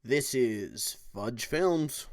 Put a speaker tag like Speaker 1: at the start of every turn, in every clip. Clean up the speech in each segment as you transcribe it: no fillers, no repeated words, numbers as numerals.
Speaker 1: This is Fudge Films.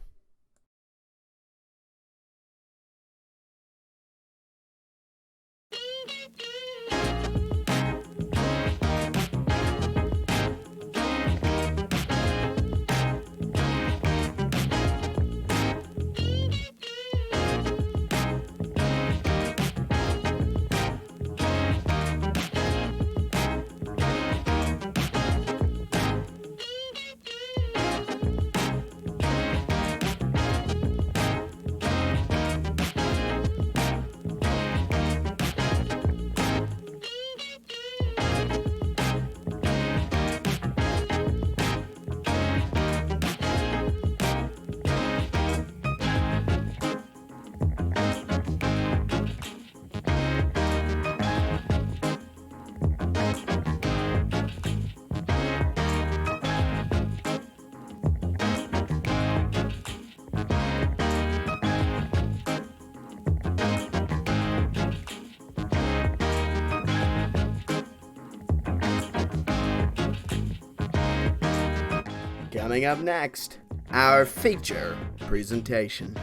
Speaker 1: Coming up next, our feature presentation.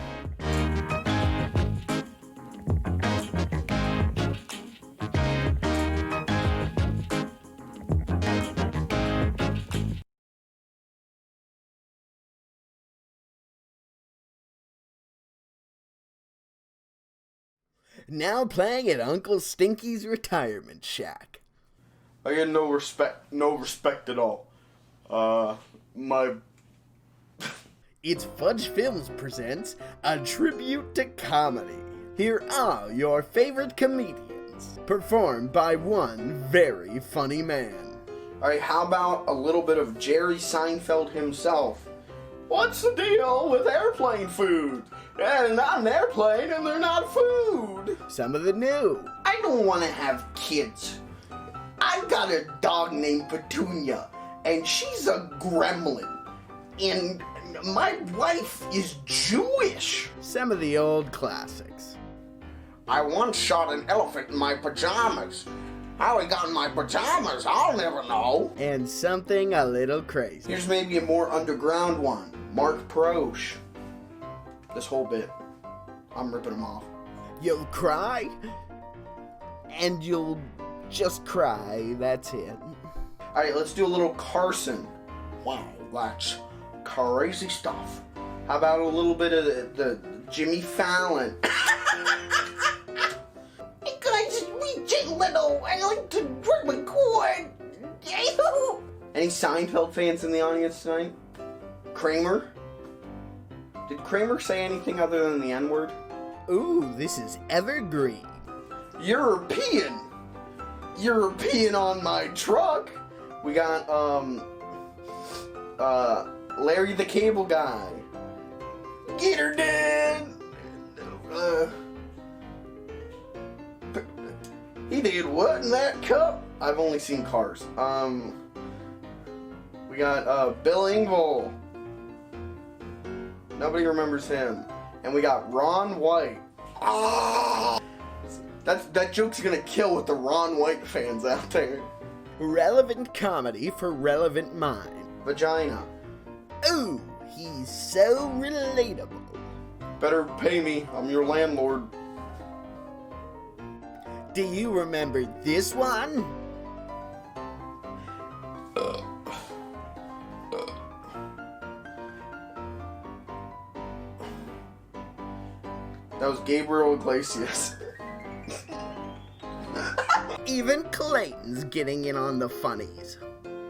Speaker 1: Now playing at Uncle Stinky's retirement shack.
Speaker 2: I get no respect at all.
Speaker 1: It's Fudge Films presents a tribute to comedy. Here are your favorite comedians, performed by one very funny man.
Speaker 2: Alright, how about a little bit of Jerry Seinfeld himself? What's the deal with airplane food? Yeah, not an airplane and they're not food.
Speaker 1: Some of the new.
Speaker 2: I don't want to have kids. I've got a dog named Petunia, and she's a gremlin. And my wife is Jewish.
Speaker 1: Some of the old classics.
Speaker 2: I once shot an elephant in my pajamas. How he got in my pajamas, I'll never know.
Speaker 1: And something a little crazy.
Speaker 2: Here's maybe a more underground one. Mark Prosh. This whole bit, I'm ripping him off.
Speaker 1: You'll cry, and you'll just cry, that's it.
Speaker 2: Alright, let's do a little Carson. Wow, that's crazy stuff. How about a little bit of the Jimmy Fallon? Hey guys, it's me, Jay Leno. I like to drink my corn. Any Seinfeld fans in the audience tonight? Kramer? Did Kramer say anything other than the N-word?
Speaker 1: Ooh, this is evergreen.
Speaker 2: European on my truck. We got, Larry the Cable Guy. Get her done. He did what in that cup? I've only seen Cars. We got, Bill Engvall. Nobody remembers him. And we got Ron White. Ah! That joke's gonna kill with the Ron White fans out there.
Speaker 1: Relevant comedy for relevant mind.
Speaker 2: Vagina.
Speaker 1: Ooh, he's so relatable.
Speaker 2: Better pay me, I'm your landlord.
Speaker 1: Do you remember this one?
Speaker 2: That was Gabriel Iglesias.
Speaker 1: Even Clayton's getting in on the funnies.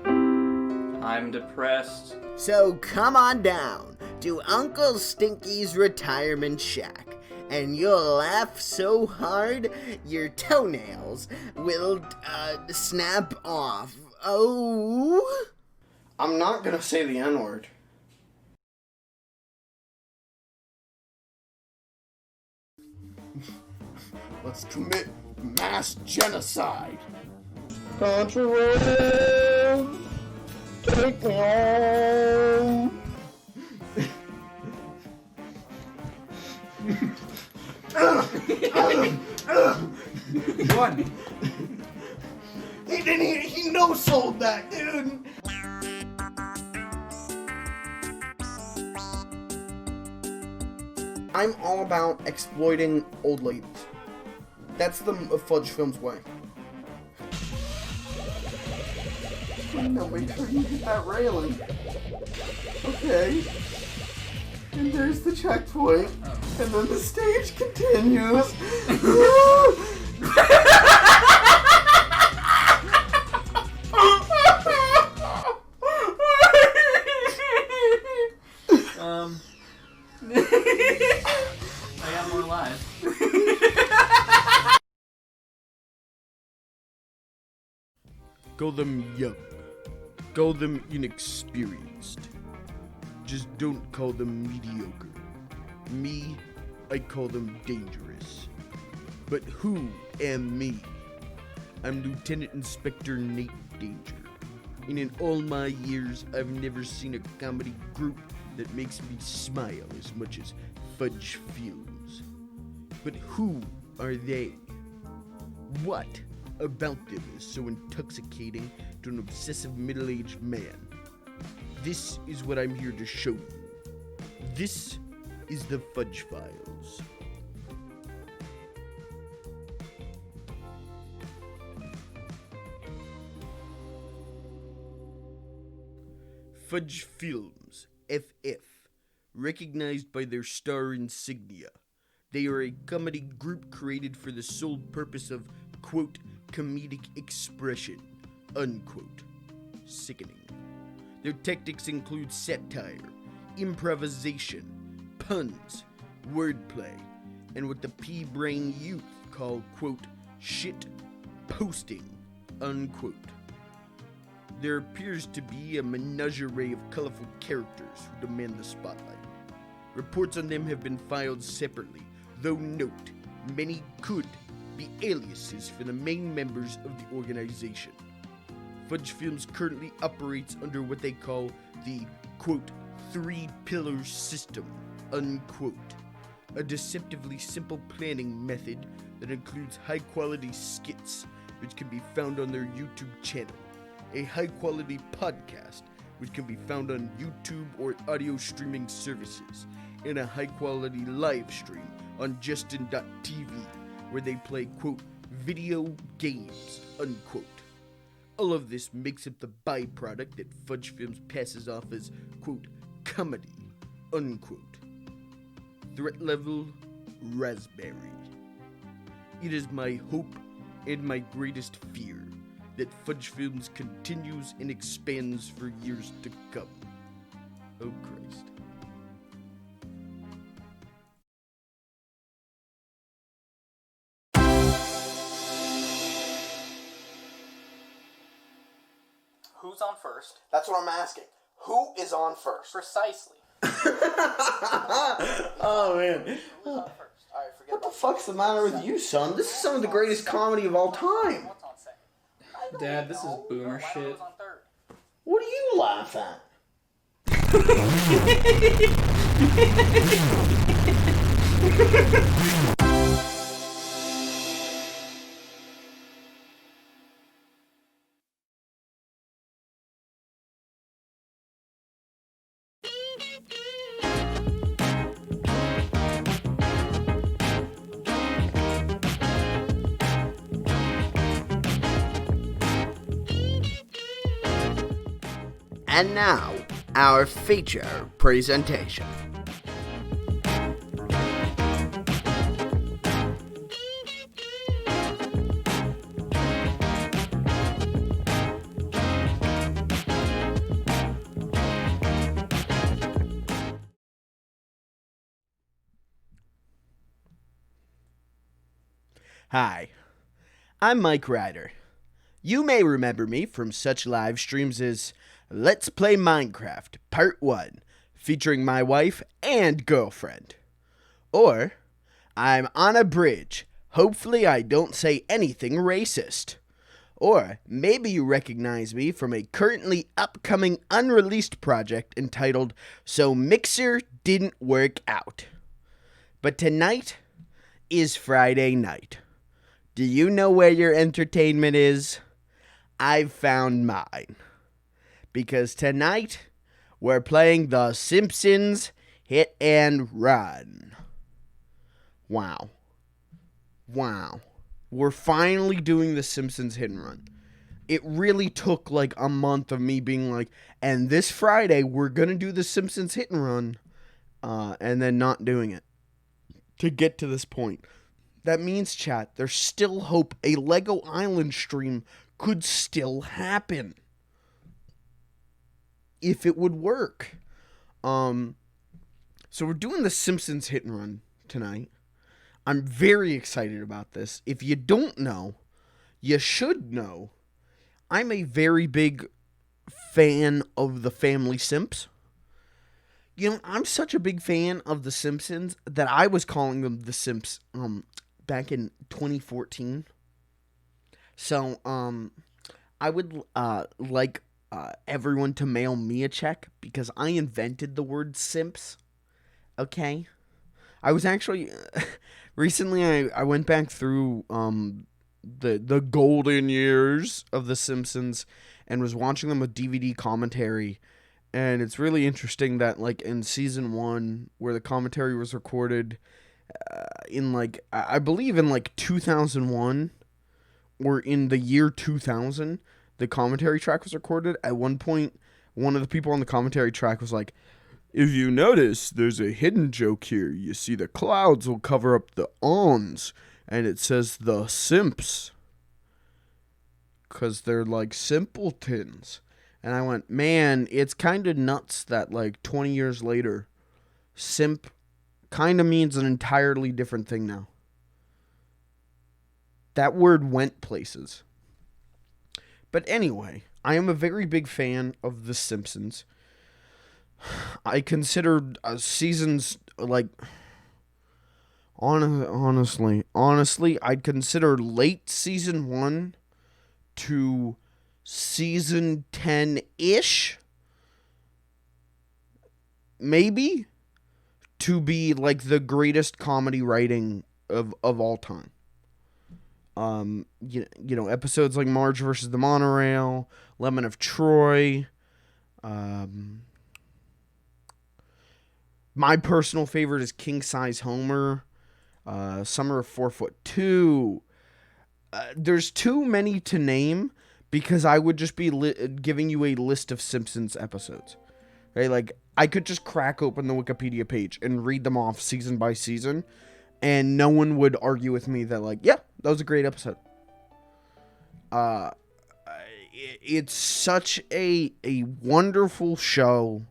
Speaker 3: I'm depressed.
Speaker 1: So come on down to Uncle Stinky's retirement shack, and you'll laugh so hard your toenails will snap off. Oh!
Speaker 2: I'm not gonna say the N-word. Let's commit mass genocide. Country road, take me home.
Speaker 3: One.
Speaker 2: He no-sold that, dude. I'm all about exploiting old ladies. That's the Fudge Films way. No, wait till you hit that railing. Okay. And there's the checkpoint. And then the stage continues.
Speaker 3: I got more lives.
Speaker 1: Call them young. Call them inexperienced. Just don't call them mediocre. Me, I call them dangerous. But who am me? I'm Lieutenant Inspector Nate Danger. And in all my years, I've never seen a comedy group that makes me smile as much as Fudge Films. But who are they? What about them is so intoxicating to an obsessive middle-aged man? This is what I'm here to show you. This is the Fudge Files. Fudge Films, FF, recognized by their star insignia. They are a comedy group created for the sole purpose of, quote, comedic expression, unquote. Sickening. Their tactics include satire, improvisation, puns, wordplay, and what the pea-brain youth call, quote, shit posting, unquote. There appears to be a menagerie of colorful characters who demand the spotlight. Reports on them have been filed separately, though note, many could be aliases for the main members of the organization. Fudge Films currently operates under what they call the, quote, three-pillar system, unquote. A deceptively simple planning method that includes high-quality skits, which can be found on their YouTube channel, a high-quality podcast, which can be found on YouTube or audio streaming services, and a high-quality live stream on Justin.tv, where they play, quote, video games, unquote. All of this makes up the byproduct that Fudge Films passes off as, quote, comedy, unquote. Threat level, raspberry. It is my hope and my greatest fear that Fudge Films continues and expands for years to come. Oh Christ.
Speaker 3: Who's on first?
Speaker 2: That's what I'm asking. Who is on first?
Speaker 3: Precisely.
Speaker 2: Oh, man.
Speaker 3: Who's on first? Alright, forget
Speaker 2: What the fuck's the matter with you, son? This is some of the greatest comedy of all time.
Speaker 3: What's on second? Dad, this is boomer shit. Who's on third?
Speaker 2: What do you laugh at?
Speaker 1: And now, our feature presentation. Hi, I'm Mike Ryder. You may remember me from such live streams as Let's Play Minecraft Part 1, featuring my wife and girlfriend. Or, I'm on a bridge, hopefully I don't say anything racist. Or, maybe you recognize me from a currently upcoming unreleased project entitled So Mixer Didn't Work Out. But tonight is Friday night. Do you know where your entertainment is? I've found mine. Because tonight, we're playing The Simpsons Hit and Run. Wow. We're finally doing the Simpsons hit and run. It really took like a month of me being like, and this Friday we're going to do the Simpsons hit and run, and then not doing it to get to this point. That means, chat, there's still hope. A Lego Island stream could still happen if it would work. So we're doing the Simpsons hit and run tonight. I'm very excited about this. If you don't know, you should know. I'm a very big fan of the Family Simps. You know, I'm such a big fan of the Simpsons that I was calling them the Simps back in 2014. So I would like everyone to mail me a check because I invented the word Simps. Okay? I was actually recently I went back through the golden years of the Simpsons and was watching them with DVD commentary, and it's really interesting that like in season 1 where the commentary was recorded in like I believe in like 2001 or in the year 2000 the commentary track was recorded. At one point one of the people on the commentary track was like, if you notice, there's a hidden joke here. You see the clouds will cover up the ons, and it says the Simps. Because they're like simpletons. And I went, man, it's kind of nuts that like 20 years later, simp kind of means an entirely different thing now. That word went places. But anyway, I am a very big fan of The Simpsons. I consider seasons like honestly, I'd consider late season 1 to season 10-ish maybe to be like the greatest comedy writing of all time. You know, episodes like Marge versus the Monorail, Lemon of Troy, my personal favorite is King Size Homer, Summer of 4'2". There's too many to name because I would just be giving you a list of Simpsons episodes. Right? Like, I could just crack open the Wikipedia page and read them off season by season, and no one would argue with me that, like, yeah, that was a great episode. It's such a wonderful show.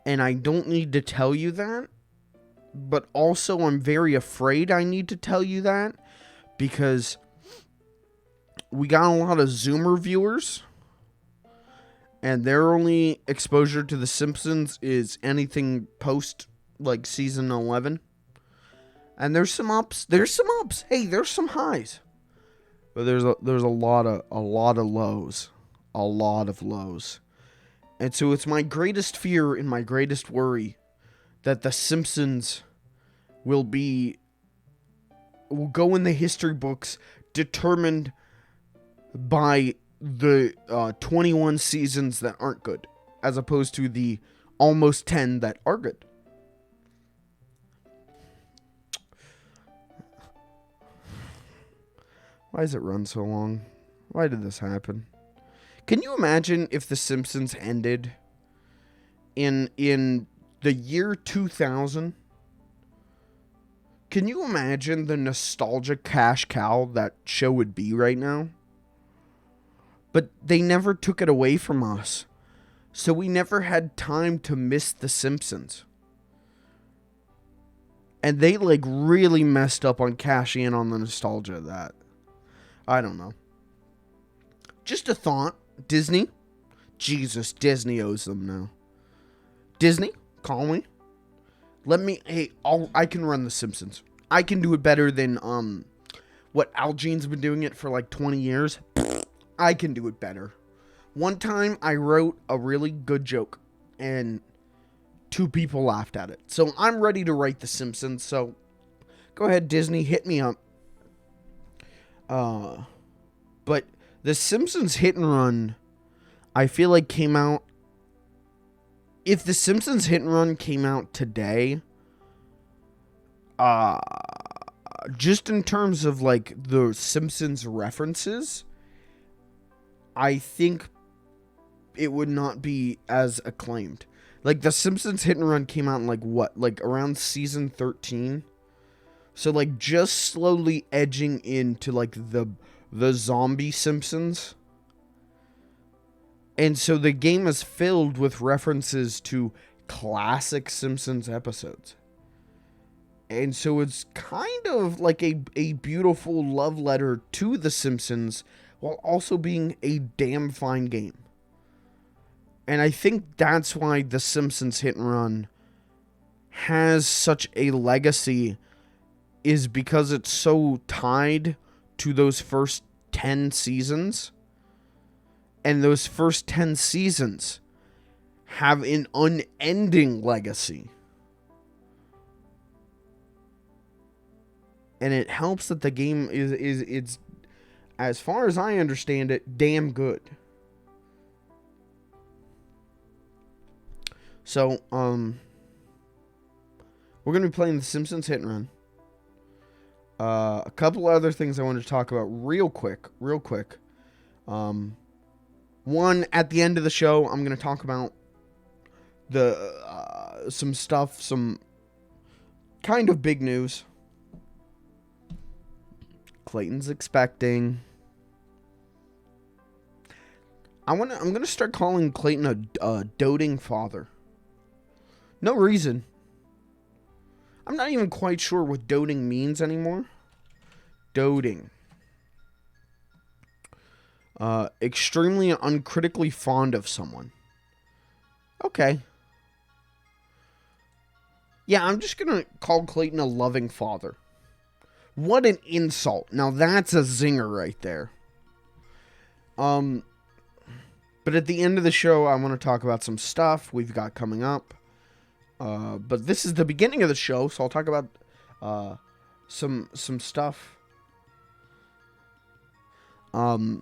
Speaker 1: And I don't need to tell you that, but also I'm very afraid I need to tell you that because we got a lot of Zoomer viewers and their only exposure to The Simpsons is anything post like season 11. And there's some ups. Hey, there's some highs. But there's a lot of lows. A lot of lows. And so it's my greatest fear and my greatest worry that The Simpsons will go in the history books determined by the 21 seasons that aren't good, as opposed to the almost 10 that are good. Why does it run so long? Why did this happen? Can you imagine if The Simpsons ended in the year 2000? Can you imagine the nostalgia cash cow that show would be right now? But they never took it away from us. So we never had time to miss The Simpsons. And they like really messed up on cashing in on the nostalgia of that. I don't know. Just a thought. Disney? Jesus, Disney owes them now. Disney, call me. I can run The Simpsons. I can do it better than what Al Jean's been doing it for like 20 years. I can do it better. One time I wrote a really good joke and 2 people laughed at it. So I'm ready to write The Simpsons. So go ahead, Disney, hit me up. But The Simpsons Hit and Run, I feel like came out... If The Simpsons Hit and Run came out today,
Speaker 4: uh, just in terms of like the Simpsons references, I think it would not be as acclaimed. Like the Simpsons Hit and Run came out in like around season 13. So like just slowly edging into like the zombie Simpsons. And so the game is filled with references to classic Simpsons episodes. And so it's kind of like a beautiful love letter to The Simpsons while also being a damn fine game. And I think that's why The Simpsons Hit and Run has such a legacy, is because it's so tied to those first 10 seasons. And those first 10 seasons have an unending legacy. And it helps that the game it's, as far as I understand it, damn good. So, we're going to be playing The Simpsons Hit and Run. A couple other things I wanted to talk about real quick. One, at the end of the show, I'm going to talk about some stuff, some kind of big news. Clayton's expecting. I'm going to start calling Clayton a doting father. No reason. I'm not even quite sure what doting means anymore. Doting. Extremely uncritically fond of someone. Okay. Yeah, I'm just going to call Clayton a loving father. What an insult. Now that's a zinger right there. But at the end of the show, I want to talk about some stuff we've got coming up. But this is the beginning of the show, so I'll talk about some stuff that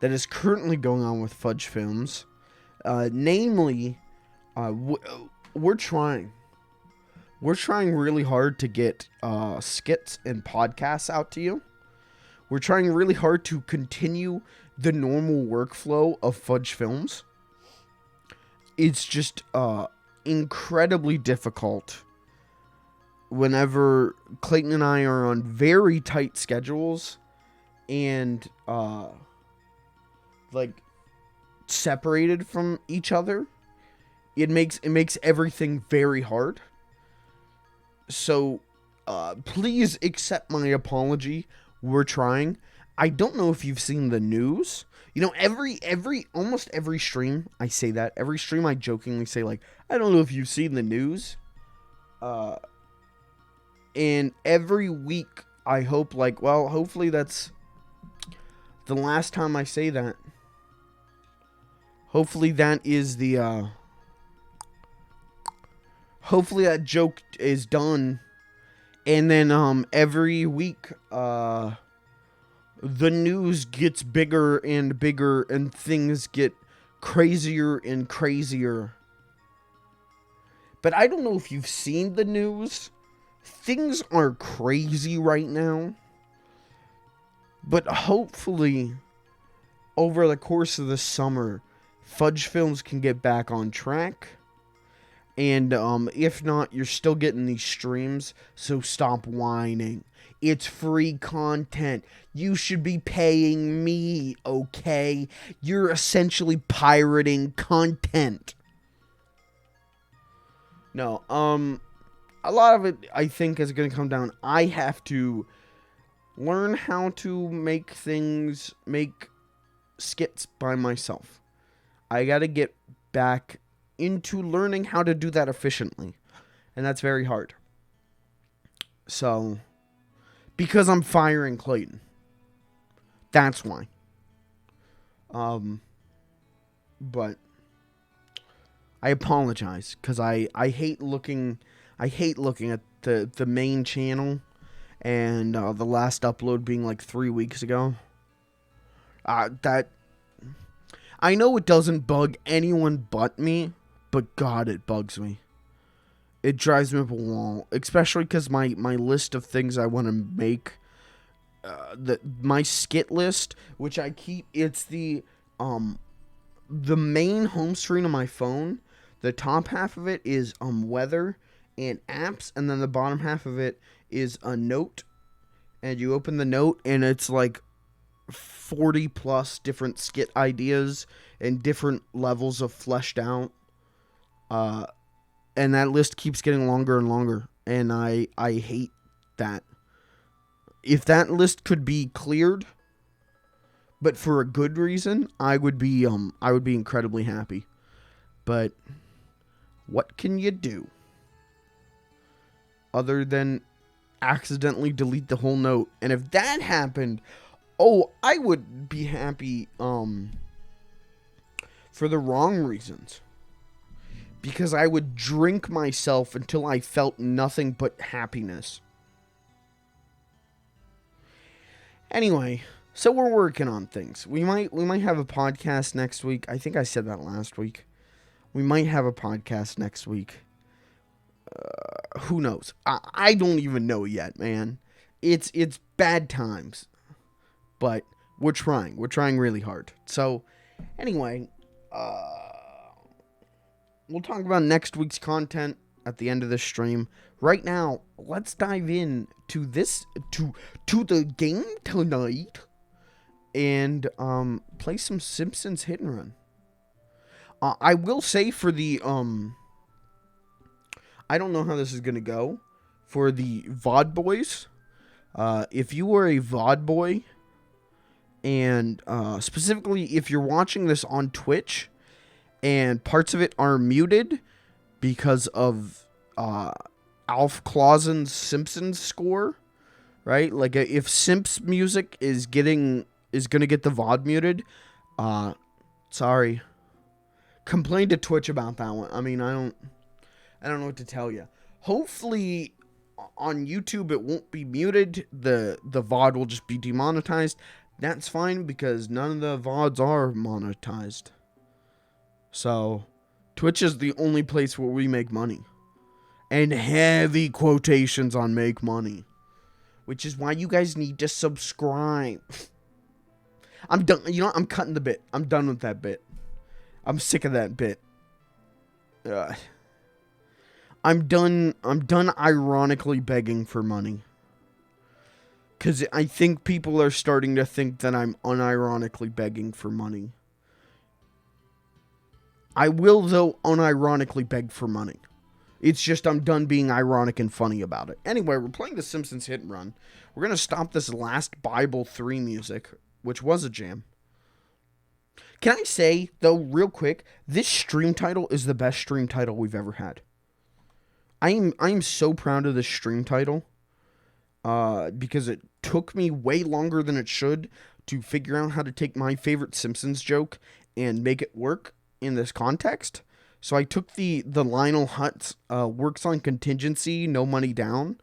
Speaker 4: is currently going on with Fudge Films. Namely, we're trying really hard to get skits and podcasts out to you. We're trying really hard to continue the normal workflow of Fudge Films. It's just incredibly difficult whenever Clayton and I are on very tight schedules and like separated from each other. It makes everything very hard. So please accept my apology. We're trying. I don't know if you've seen the news. You know, almost every stream, I say that. Every stream I jokingly say, like, I don't know if you've seen the news. And every week, I hope, like, well, hopefully that's the last time I say that. Hopefully that is the, hopefully that joke is done. And then, every week, the news gets bigger and bigger and things get crazier and crazier. But I don't know if you've seen the news. Things are crazy right now. But hopefully, over the course of the summer, Fudge Films can get back on track. And if not, you're still getting these streams, so stop whining. It's free content. You should be paying me, okay? You're essentially pirating content. No, a lot of it, I think, is going to come down. I have to learn how to make skits by myself. I got to get back into learning how to do that efficiently. And that's very hard. So, because I'm firing Clayton. That's why. But I apologize, because I hate looking at the main channel and the last upload being like 3 weeks ago. That I know it doesn't bug anyone but me, but God, it bugs me. It drives me up a wall, especially because my list of things I want to make, my skit list, which I keep, it's the main home screen on my phone. The top half of it is weather and apps, and then the bottom half of it is a note. And you open the note, and it's like 40 plus different skit ideas and different levels of fleshed out. And that list keeps getting longer and longer, and I hate that. If that list could be cleared, but for a good reason, I would be incredibly happy. But what can you do other than accidentally delete the whole note? And if that happened, I would be happy for the wrong reasons. Because I would drink myself until I felt nothing but happiness. Anyway, so we're working on things. We might have a podcast next week. I think I said that last week. We might have a podcast next week. Who knows? I don't even know yet, man. It's bad times. But we're trying. We're trying really hard. So, anyway, we'll talk about next week's content at the end of this stream. Right now, let's dive in to this to the game tonight and play some Simpsons Hit and Run. I will say for the I don't know how this is gonna go for the VOD boys. If you were a VOD boy, and specifically if you're watching this on Twitch, and parts of it are muted because of Alf Clausen's Simpsons score, right? Like if Simps music is gonna get the VOD muted, sorry. Complain to Twitch about that one. I mean, I don't know what to tell you. Hopefully on YouTube it won't be muted. The VOD will just be demonetized. That's fine because none of the VODs are monetized. So, Twitch is the only place where we make money. And heavy quotations on make money. Which is why you guys need to subscribe. I'm done. You know what? I'm cutting the bit. I'm done with that bit. I'm sick of that bit. I'm done ironically begging for money. Because I think people are starting to think that I'm unironically begging for money. I will, though, unironically beg for money. It's just I'm done being ironic and funny about it. Anyway, we're playing The Simpsons Hit and Run. We're going to stop this last Bible 3 music, which was a jam. Can I say, though, real quick, this stream title is the best stream title we've ever had. I'm so proud of this stream title. Because it took me way longer than it should to figure out how to take my favorite Simpsons joke and make it work in this context. So I took the Lionel Hutz works on contingency, no money down,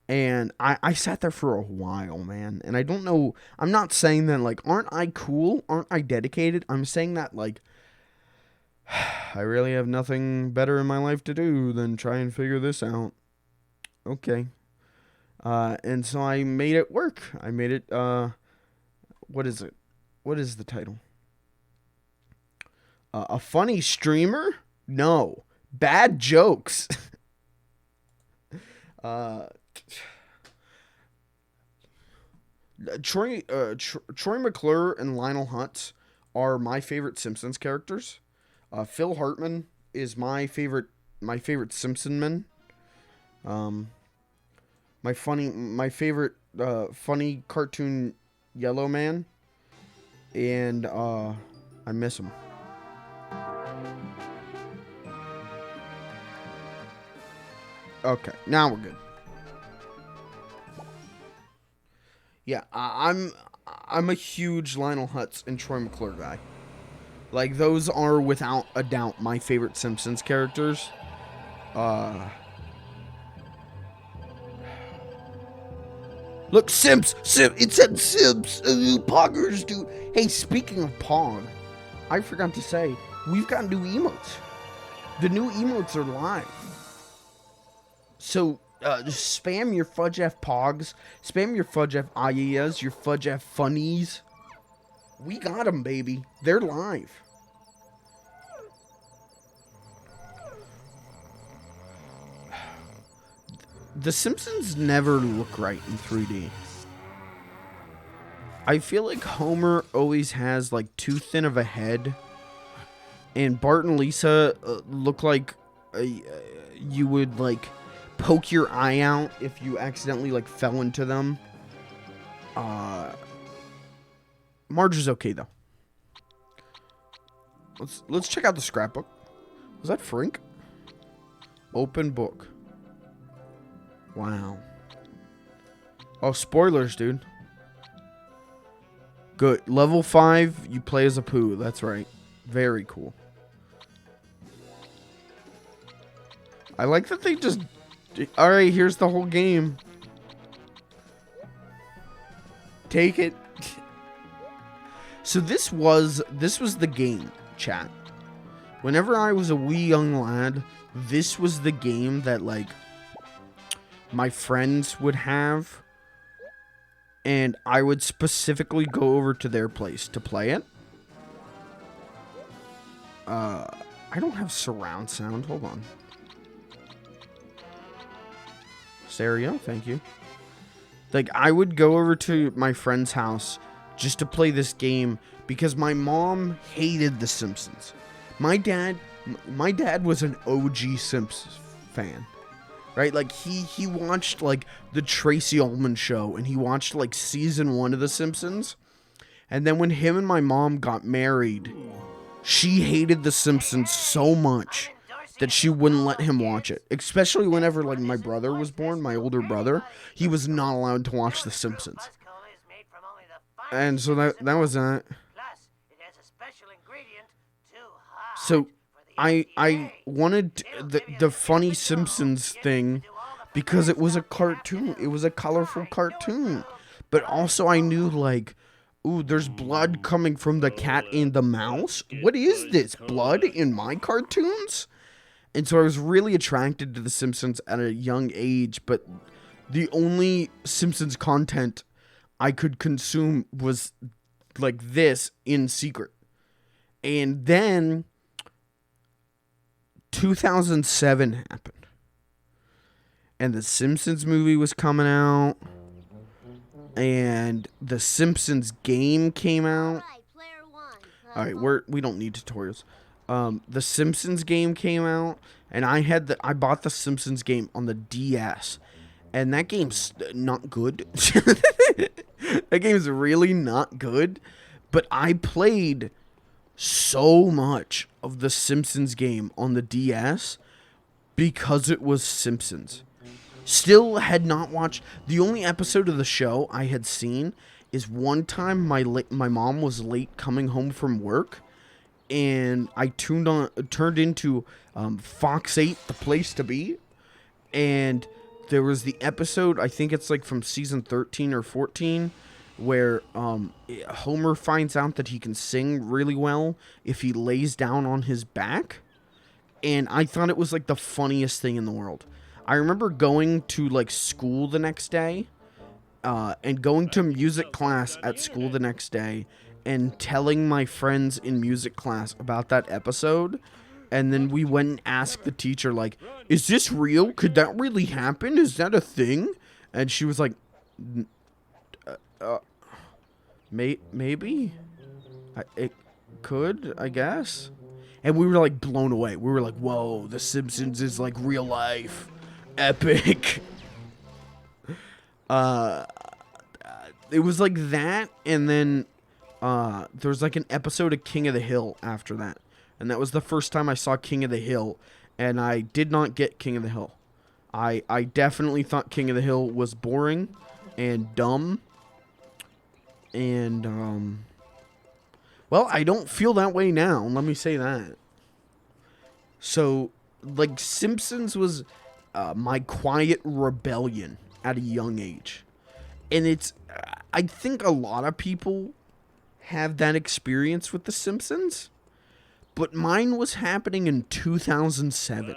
Speaker 4: and I sat there for a while, man. And I don't know, I'm not saying that, like, aren't I cool? Aren't I dedicated? I'm saying that, like, I really have nothing better in my life to do than try and figure this out. Okay. And so I made it work. I made it, what is it? What is the title? A funny streamer? No. Bad jokes. Troy McClure and Lionel Hutz are my favorite Simpsons characters. Phil Hartman is my favorite Simpson man. My favorite funny cartoon Yellow Man, and I miss him. Okay, now we're good. Yeah, I'm a huge Lionel Hutz and Troy McClure guy. Like, those are without a doubt my favorite Simpsons characters. Look, Simps! It said Simps! Poggers, dude! Hey, speaking of Pog, I forgot to say, we've got new emotes. The new emotes are live. So, just spam your Fudge F Pogs, spam your Fudge F Ayas, your Fudge F Funnies. We got them, baby. They're live. The Simpsons never look right in 3D. I feel like Homer always has like too thin of a head, and Bart and Lisa look like you would like poke your eye out if you accidentally like fell into them. Marge is okay though. Let's check out the scrapbook. Was that Frink? Open book. Wow. Oh, spoilers, dude. Good. Level 5, you play as a poo. That's right. Very cool. I like that they just... Alright, here's the whole game. Take it. So this was the game, chat. Whenever I was a wee young lad, this was the game that, like, my friends would have, and I would specifically go over to their place to play it. I don't have surround sound. Hold on. Stereo, thank you. Like, I would go over to my friend's house just to play this game because my mom hated The Simpsons. My dad was an OG Simpsons fan. Right, like he watched like the Tracy Ullman Show, and he watched like season 1 of The Simpsons. And then when him and my mom got married, she hated The Simpsons so much that she wouldn't let him watch it. Especially whenever like my brother was born, my older brother, he was not allowed to watch The Simpsons. And so that was that. So I wanted the funny Simpsons thing because it was a cartoon. It was a colorful cartoon. But also I knew, like, ooh, there's blood coming from the cat and the mouse. What is this? Blood in my cartoons? And so I was really attracted to The Simpsons at a young age. But the only Simpsons content I could consume was like this in secret. And then 2007 happened, and the Simpsons movie was coming out, and the Simpsons game came out. All right, we don't need tutorials. The Simpsons game came out, and I bought the Simpsons game on the DS, and that game's not good. That game's really not good, but I played so much of the Simpsons game on the DS because it was Simpsons. Still had not watched. The only episode of the show I had seen is one time my mom was late coming home from work, and I turned into Fox 8, the place to be, and there was the episode, I think it's like from season 13 or 14, where Homer finds out that he can sing really well if he lays down on his back. And I thought it was like the funniest thing in the world. I remember going to like school the next day, and going to music class at school the next day and telling my friends in music class about that episode. And then we went and asked the teacher, like, is this real? Could that really happen? Is that a thing? And she was like, maybe it could, I guess. And we were like blown away. We were like, whoa, The Simpsons is like real life, epic. It was like that, and then there was like an episode of King of the Hill after that, and that was the first time I saw King of the Hill, and I did not get King of the Hill. I definitely thought King of the Hill was boring and dumb. And, well, I don't feel that way now. Let me say that. So, like, Simpsons was my quiet rebellion at a young age. And it's, I think a lot of people have that experience with The Simpsons. But mine was happening in 2007.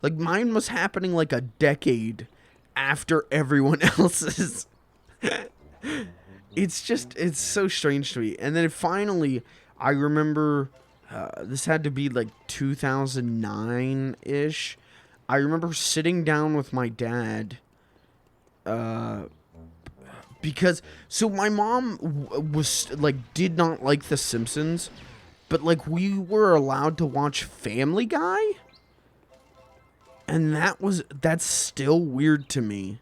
Speaker 4: Like, mine was happening like a decade after everyone else's. It's so strange to me. And then finally, I remember, this had to be like 2009-ish. I remember sitting down with my dad, because, so my mom was, like, did not like The Simpsons, but, like, we were allowed to watch Family Guy? And that's still weird to me.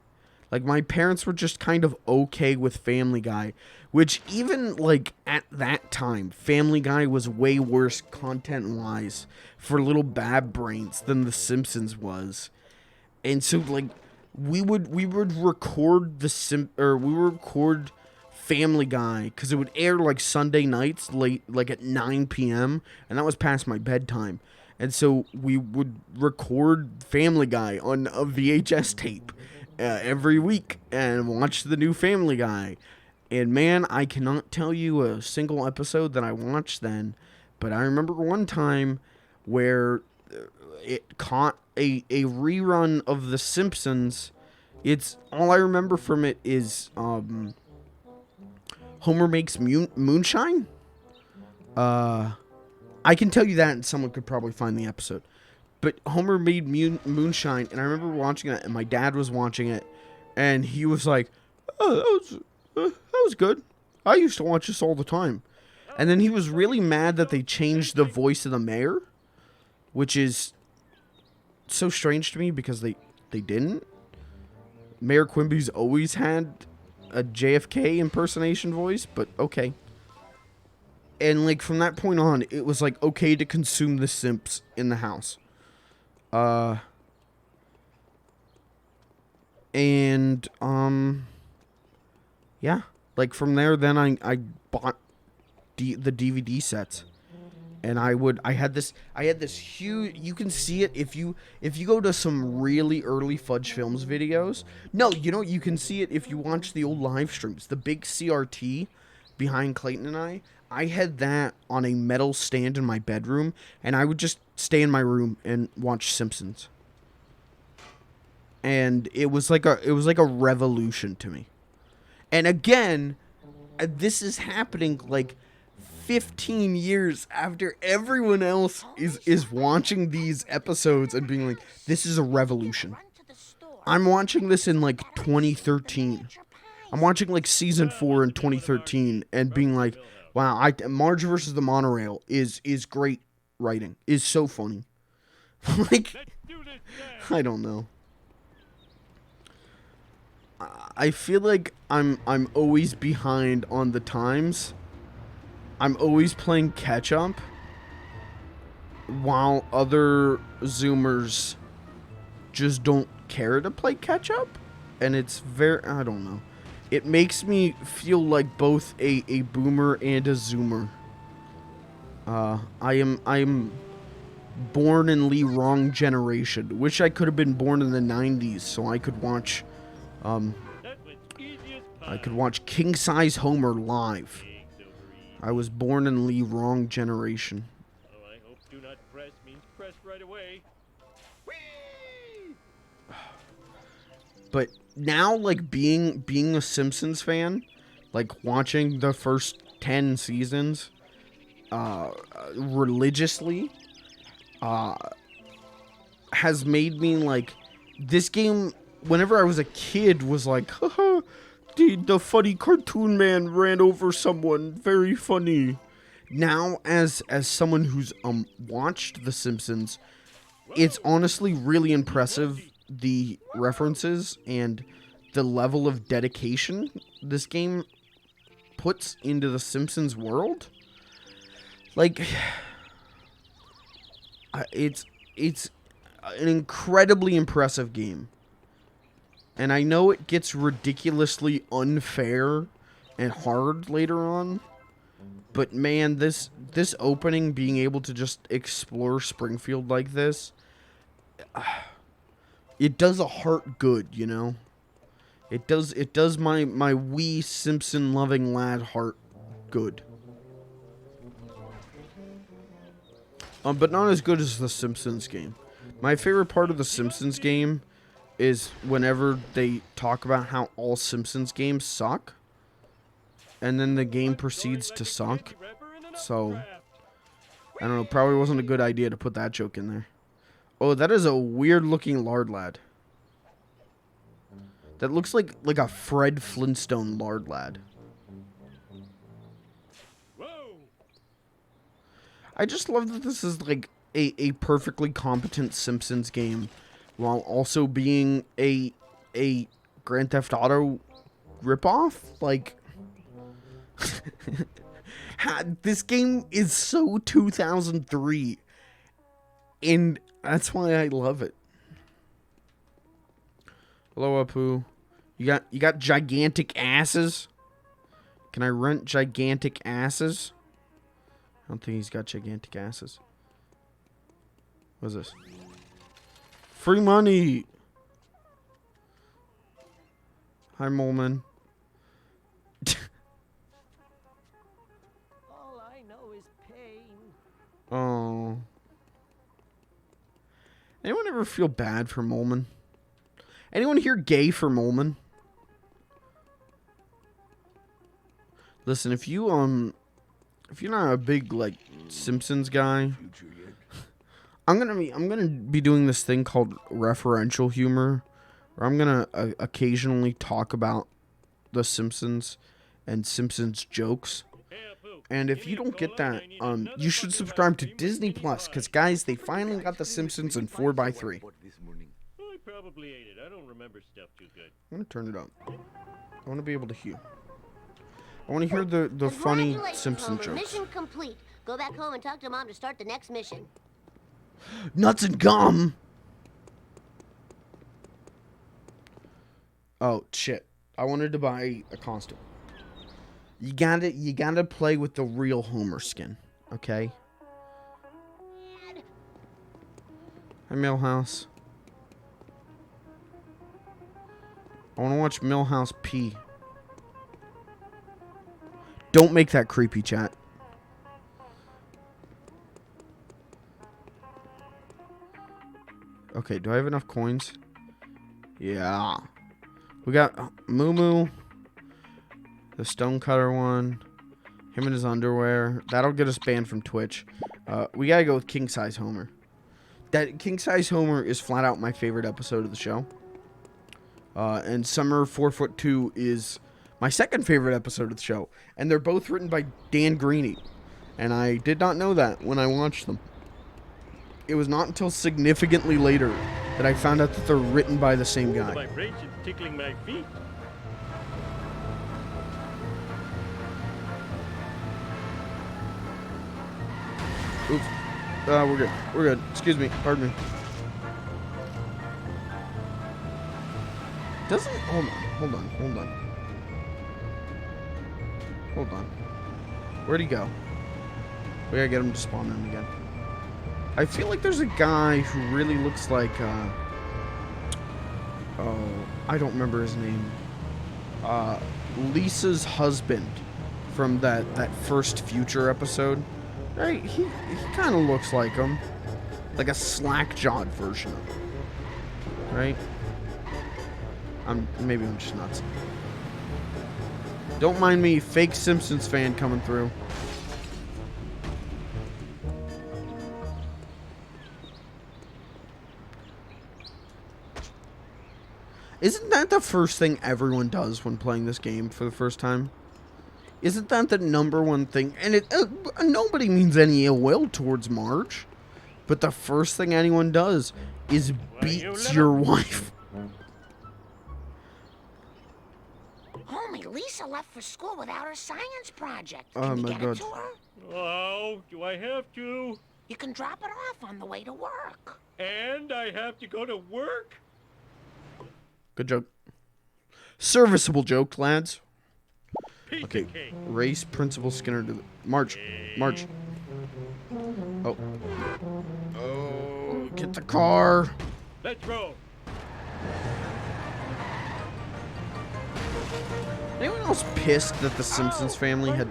Speaker 4: Like, my parents were just kind of okay with Family Guy, which even, like, at that time, Family Guy was way worse content-wise for little bad brains than The Simpsons was. And so, like, we would record we would record Family Guy, because it would air, like, Sunday nights, late, like, at 9 p.m., and that was past my bedtime. And so we would record Family Guy on a VHS tape every week and watch the new Family Guy. And man, I cannot tell you a single episode that I watched then, but I remember one time where it caught a rerun of The Simpsons. It's all I remember from it is Homer makes moonshine. I can tell you that, and someone could probably find the episode. But Homer made moonshine, and I remember watching it, and my dad was watching it, and he was like, "Oh, that was good. I used to watch this all the time." And then he was really mad that they changed the voice of the mayor, which is so strange to me because they didn't. Mayor Quimby's always had a JFK impersonation voice, but okay. And, like, from that point on, it was, like, okay to consume The Simps in the house. Yeah. Like, from there, then I bought the DVD sets. And I had this huge, you can see it if you go to some really early Fudge Films videos. No, you can see it if you watch the old live streams. The big CRT behind Clayton and I had that on a metal stand in my bedroom, and I would just stay in my room and watch Simpsons. And it was like a revolution to me. And again, this is happening like 15 years after everyone else is watching these episodes and being like, this is a revolution. I'm watching this in like 2013. I'm watching like season 4 in 2013 and being like, wow, Marge versus the Monorail is great writing. Is so funny. Like, I don't know. I feel like I'm always behind on the times. I'm always playing catch up while other Zoomers just don't care to play catch up, and it's I don't know. It makes me feel like both a boomer and a Zoomer. I am born in the wrong generation. Wish I could have been born in the 90s so I could watch King Size Homer live. I was born in the wrong generation.
Speaker 5: Oh, I hope do not press means press right away.
Speaker 4: But now, like, being a Simpsons fan, like, watching the first 10 seasons religiously has made me, like, this game, whenever I was a kid, was like, haha, the funny cartoon man ran over someone, very funny. Now, as someone who's watched The Simpsons, it's honestly really impressive, the references and the level of dedication this game puts into the Simpsons world. Like, it's an incredibly impressive game. And I know it gets ridiculously unfair and hard later on. But man, this opening, being able to just explore Springfield like this, it does a heart good, you know? It does my wee Simpson loving lad heart good. But not as good as the Simpsons game. My favorite part of the Simpsons game is whenever they talk about how all Simpsons games suck, and then the game proceeds to suck. So, I don't know, probably wasn't a good idea to put that joke in there. Oh, that is a weird-looking lard lad. That looks like a Fred Flintstone lard lad. I just love that this is like a perfectly competent Simpsons game, while also being a Grand Theft Auto ripoff. Like, this game is so 2003, and that's why I love it. Hello, Apu. You got gigantic asses? Can I rent gigantic asses? I don't think he's got gigantic asses. What is this? Free money! Hi, Molman.
Speaker 6: All I know is pain.
Speaker 4: Oh. Anyone ever feel bad for Molman? Anyone here gay for Molman? Listen, if you're not a big like Simpsons guy, I'm gonna be doing this thing called referential humor, where I'm gonna occasionally talk about the Simpsons and Simpsons jokes. And if you don't get that, you should subscribe to Disney Plus, because guys, they finally got the Simpsons in 4x3.
Speaker 5: I probably ate it. I don't remember stuff too good.
Speaker 4: I'm gonna turn it up. I want to be able to hear. I want to hear the funny Simpson
Speaker 7: Homer.
Speaker 4: jokes.
Speaker 7: Mission complete. Go back home and talk to Mom to start the next mission.
Speaker 4: Nuts and gum. Oh shit! I wanted to buy a costume. You gotta play with the real Homer skin, okay? Hi, Millhouse. I want to watch Millhouse pee. Don't make that creepy, chat. Okay, do I have enough coins? Yeah. We got Moo Moo, the Stonecutter one, him in his underwear. That'll get us banned from Twitch. We gotta go with King Size Homer. That King Size Homer is flat out my favorite episode of the show. And Summer 4'2" is my second favorite episode of the show. And they're both written by Dan Greeny. And I did not know that when I watched them. It was not until significantly later that I found out that they're written by the same
Speaker 5: The
Speaker 4: guy.
Speaker 5: vibration's tickling my feet.
Speaker 4: Oops. We're good. We're good. Excuse me. Pardon me. Doesn't... Hold on. Hold on. Where'd he go? We gotta get him to spawn in again. I feel like there's a guy who really looks like, oh, I don't remember his name. Lisa's husband from that first Future episode. Right? He kind of looks like him. Like a slack-jawed version of him. Right? Maybe I'm just nuts. Don't mind me, fake Simpsons fan coming through. Isn't that the first thing everyone does when playing this game for the first time? Isn't that the number one thing? And nobody means any ill will towards Marge. But the first thing anyone does is beats your wife.
Speaker 6: Homie, Lisa left for school without her science project.
Speaker 4: Oh
Speaker 6: Can you
Speaker 4: my
Speaker 6: get
Speaker 4: God.
Speaker 6: it to her?
Speaker 5: Oh, do I have to?
Speaker 6: You can drop it off on the way to work.
Speaker 5: And I have to go to work?
Speaker 4: Good joke. Serviceable joke, lads.
Speaker 5: Piece
Speaker 4: Okay,
Speaker 5: of cake.
Speaker 4: race Principal Skinner to the... March. Oh. Oh, get the car.
Speaker 5: Let's roll.
Speaker 4: Anyone else pissed that the Simpsons family had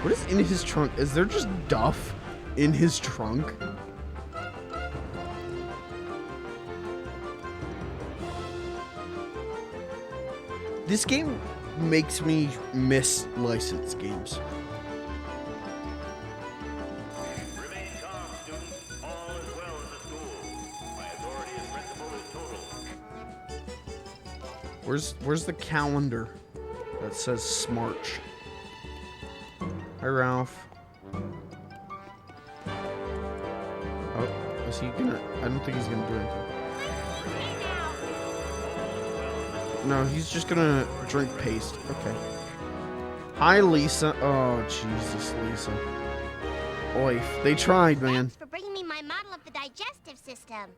Speaker 4: What is in his trunk? Is there just duff in his trunk? This game makes me miss licensed games.
Speaker 5: Remain calm, students. All is well in the school. My authority as principal is total.
Speaker 4: Where's the calendar that says Smarch? Hi, Ralph. Oh, is he gonna? I don't think he's gonna do anything. No, he's just gonna drink paste. Okay. Hi, Lisa. Oh, Jesus, Lisa. Oif. They tried, man.
Speaker 7: Thanks for bringing me my model of the digestive system.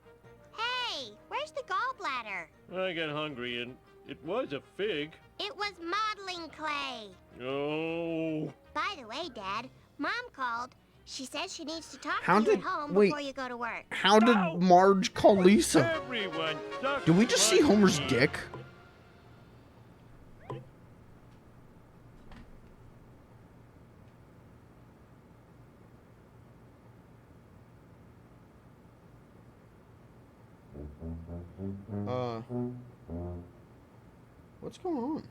Speaker 7: Hey, where's the gallbladder?
Speaker 5: I got hungry and it was a fig.
Speaker 7: It was modeling clay.
Speaker 5: Oh.
Speaker 7: By the way, Dad, Mom called. She says she needs to talk
Speaker 4: How
Speaker 7: to you
Speaker 4: did-
Speaker 7: at home
Speaker 4: wait.
Speaker 7: before you go to work.
Speaker 4: How did Marge call Lisa?
Speaker 5: Everyone sucks.
Speaker 4: Did we just see
Speaker 5: my
Speaker 4: Homer's
Speaker 5: dick.
Speaker 4: dick? What's going on?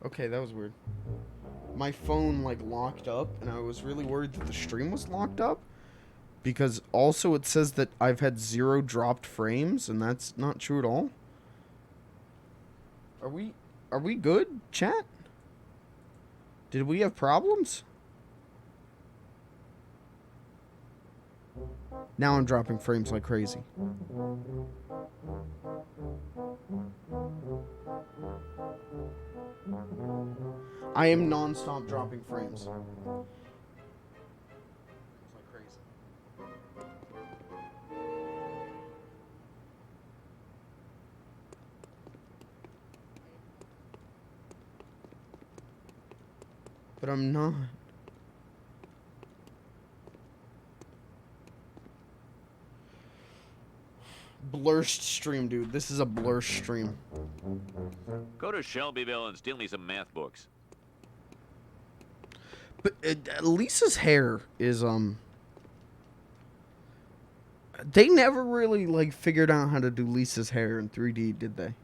Speaker 4: Okay, that was weird. My phone like locked up and I was really worried that the stream was locked up because also it says that I've had 0 dropped frames and that's not true at all. Are we good, chat? Did we have problems? Now I'm dropping frames like crazy. I am non-stop dropping frames. It's like crazy. But I'm not. Blurst stream, dude. This is a blurst stream.
Speaker 8: Go to Shelbyville and steal me some math books.
Speaker 4: But Lisa's hair is they never really like figured out how to do Lisa's hair in 3D, did they?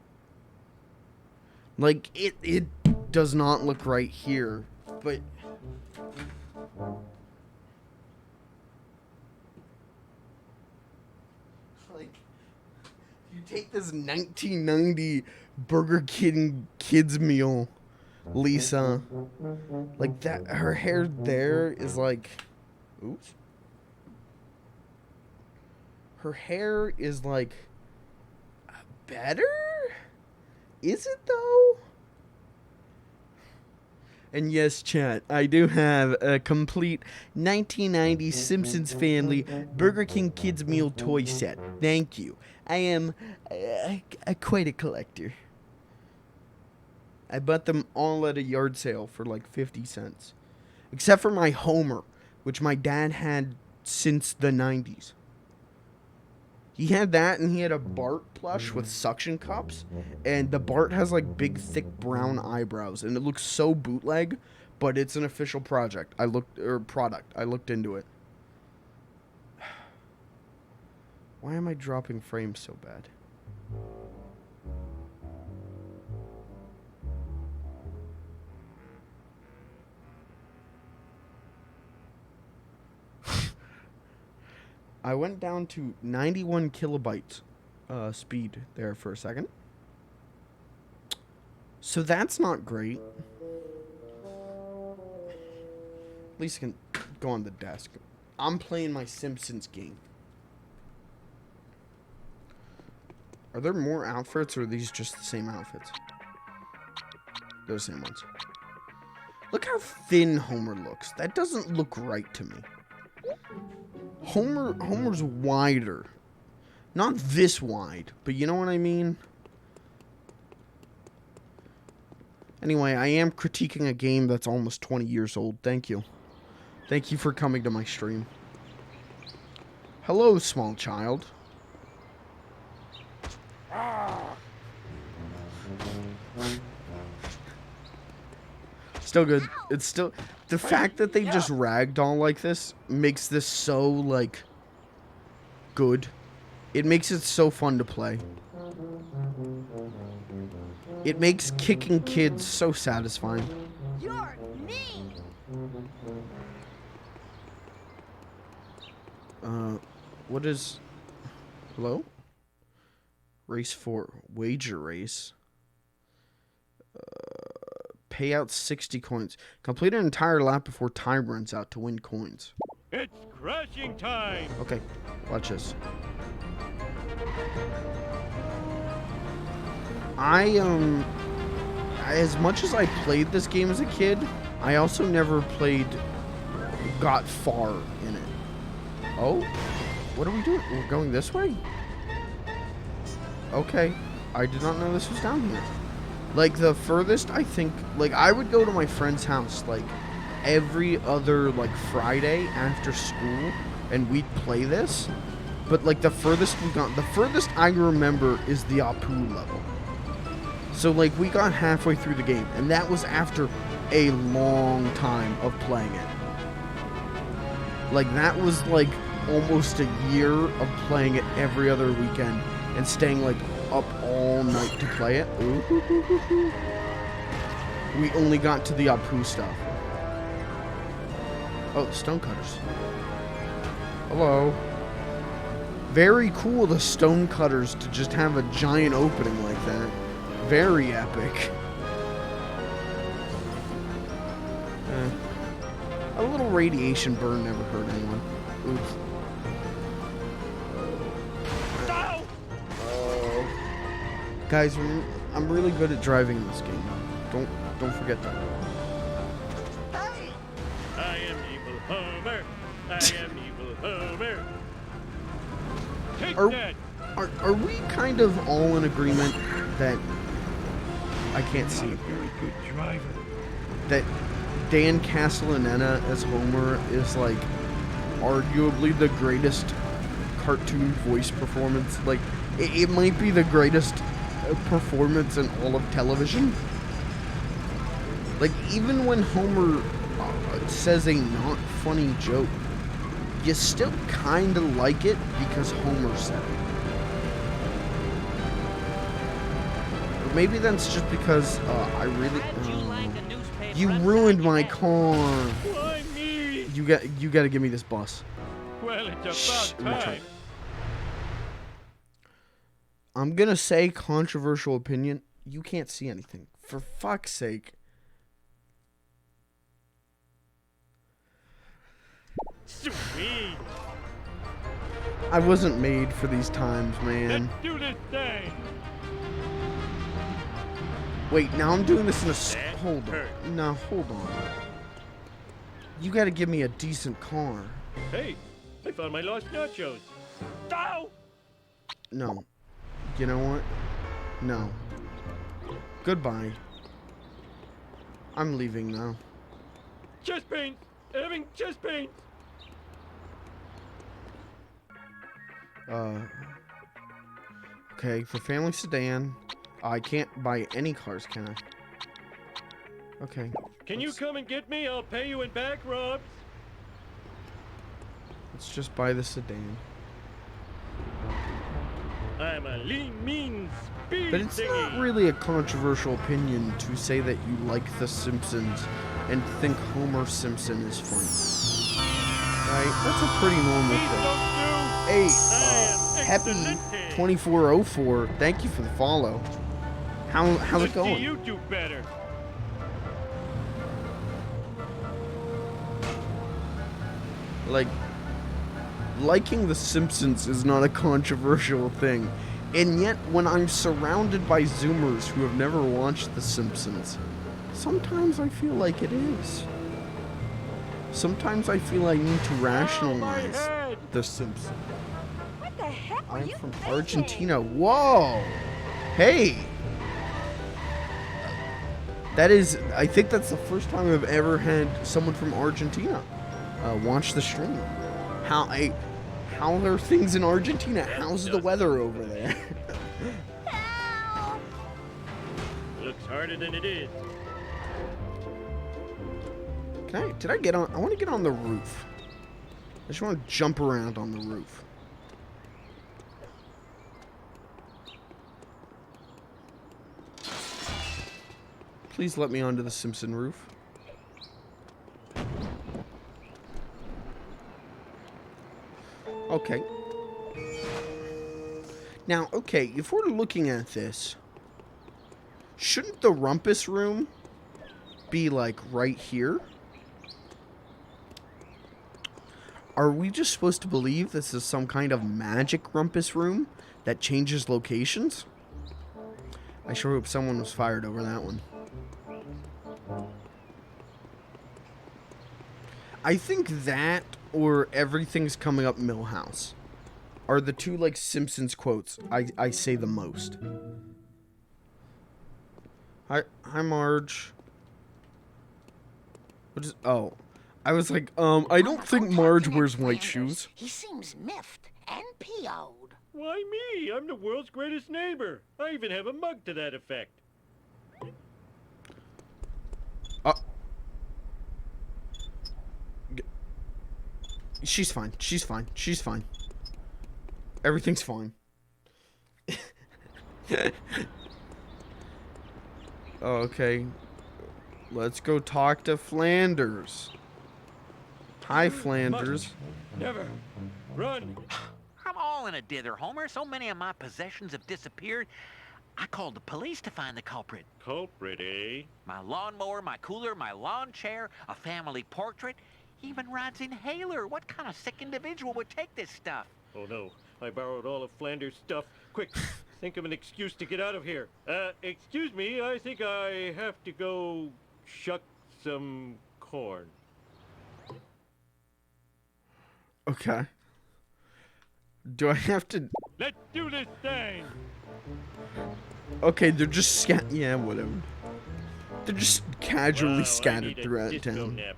Speaker 4: Like it does not look right here, but like you take this 1990 Burger King kids meal, Lisa, like that, her hair there is like, oops. Her hair is like better? Is it though? And yes, chat, I do have a complete 1990 Simpsons Family Burger King Kids Meal toy set. Thank you. I am quite a collector. I bought them all at a yard sale for like 50 cents. Except for my Homer, which my dad had since the 90s. He had that, and he had a Bart plush with suction cups, and the Bart has like big, thick brown eyebrows, and it looks so bootleg, but it's an official product. I looked into it. Why am I dropping frames so bad? I went down to 91 kilobytes speed there for a second. So that's not great. Lisa can go on the desk. I'm playing my Simpsons game. Are there more outfits, or are these just the same outfits? They're the same ones. Look how thin Homer looks. That doesn't look right to me. Homer's wider. Not this wide, but you know what I mean? Anyway, I am critiquing a game that's almost 20 years old. Thank you. Thank you for coming to my stream. Hello, small child. Still good. It's still... The fact that they just ragdoll like this makes this so, like, good. It makes it so fun to play. It makes kicking kids so satisfying.
Speaker 6: You're mean.
Speaker 4: What is... Hello? Race 4. Wager race. Payout 60 coins. Complete an entire lap before time runs out to win coins.
Speaker 5: It's crashing time!
Speaker 4: Okay, watch this. As much as I played this game as a kid, I also never got far in it. Oh, what are we doing? We're going this way? Okay, I did not know this was down here. Like, the furthest, I think, like, I would go to my friend's house, like, every other, like, Friday after school, and we'd play this. But, like, the furthest I remember is the Apu level. So, like, we got halfway through the game, and that was after a long time of playing it. Like, that was, like, almost a year of playing it every other weekend, and staying, like, up all night to play it. Ooh. We only got to the Apu stuff. Oh, the stonecutters. Hello. Very cool, the stonecutters, to just have a giant opening like that. Very epic. A little radiation burn never hurt anyone. Oops. Guys, I'm really good at driving in this game. Don't forget that.
Speaker 5: I am evil Homer. I am evil Homer. Take that.
Speaker 4: Are we kind of all in agreement that I can't see
Speaker 5: Very good driver.
Speaker 4: that Dan Castellaneta as Homer is like arguably the greatest cartoon voice performance? Like it might be the greatest performance in all of television. Like, even when Homer says a not funny joke, you still kind of like it because Homer said it. Or maybe that's just because I really... you ruined my car.
Speaker 5: Why me?
Speaker 4: You got to give me this bus.
Speaker 5: Well, it's about time.
Speaker 4: I'm gonna say controversial opinion. You can't see anything. For fuck's sake.
Speaker 5: Sweet.
Speaker 4: I wasn't made for these times, man.
Speaker 5: Let's do this thing.
Speaker 4: Wait, now I'm doing this in a...
Speaker 5: That
Speaker 4: Hold
Speaker 5: hurt.
Speaker 4: on. No, hold on. You gotta give me a decent car.
Speaker 5: Hey, I found my lost nachos. Ow!
Speaker 4: No. You know what? No. Goodbye. I'm leaving now.
Speaker 5: Chest pain. Having chest pain.
Speaker 4: Okay, for family sedan, I can't buy any cars, can I? Okay.
Speaker 5: Can you come and get me? I'll pay you in back rubs.
Speaker 4: Let's just buy the sedan.
Speaker 5: I'm a lean, mean speed
Speaker 4: But it's
Speaker 5: thingy.
Speaker 4: not really a controversial opinion to say that you like The Simpsons and think Homer Simpson is funny. Right? That's a pretty normal
Speaker 5: Please
Speaker 4: thing.
Speaker 5: don't do.
Speaker 4: Hey,
Speaker 5: I am
Speaker 4: Happy
Speaker 5: excelente.
Speaker 4: 2404, thank you for the follow. How's it
Speaker 5: Let's see
Speaker 4: going?
Speaker 5: you do better.
Speaker 4: Like, liking The Simpsons is not a controversial thing. And yet, when I'm surrounded by Zoomers who have never watched The Simpsons, sometimes I feel like it is. Sometimes I feel I need to rationalize
Speaker 5: head.
Speaker 4: The Simpsons.
Speaker 6: What the heck were
Speaker 4: I'm
Speaker 6: you
Speaker 4: from
Speaker 6: thinking?
Speaker 4: Argentina. Whoa! Hey! That is, I think that's the first time I've ever had someone from Argentina watch the stream. How are things in Argentina? How's the weather over there?
Speaker 5: looks harder than it is.
Speaker 4: Did I get on? I want to get on the roof. I just want to jump around on the roof. Please let me onto the Simpson roof. Okay. Now, okay, if we're looking at this, shouldn't the rumpus room be, like, right here? Are we just supposed to believe this is some kind of magic rumpus room that changes locations? I sure hope someone was fired over that one. I think that or everything's coming up Millhouse are the two, like, Simpsons quotes I say the most. Hi, Marge. What is... Oh. I was like, I don't think Marge wears white shoes.
Speaker 6: He seems miffed and PO'd.
Speaker 5: Why me? I'm the world's greatest neighbor. I even have a mug to that effect.
Speaker 4: She's fine. She's fine. She's fine. Everything's fine. Okay. Let's go talk to Flanders. Hi, Flanders.
Speaker 5: Never. Run.
Speaker 8: I'm all in a dither, Homer. So many of my possessions have disappeared. I called the police to find the culprit.
Speaker 5: Culprit, eh?
Speaker 8: My lawnmower, my cooler, my lawn chair, a family portrait, even Rod's inhaler. What kind of sick individual would take this stuff?
Speaker 5: Oh no, I borrowed all of Flanders' stuff. Quick, think of an excuse to get out of here. Excuse me, I think I have to go shuck some corn.
Speaker 4: Okay. Do I have to...
Speaker 5: Let's do this thing!
Speaker 4: Okay, they're just yeah, whatever. They're just casually scattered throughout town.
Speaker 5: Nap.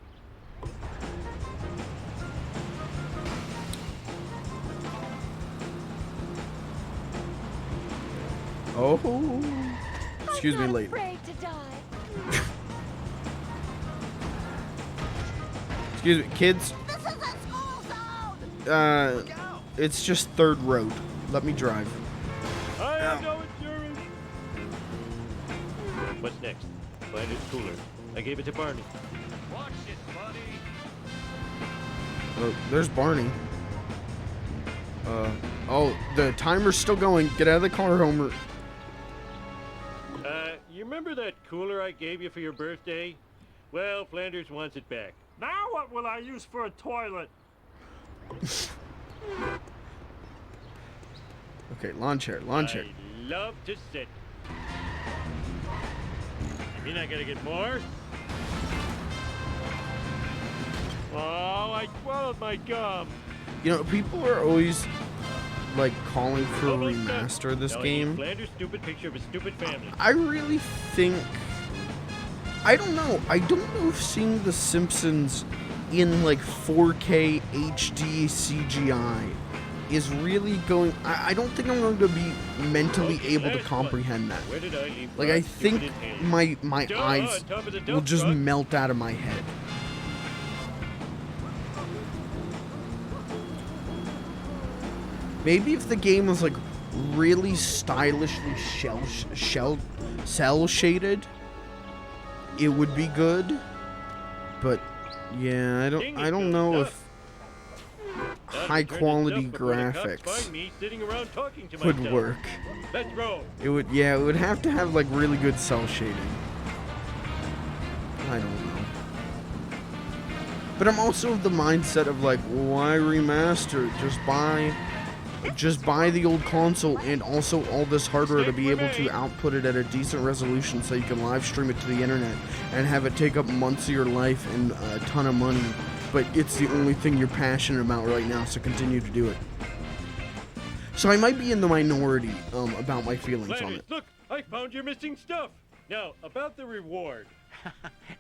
Speaker 4: Oh. Excuse me, lady. Excuse me, kids.
Speaker 6: This is a school zone!
Speaker 4: It's just third road. Let me drive.
Speaker 5: I have no insurance! What's next? Flanders cooler. I gave it to Barney. Watch it, buddy!
Speaker 4: Oh, there's Barney. Oh, the timer's still going. Get out of the car, Homer.
Speaker 5: You remember that cooler I gave you for your birthday? Well, Flanders wants it back.
Speaker 9: Now what will I use for a toilet?
Speaker 4: Okay, lawn chair, lawn chair.
Speaker 5: I love to sit. You mean I gotta get more? Oh, I swallowed my gum.
Speaker 4: You know, people are always like calling for a
Speaker 5: Almost done.
Speaker 4: remaster of this
Speaker 5: Now I need
Speaker 4: game.
Speaker 5: Flanders' stupid picture of a stupid family.
Speaker 4: I really think... I don't know. I don't know if seeing The Simpsons in like 4K HD CGI is really going... I don't think I'm going to be mentally
Speaker 5: Okay,
Speaker 4: able to
Speaker 5: last
Speaker 4: comprehend that.
Speaker 5: Where did I leave
Speaker 4: Like,
Speaker 5: Rod's
Speaker 4: I think
Speaker 5: stupid inhaler?
Speaker 4: my
Speaker 5: Duh,
Speaker 4: eyes
Speaker 5: on top of the
Speaker 4: will
Speaker 5: dump
Speaker 4: just
Speaker 5: truck.
Speaker 4: melt out of my head. Maybe if the game was like really stylishly cell shaded, it would be good. But yeah, I don't know if
Speaker 5: Time to
Speaker 4: high
Speaker 5: turn this
Speaker 4: quality
Speaker 5: stuff before the cops
Speaker 4: graphics
Speaker 5: find me sitting around talking to
Speaker 4: would
Speaker 5: myself.
Speaker 4: work.
Speaker 5: Let's roll.
Speaker 4: It would, yeah, it would have to have like really good cell shading. I don't know. But I'm also of the mindset of like, why remaster? Just buy the old console and also all this hardware to be able to output it at a decent resolution so you can live stream it to the internet and have it take up months of your life and a ton of money. But it's the only thing you're passionate about right now, so continue to do it. So I might be in the minority about my feelings on
Speaker 5: Flanders,
Speaker 4: it.
Speaker 5: look, I found your missing stuff. Now, about the reward.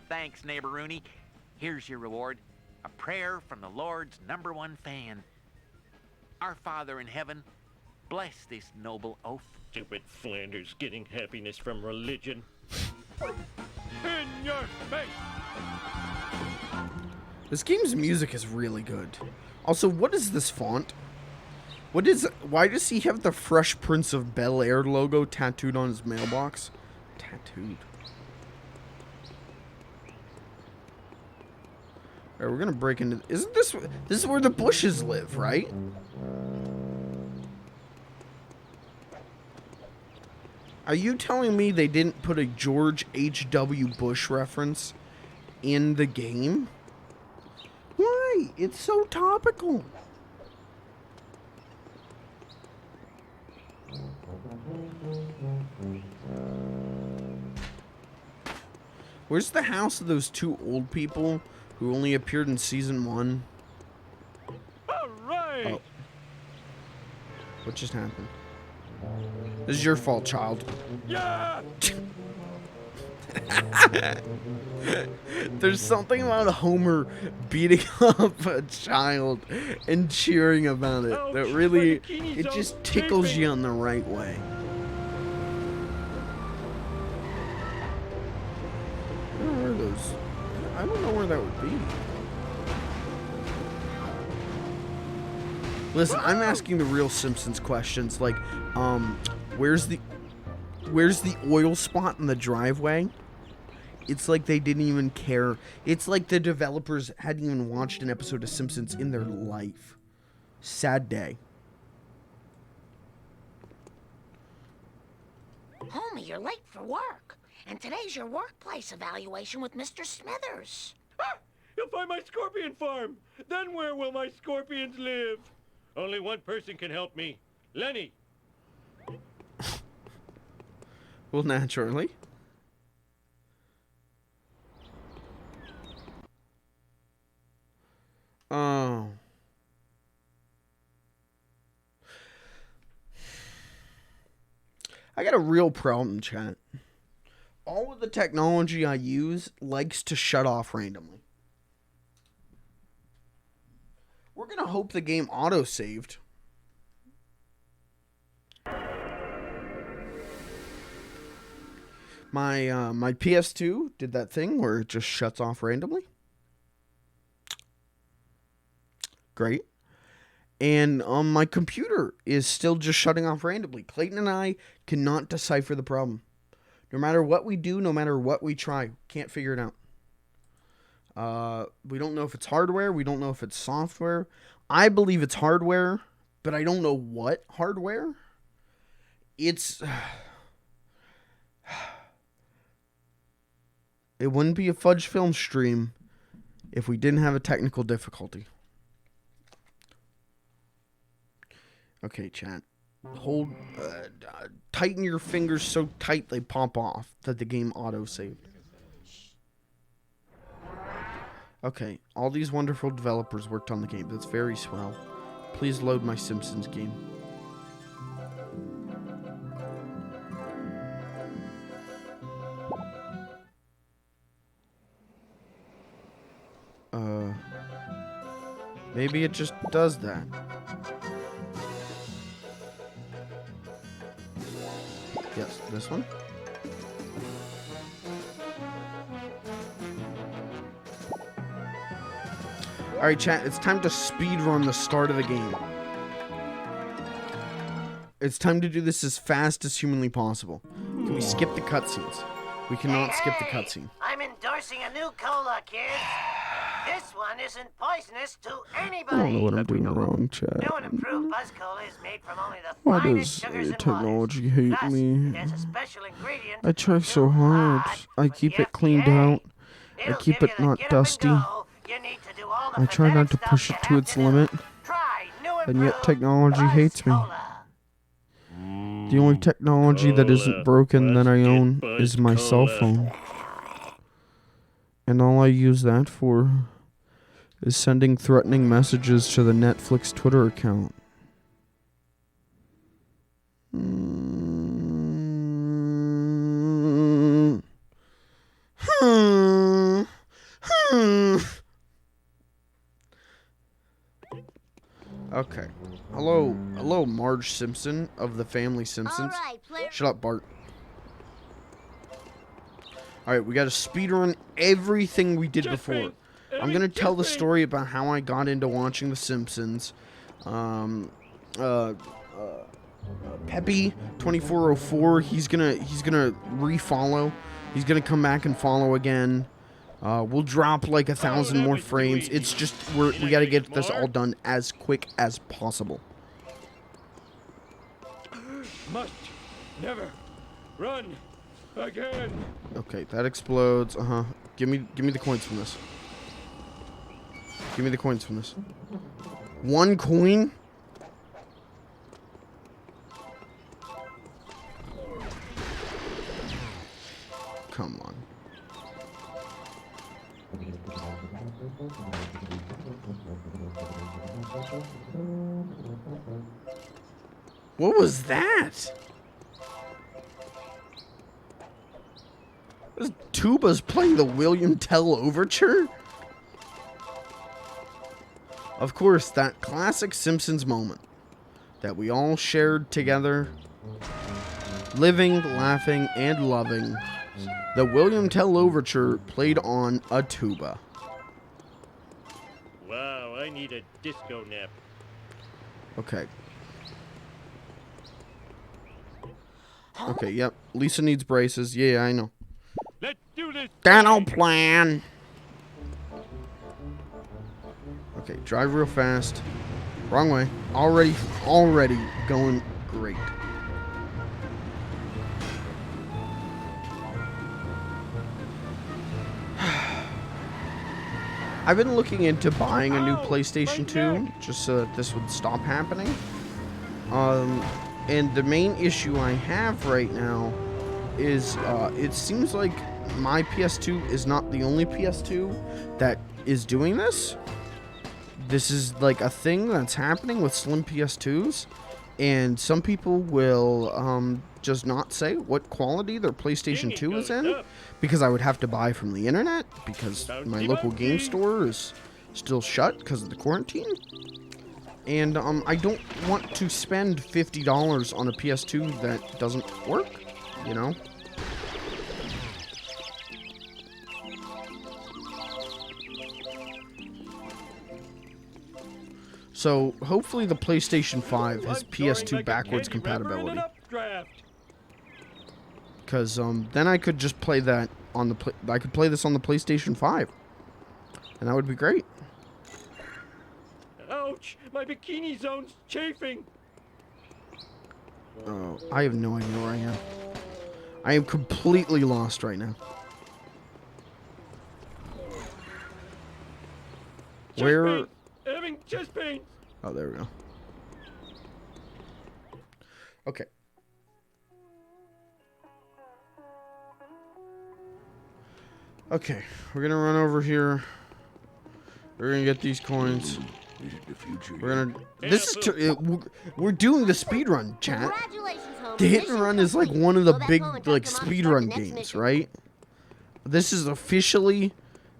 Speaker 8: Thanks, neighbor Rooney. Here's your reward. A prayer from the Lord's #1 fan. Our Father in heaven, bless this noble oaf.
Speaker 5: Stupid Flanders getting happiness from religion. In your face!
Speaker 4: This game's music is really good. Also, what is this font? Why does he have the Fresh Prince of Bel-Air logo tattooed on his mailbox? Tattooed. Alright, we're gonna break into... Isn't this is where the Bushes live, right? Are you telling me they didn't put a George H.W. Bush reference in the game? Why? It's so topical. Where's the house of those two old people who only appeared in season 1?
Speaker 5: All right!
Speaker 4: Oh. What just happened? This is your fault, child.
Speaker 5: Yeah!
Speaker 4: There's something about Homer beating up a child and cheering about it that really, it just tickles you in the right way. Where are those? I don't know where that would be. Listen, I'm asking the real Simpsons questions, like, where's the oil spot in the driveway? It's like they didn't even care. It's like the developers hadn't even watched an episode of Simpsons in their life. Sad day.
Speaker 6: Homie, you're late for work. And today's your workplace evaluation with Mr. Smithers.
Speaker 5: Ah! You'll find my scorpion farm! Then where will my scorpions live? Only one person can help me. Lenny!
Speaker 4: Well, naturally. Oh. I got a real problem, chat. All of the technology I use likes to shut off randomly. We're gonna hope the game auto-saved. My PS2 did that thing where it just shuts off randomly. Great. And my computer is still just shutting off randomly. Clayton and I cannot decipher the problem. No matter what we do, no matter what we try, can't figure it out. We don't know if it's hardware. We don't know if it's software. I believe it's hardware, but I don't know what hardware. It's... It wouldn't be a Fudge Film stream if we didn't have a technical difficulty. Okay, chat. Hold, tighten your fingers so tight they pop off that the game auto-saved. Okay, all these wonderful developers worked on the game. That's very swell. Please load my Simpsons game. Maybe it just does that. Yes, this one. Alright, chat, it's time to speedrun the start of the game. It's time to do this as fast as humanly possible. Can we skip the cutscenes? We cannot skip the cutscene.
Speaker 6: I'm endorsing a new cola, kids. This one isn't poisonous to anybody.
Speaker 4: I don't know what I'm doing wrong, chat.
Speaker 6: New and improved Buzz Cola is made from only the
Speaker 4: Why
Speaker 6: finest
Speaker 4: does
Speaker 6: sugars and
Speaker 4: technology
Speaker 6: waters.
Speaker 4: hate
Speaker 6: Plus,
Speaker 4: me?
Speaker 6: it has a special ingredient
Speaker 4: I try
Speaker 6: to
Speaker 4: so hard.
Speaker 6: hot
Speaker 4: I
Speaker 6: with
Speaker 4: keep
Speaker 6: the
Speaker 4: it cleaned
Speaker 6: FDA.
Speaker 4: out. I
Speaker 6: It'll
Speaker 4: keep
Speaker 6: give
Speaker 4: it
Speaker 6: you the
Speaker 4: not
Speaker 6: get up and
Speaker 4: dusty.
Speaker 6: go. You need to do all the
Speaker 4: I try not to
Speaker 6: pathetic
Speaker 4: push
Speaker 6: stuff
Speaker 4: it
Speaker 6: you
Speaker 4: to
Speaker 6: have
Speaker 4: its
Speaker 6: to do.
Speaker 4: limit.
Speaker 6: Try new
Speaker 4: And yet
Speaker 6: improved
Speaker 4: technology
Speaker 6: Buzz
Speaker 4: hates me.
Speaker 6: Cola.
Speaker 4: The only technology that isn't
Speaker 5: Cola.
Speaker 4: broken that I
Speaker 5: Let's get
Speaker 4: own
Speaker 5: Buzz
Speaker 4: is my cell
Speaker 5: Cola.
Speaker 4: phone. And all I use that for is sending threatening messages to the Netflix Twitter account. Okay. Hello, Marge Simpson of the Family Simpsons.
Speaker 7: All right, player.
Speaker 4: Shut up, Bart. Alright, we gotta speedrun everything we did
Speaker 5: Chest
Speaker 4: before.
Speaker 5: pain.
Speaker 4: I'm gonna tell the story about how I got into watching The Simpsons. Peppy 2404, he's gonna refollow. He's gonna come back and follow again. We'll drop like 1,000 more frames. It's just we gotta get this all done as quick as possible.
Speaker 5: Must never run again.
Speaker 4: Okay, that explodes. Give me the coins from this. Give me the coins from this. 1 coin? Come on. What was that? This tuba's playing the William Tell Overture? Of course, that classic Simpsons moment that we all shared together, living, laughing, and loving. The William Tell Overture played on a tuba.
Speaker 5: Wow, I need a disco nap.
Speaker 4: Okay. Okay, yep. Lisa needs braces. Yeah, I know.
Speaker 5: Let's do this.
Speaker 4: Dental plan. Okay, drive real fast. Wrong way. Already going great. I've been looking into buying a new PlayStation 2 just so that this would stop happening. And the main issue I have right now is it seems like my PS2 is not the only PS2 that is doing this. This is like a thing that's happening with slim PS2s, and some people will just not say what quality their PlayStation 2 is in, because I would have to buy from the internet, because my local game store is still shut because of the quarantine. And I don't want to spend $50 on a PS2 that doesn't work, you know? So, hopefully the PlayStation 5 has PS2 backwards compatibility. Because then I could just play that on the I could play this on the PlayStation 5. And that would be great.
Speaker 5: Ouch! My bikini zone's chafing.
Speaker 4: Oh, I have no idea where I am. I am completely lost right now. Where?
Speaker 5: Having chest pain.
Speaker 4: Oh, there we go. Okay. Okay, we're gonna run over here. We're gonna get these coins. We're gonna. This is. We're doing the speed run, chat. The hit and run is like one of the big like speed run games, right? This is officially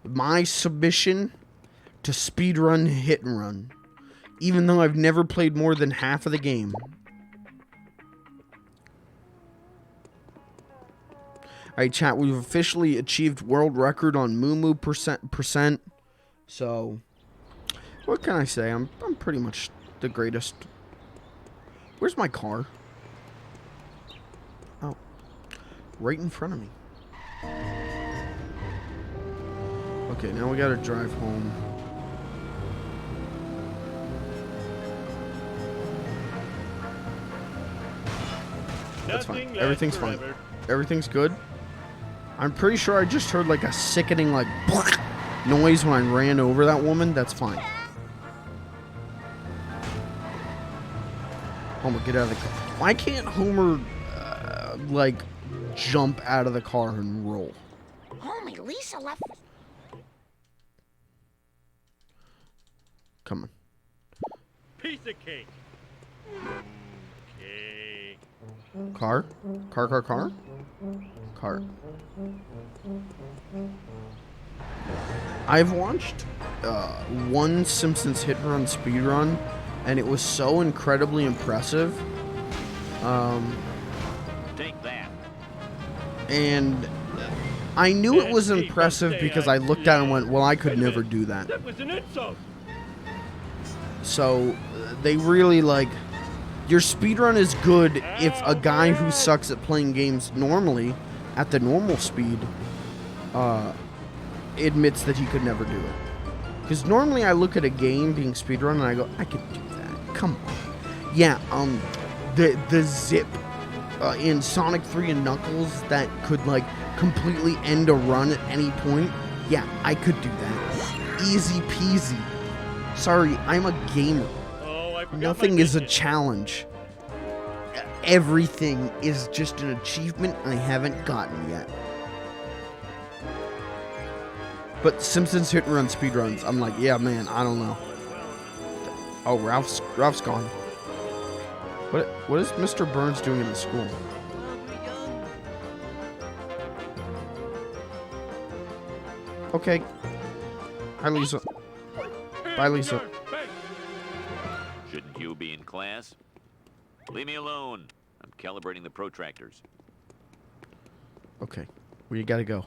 Speaker 4: my submission to speed run hit and run, even though I've never played more than half of the game. Alright, chat, we've officially achieved world record on Moo percent. So, what can I say? I'm pretty much the greatest. Where's my car? Oh, right in front of me. Okay, now we gotta drive home. That's fine. Everything's fine. Everything's good. I'm pretty sure I just heard like a sickening like noise when I ran over that woman. That's fine. Homer, get out of the car. Why can't Homer like jump out of the car and roll?
Speaker 6: Homie, Lisa left.
Speaker 4: Come on.
Speaker 5: Piece of cake. Okay.
Speaker 4: Car? Car? Car. I've watched one Simpsons hit run speed run, and it was so incredibly impressive.
Speaker 8: Take that.
Speaker 4: And I knew it
Speaker 5: And
Speaker 4: was
Speaker 5: please don't
Speaker 4: impressive
Speaker 5: say
Speaker 4: because I looked at it and went, well, I could
Speaker 5: Wait a
Speaker 4: never
Speaker 5: minute.
Speaker 4: do that.
Speaker 5: That was an insult.
Speaker 4: So they really like your speedrun is good if a guy who sucks at playing games normally at the normal speed admits that he could never do it. Because normally I look at a game being speedrun and I go, I could do that. Come on. Yeah, the zip in Sonic 3 and Knuckles that could like completely end a run at any point. Yeah, I could do that. Easy peasy. Sorry, I'm a gamer.
Speaker 5: Oh, I forgot
Speaker 4: Nothing
Speaker 5: my
Speaker 4: is a
Speaker 5: biscuit.
Speaker 4: challenge. Everything is just an achievement I haven't gotten yet. But Simpsons hit and run speedruns, I'm like, yeah, man, I don't know. Oh, Ralph's gone. What is Mr. Burns doing in the school? Okay. Hi, Lisa. Bye, Lisa.
Speaker 8: Shouldn't you be in class? Leave me alone. I'm calibrating the protractors.
Speaker 4: Okay. We gotta go.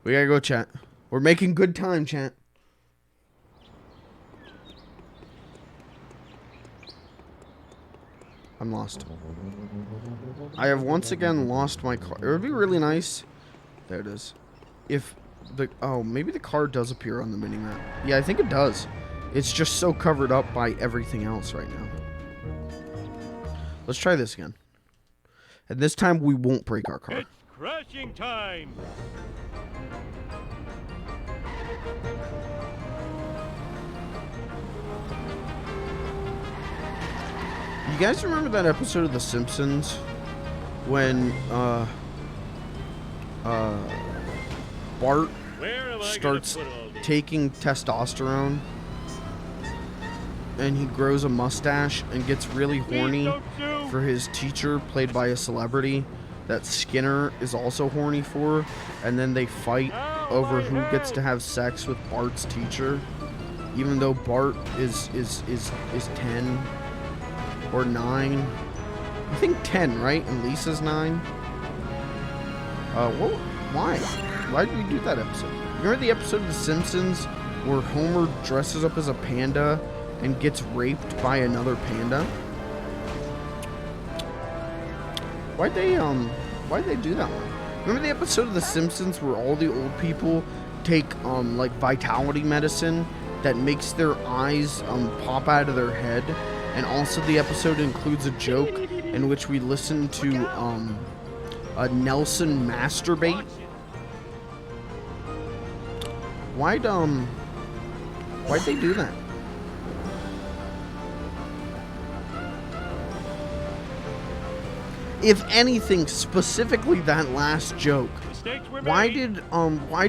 Speaker 4: We gotta go, chat. We're making good time, chat. I'm lost. I have once again lost my car. It would be really nice. There it is. If the... Oh, maybe the car does appear on the minimap. Yeah, I think it does. It's just so covered up by everything else right now. Let's try this again. And this time we won't break our car.
Speaker 5: It's crashing time.
Speaker 4: You guys remember that episode of The Simpsons when Bart
Speaker 5: Where am I
Speaker 4: starts
Speaker 5: gonna put all these?
Speaker 4: taking testosterone and he grows a mustache and gets really horny
Speaker 5: Please don't sue.
Speaker 4: for his teacher played by a celebrity that Skinner is also horny for, and then they fight over who gets to have sex with Bart's teacher, even though Bart is 10 or 9. I think 10, right? And Lisa's 9. Why? Why did we do that episode? Remember the episode of The Simpsons where Homer dresses up as a panda and gets raped by another panda? Why'd they do that one? Remember the episode of The Simpsons where all the old people take like vitality medicine that makes their eyes pop out of their head? And also the episode includes a joke in which we listen to a Nelson masturbate. Why'd they do that? If anything, specifically that last joke.
Speaker 5: Mistakes were
Speaker 4: Why
Speaker 5: made.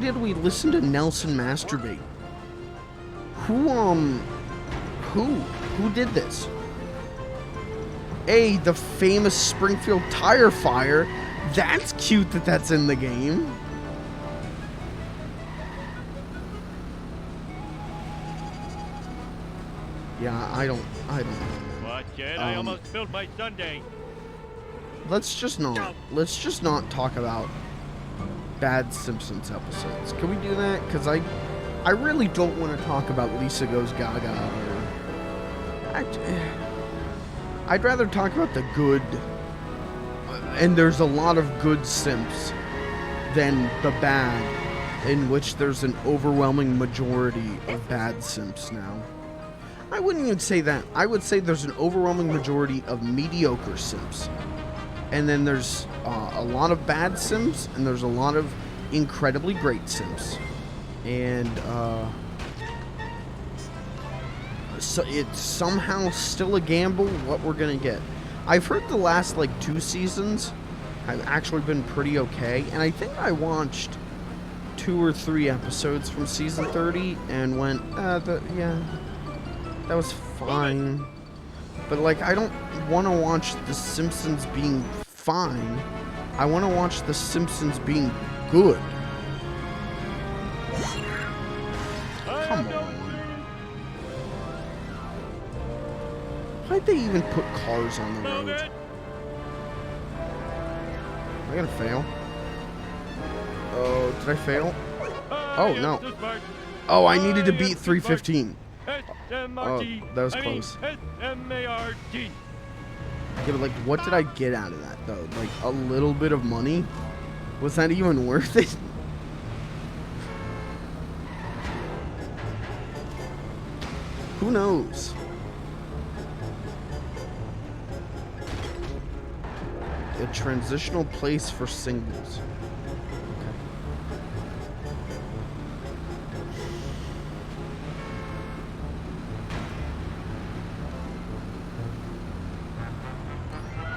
Speaker 4: did we listen to Nelson masturbate? Who did this? Hey, the famous Springfield tire fire. That's cute that that's in the game. Yeah, I don't know.
Speaker 5: Watch it, I almost spilled my sundae.
Speaker 4: Let's just not talk about bad Simpsons episodes. Can we do that? Because I really don't want to talk about Lisa Goes Gaga. I'd rather talk about the good, and there's a lot of good Simps, than the bad, in which there's an overwhelming majority of bad Simps now. I wouldn't even say that. I would say there's an overwhelming majority of mediocre Simps. And then there's a lot of bad Sims, and there's a lot of incredibly great Sims. And so it's somehow still a gamble what we're going to get. I've heard the last, 2 seasons have actually been pretty okay. And I think I watched 2 or 3 episodes from season 30 and went, yeah, that was fine. But, I don't want to watch The Simpsons being fine. I want to watch The Simpsons being good. Come on. Why'd they even put cars on the road? Am I gonna fail? Oh, did I fail? Oh, no. Oh, I needed to beat 315. Oh, that was close.
Speaker 5: S-M-A-R-T.
Speaker 4: Yeah, but like, what did I get out of that, though? Like, a little bit of money? Was that even worth it? Who knows? A transitional place for singles.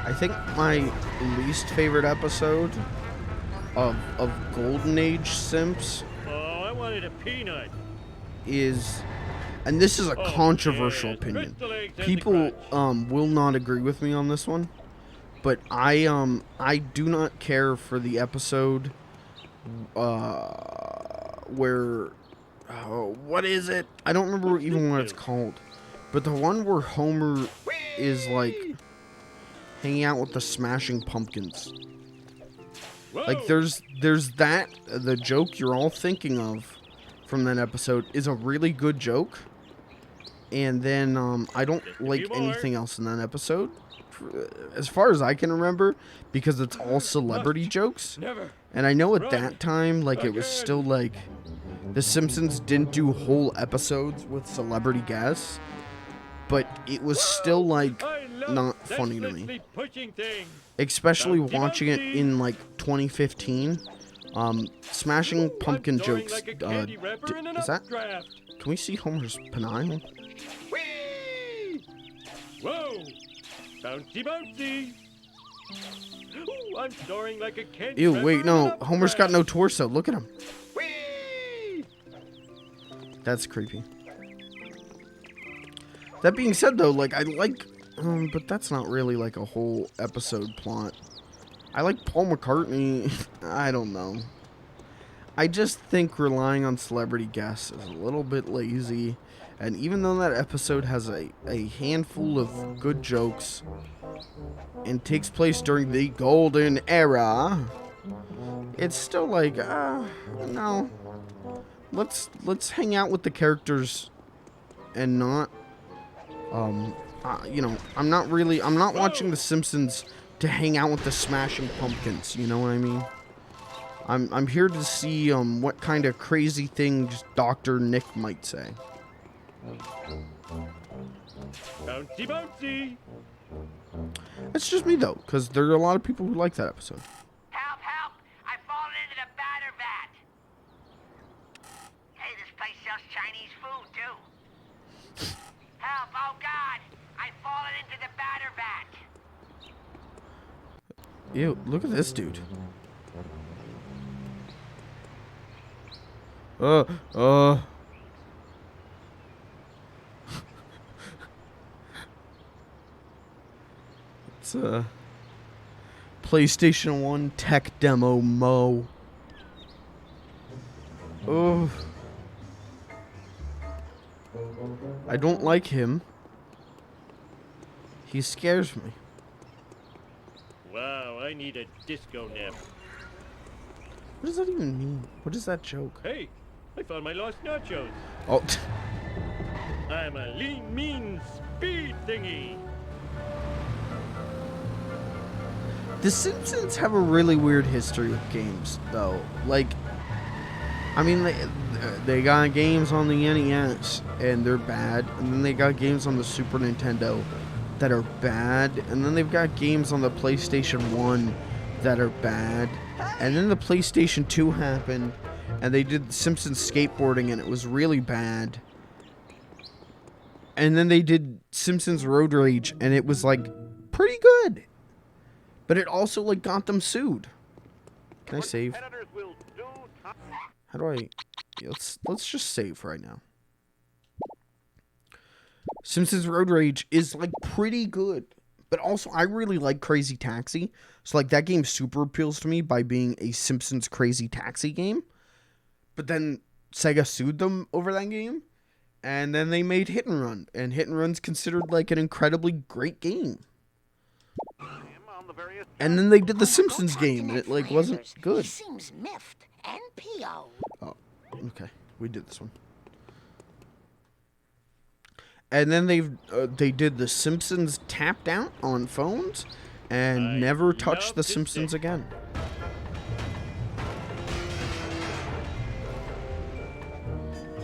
Speaker 4: I think my least favorite episode of Golden Age Simps
Speaker 5: Oh, I wanted a peanut.
Speaker 4: is, and this is a controversial
Speaker 5: yes,
Speaker 4: opinion.
Speaker 5: crystal eggs and the
Speaker 4: People
Speaker 5: crunch.
Speaker 4: will not agree with me on this one, but I do not care for the episode where what is it? I don't remember even what it's called, but the one where Homer is like hanging out with the Smashing Pumpkins. Like there's that, the joke you're all thinking of from that episode is a really good joke, and then I don't like anything else in that episode as far as I can remember, because it's all celebrity jokes. And I know at that time, like, it was still like The Simpsons didn't do whole episodes with celebrity guests, but it was still like not funny to me, especially watching it in like 2015. Smashing Pumpkin jokes. Is that? Can we see Homer's penile?
Speaker 5: Whoa! Bouncy, bouncy! Ooh, I'm soaring like a Kent.
Speaker 4: Ew, wait, no. Homer's got no torso. Look at him. That's creepy. That being said, though, like, I like... but that's not really, like, a whole episode plot. I like Paul McCartney. I don't know. I just think relying on celebrity guests is a little bit lazy. And even though that episode has a handful of good jokes and takes place during the golden era, it's still like, no. Let's hang out with the characters and not, you know, I'm not watching The Simpsons to hang out with the Smashing Pumpkins, you know what I mean? I'm here to see, what kind of crazy things Dr. Nick might say.
Speaker 5: Bouncy, bouncy!
Speaker 4: It's just me, though, because there are a lot of people who like that episode.
Speaker 6: Help, help! I've fallen into the batter vat! Hey, this place sells Chinese food, too. Help, oh God! I've fallen into the batter vat!
Speaker 4: Ew, look at this dude. It's a PlayStation 1 tech demo Mo. Oh. I don't like him. He scares me.
Speaker 5: Wow, I need a disco nap.
Speaker 4: What does that even mean? What is that joke?
Speaker 5: Hey, I found my lost nachos.
Speaker 4: Oh.
Speaker 5: I'm a lean, mean speed thingy.
Speaker 4: The Simpsons have a really weird history with games, though. Like, I mean, they got games on the NES, and they're bad. And then they got games on the Super Nintendo that are bad. And then they've got games on the PlayStation 1 that are bad. And then the PlayStation 2 happened, and they did the Simpsons skateboarding, and it was really bad. And then they did Simpsons Road Rage, and it was, like, pretty good. But it also, like, got them sued. Can I save? How do I... Let's just save right now. Simpsons Road Rage is, like, pretty good. But also, I really like Crazy Taxi. So, like, that game super appeals to me by being a Simpsons Crazy Taxi game. But then Sega sued them over that game. And then they made Hit and Run. And Hit and Run's considered, like, an incredibly great game. And then they did the Simpsons game, and it, like, wasn't good.
Speaker 6: He seems miffed, and P.O.
Speaker 4: Oh, okay. We did this one. And then they did The Simpsons tapped out on phones and never touched The Simpsons again.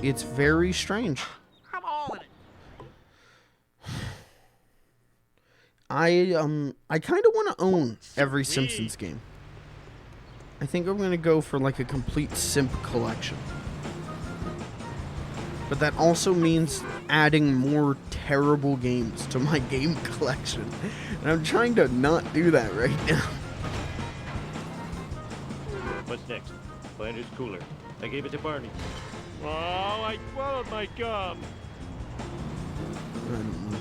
Speaker 4: It's very strange.
Speaker 8: I'm all in it.
Speaker 4: I kind of want to own every Simpsons game. I think I'm going to go for like a complete simp collection. But that also means adding more terrible games to my game collection. And I'm trying to not do that right now.
Speaker 5: What's next? Flanders cooler. I gave it to Barney. Oh, I swallowed my gum.
Speaker 4: I don't know.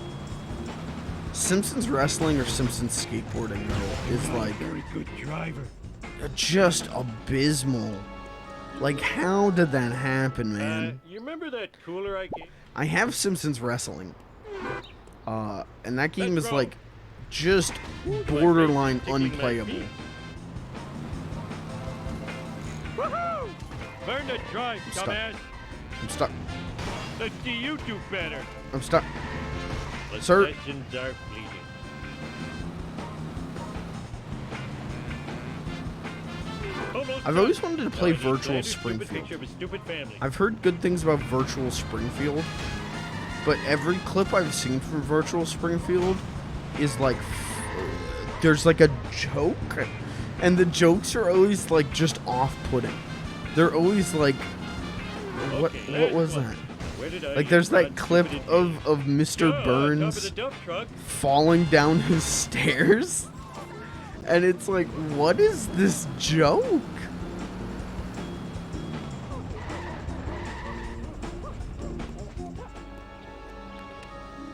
Speaker 4: Simpsons wrestling or Simpsons skateboarding though is like
Speaker 5: Very good driver.
Speaker 4: just abysmal. Like, how did that happen, man?
Speaker 5: You remember that cooler I gave?
Speaker 4: I have Simpsons wrestling. And that game
Speaker 5: Let's
Speaker 4: is
Speaker 5: roll.
Speaker 4: like just borderline
Speaker 5: Tickling my
Speaker 4: unplayable.
Speaker 5: feet. Woohoo! Learn to drive,
Speaker 4: I'm stuck.
Speaker 5: dumbass.
Speaker 4: I'm stuck.
Speaker 5: Let's see you do better.
Speaker 4: I'm stuck.
Speaker 5: The
Speaker 4: Sir.
Speaker 5: sessions are fleeting. Almost
Speaker 4: I've always
Speaker 5: done.
Speaker 4: wanted to
Speaker 5: Now
Speaker 4: play
Speaker 5: I need
Speaker 4: Virtual
Speaker 5: Flanders' stupid
Speaker 4: Springfield.
Speaker 5: picture of a stupid family.
Speaker 4: I've heard good things about Virtual Springfield, but every clip I've seen from Virtual Springfield is like, there's like a joke, and the jokes are always like just off-putting. They're always like, what
Speaker 5: last
Speaker 4: was
Speaker 5: one.
Speaker 4: that?
Speaker 5: Where did I
Speaker 4: Like there's
Speaker 5: run
Speaker 4: that clip
Speaker 5: stupid
Speaker 4: of
Speaker 5: idiot?
Speaker 4: Mr.
Speaker 5: Yeah, on top of
Speaker 4: Burns
Speaker 5: the dump truck.
Speaker 4: falling down his stairs, and it's like, what is this joke?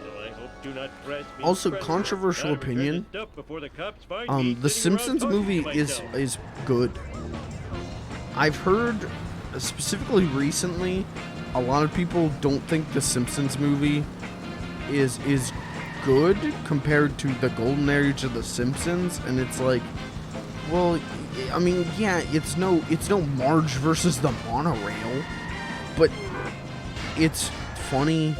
Speaker 5: Oh, I hope do not press me,
Speaker 4: Also,
Speaker 5: press me.
Speaker 4: controversial
Speaker 5: Gotta return
Speaker 4: opinion,
Speaker 5: this stuff before the cops find me
Speaker 4: The
Speaker 5: sitting around
Speaker 4: Simpsons
Speaker 5: talking to
Speaker 4: movie
Speaker 5: myself.
Speaker 4: is good. I've heard, specifically recently, a lot of people don't think the Simpsons movie is good compared to the golden age of the Simpsons, and it's like, well, I mean, yeah, it's no Marge versus the monorail, but it's funny.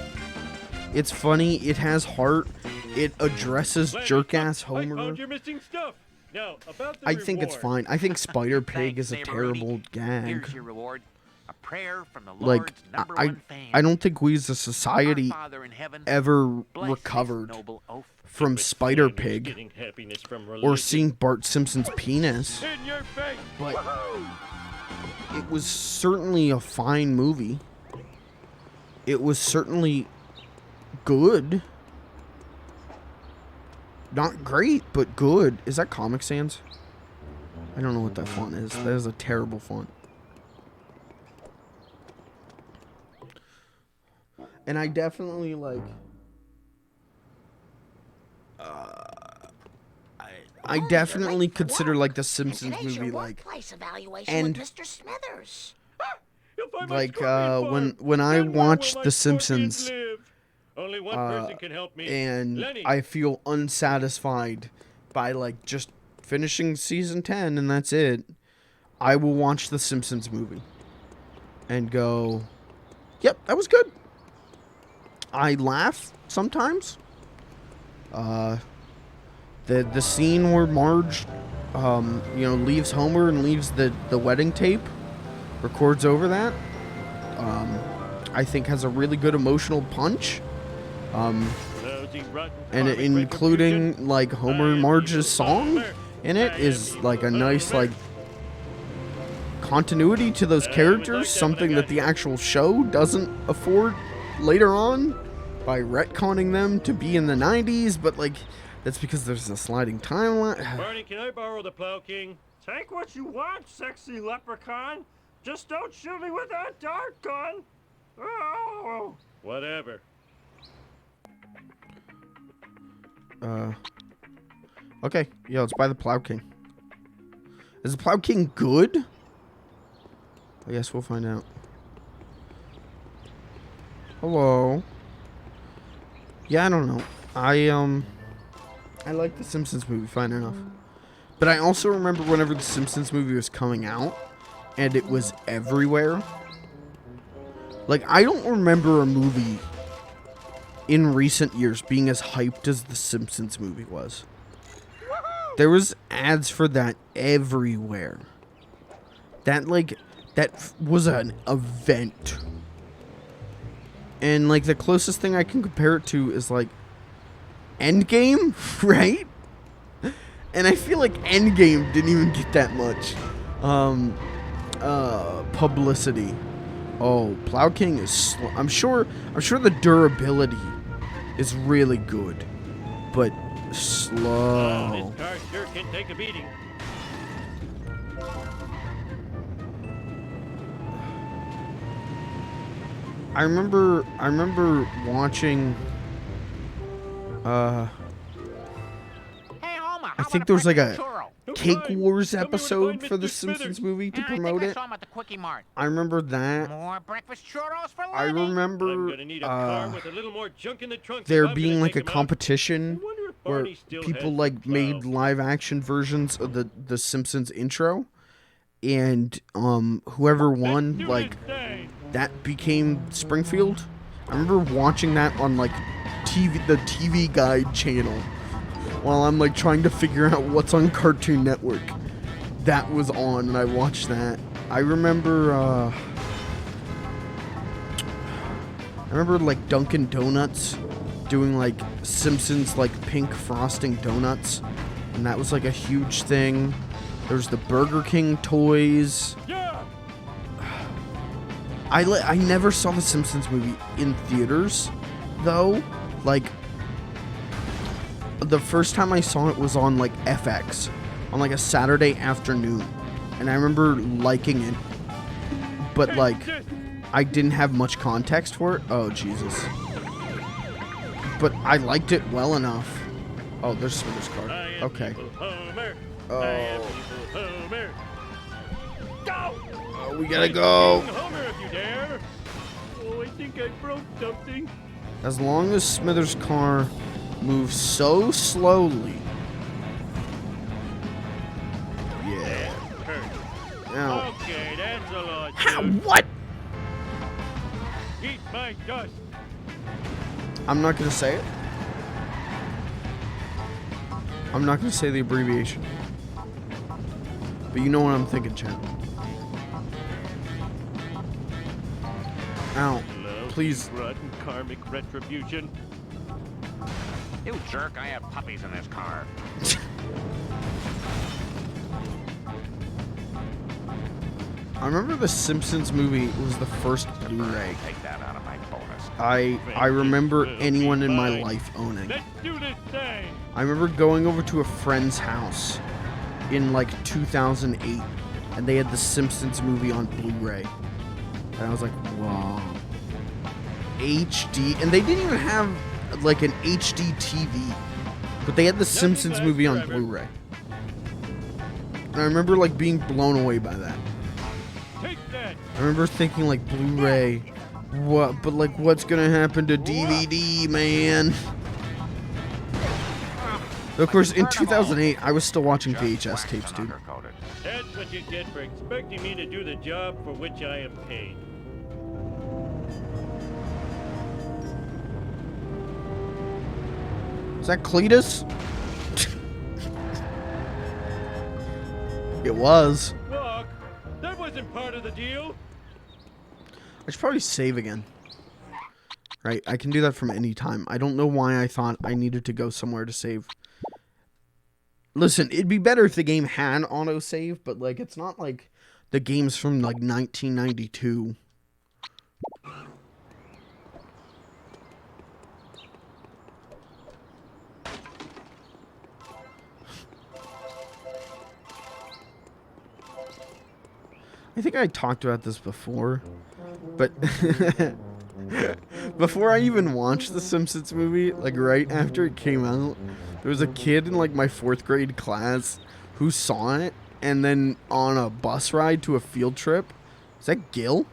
Speaker 4: It's funny. It has heart. It addresses
Speaker 5: Flanders,
Speaker 4: jerk-ass
Speaker 5: I
Speaker 4: Homer.
Speaker 5: found your missing stuff. Now, about the
Speaker 4: I think it's
Speaker 5: reward.
Speaker 4: fine. I think Spider Pig
Speaker 8: Thanks,
Speaker 4: is a
Speaker 8: neighbor
Speaker 4: terrible
Speaker 8: Rudy.
Speaker 4: gag.
Speaker 8: Here's your reward. A prayer from the
Speaker 4: Like,
Speaker 8: Lord's number
Speaker 4: I
Speaker 8: one fan.
Speaker 4: I don't think we as a
Speaker 8: Our
Speaker 4: society
Speaker 8: Father in heaven,
Speaker 4: ever
Speaker 8: bless this
Speaker 4: recovered
Speaker 8: noble oath.
Speaker 4: from
Speaker 5: But
Speaker 4: Spider
Speaker 5: Flanders
Speaker 4: Pig
Speaker 5: getting happiness from
Speaker 4: or
Speaker 5: religion.
Speaker 4: seeing Bart Simpson's penis.
Speaker 5: In your face.
Speaker 4: But
Speaker 5: Woohoo!
Speaker 4: it was certainly a fine movie. It was certainly good. Not great, but good. Is that Comic Sans? I don't know what that font is. That is a terrible font. And I definitely like. I definitely consider like the Simpsons
Speaker 6: Today's your
Speaker 4: movie like
Speaker 6: workplace evaluation
Speaker 4: and-
Speaker 6: with Mr. Smithers.
Speaker 5: You'll find my
Speaker 4: like
Speaker 5: scorpion farm.
Speaker 4: when I
Speaker 5: Then where will
Speaker 4: watch
Speaker 5: my
Speaker 4: The
Speaker 5: scorpions
Speaker 4: Simpsons
Speaker 5: live? Only one person can help me.
Speaker 4: and
Speaker 5: Lenny.
Speaker 4: I feel unsatisfied by like just finishing season 10 and that's it. I will watch the Simpsons movie and go, "Yep, that was good." I laugh sometimes. The scene where Marge leaves Homer and leaves the wedding tape, records over that, I think has a really good emotional punch.
Speaker 5: Lousy, rotten
Speaker 4: And
Speaker 5: comic
Speaker 4: including
Speaker 5: retribution.
Speaker 4: like Homer
Speaker 5: I
Speaker 4: and
Speaker 5: am
Speaker 4: Marge's
Speaker 5: evil
Speaker 4: song
Speaker 5: Homer.
Speaker 4: in it
Speaker 5: I
Speaker 4: is
Speaker 5: am
Speaker 4: like a
Speaker 5: evil
Speaker 4: nice
Speaker 5: Homer.
Speaker 4: like continuity to those
Speaker 5: I was
Speaker 4: characters,
Speaker 5: like that when I
Speaker 4: something
Speaker 5: got
Speaker 4: that the
Speaker 5: here.
Speaker 4: actual show doesn't afford later on by retconning them to be in the 90s, but like that's because there's a sliding timeline.
Speaker 5: Barney, can I borrow the Plow King?
Speaker 9: Take what you want, sexy leprechaun. Just don't shoot me with that dart gun. Oh.
Speaker 5: Whatever.
Speaker 4: Okay, yeah, let's buy the Plow King. Is the Plow King good? I guess we'll find out. Hello. Yeah, I don't know. I like the Simpsons movie, fine enough. But I also remember whenever the Simpsons movie was coming out, and it was everywhere. Like, I don't remember a movie in recent years being as hyped as the Simpsons movie was. There was ads for that everywhere. That was an event. And, like, the closest thing I can compare it to is, like, Endgame, right? And I feel like Endgame didn't even get that much publicity. Oh, Plow King is slow. I'm sure the durability is really good, but slow.
Speaker 5: This car sure can take a beating.
Speaker 4: I remember watching
Speaker 8: Hey, Homer,
Speaker 4: I think there was like a Cake Wars episode for the Simpsons movie to promote it.
Speaker 8: At the Quickie Mart.
Speaker 4: I remember that.
Speaker 8: More breakfast churros for
Speaker 4: I
Speaker 8: Lenny.
Speaker 5: I'm
Speaker 4: remember
Speaker 5: gonna need a car with a little more junk in the trunk.
Speaker 4: there
Speaker 5: if I'm
Speaker 4: being
Speaker 5: gonna
Speaker 4: like a
Speaker 5: take 'em out.
Speaker 4: competition
Speaker 5: I wonder if
Speaker 4: where
Speaker 5: Barney still
Speaker 4: people
Speaker 5: has
Speaker 4: like
Speaker 5: the
Speaker 4: made
Speaker 5: plow.
Speaker 4: live action versions of the Simpsons intro, and whoever won,
Speaker 5: Do
Speaker 4: like,
Speaker 5: his thing.
Speaker 4: that became Springfield. I remember watching that on like the TV Guide channel while I'm like trying to figure out what's on Cartoon Network. That was on, and I watched that. I remember like Dunkin' Donuts doing like Simpsons like pink frosting donuts, and that was like a huge thing. There's the Burger King toys.
Speaker 5: Yeah.
Speaker 4: I never saw the Simpsons movie in theaters, though. Like, the first time I saw it was on, like, FX, on, like, a Saturday afternoon. And I remember liking it, but, like, I didn't have much context for it. Oh, Jesus. But I liked it well enough. Oh, there's Smithers' card. Okay.
Speaker 5: Homer.
Speaker 4: Oh.
Speaker 5: I am evil Homer. Go!
Speaker 4: Oh, we gotta go.
Speaker 5: King Homer, if you dare. Oh, I think I broke something.
Speaker 4: As long as Smithers' car moves so slowly. Yeah.
Speaker 5: Hurt.
Speaker 4: Ow.
Speaker 5: Okay, that's a lot.
Speaker 4: How?
Speaker 5: dude.
Speaker 4: What?
Speaker 5: Eat my dust.
Speaker 4: I'm not gonna say it. I'm not gonna say the abbreviation. But you know what I'm thinking, Chad. Ow.
Speaker 5: Love,
Speaker 4: Please.
Speaker 5: rotten karmic retribution.
Speaker 8: You jerk, I have puppies in this car.
Speaker 4: I remember the Simpsons movie was the first Blu-ray
Speaker 8: Take that out of my bonus.
Speaker 4: I remember anyone in my life owning.
Speaker 5: Let's do this thing.
Speaker 4: I remember going over to a friend's house in like 2008, and they had the Simpsons movie on Blu-ray. And I was like, wow. HD, and they didn't even have like an HD TV, but they had the Simpsons
Speaker 5: lasts
Speaker 4: movie on
Speaker 5: forever.
Speaker 4: Blu-ray. And I remember like being blown away by that.
Speaker 5: Take that.
Speaker 4: I remember thinking like Blu-ray, what? But like, what's gonna happen to DVD, man? Of course, in 2008, I was still watching VHS tapes, dude.
Speaker 5: That's what you get for expecting me to do the job for which I am paid.
Speaker 4: Is that Cletus? It was.
Speaker 5: Look, that wasn't part of the deal.
Speaker 4: I should probably save again. Right, I can do that from any time. I don't know why I thought I needed to go somewhere to save. Listen, it'd be better if the game had autosave, but like it's not like the game's from like 1992. I think I talked about this before, but before I even watched the Simpsons movie, like right after it came out, there was a kid in like my 4th grade class who saw it, and then on a bus ride to a field trip. Is that Gil?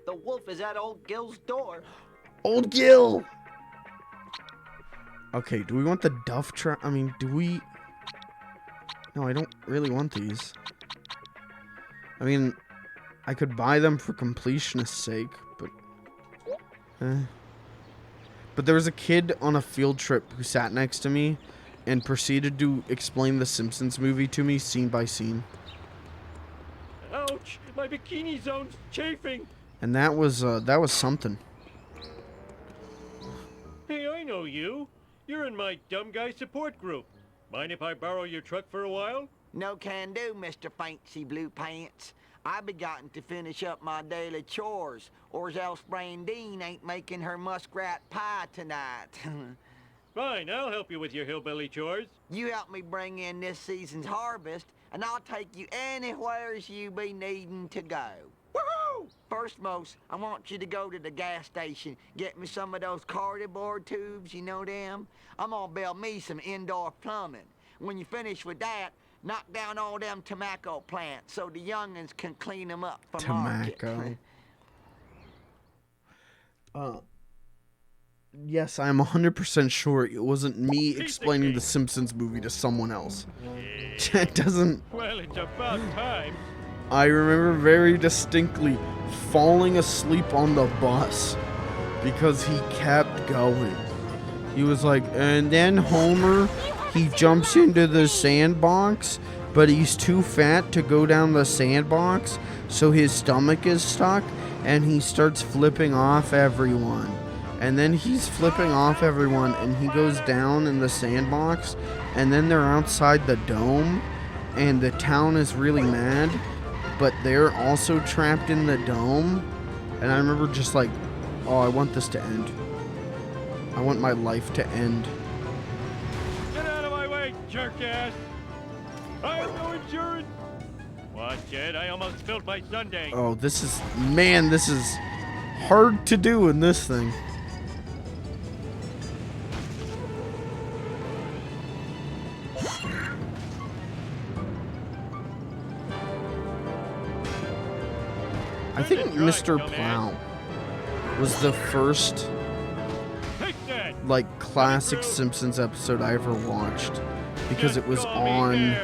Speaker 10: The wolf is at old Gil's door.
Speaker 4: Old Gil! Okay, do we want the Duff truck? I mean, do we... No, I don't really want these. I mean, I could buy them for completionist's sake, but... But there was a kid on a field trip who sat next to me and proceeded to explain the Simpsons movie to me scene by scene.
Speaker 5: Ouch! My bikini zone's chafing.
Speaker 4: And that was something.
Speaker 5: Hey, I know you. You're in my dumb guy support group. Mind if I borrow your truck for a while?
Speaker 10: No can do, Mr. Fancy Blue Pants. I be gotten to finish up my daily chores, or else Brandine ain't making her muskrat pie tonight.
Speaker 5: Fine, I'll help you with your hillbilly chores.
Speaker 10: You help me bring in this season's harvest, and I'll take you anywheres you be needing to go. Woohoo! First, most, I want you to go to the gas station, get me some of those cardboard tubes, you know them? I'm gonna build me some indoor plumbing. When you finish with that, knock down all them tobacco plants so the youngins can clean them up for market.
Speaker 4: Yes, I am 100% sure it wasn't me explaining the Simpsons movie to someone else. It doesn't...
Speaker 5: Well, it's about time.
Speaker 4: I remember very distinctly falling asleep on the bus because he kept going. He was like, and then Homer, he jumps into the sandbox, but he's too fat to go down the sandbox, so his stomach is stuck, and he starts flipping off everyone. And then he's flipping off everyone, and he goes down in the sandbox, and then they're outside the dome, and the town is really mad, but they're also trapped in the dome. And I remember just like, oh, I want this to end. I want my life to end.
Speaker 5: Get out of my way, jerk-ass! I have no insurance! Watch it, I almost spilled my sundae.
Speaker 4: Oh, this is... Man, this is hard to do in this thing. I think Mr. Plow was the first, like, classic Simpsons episode I ever watched, because it was on,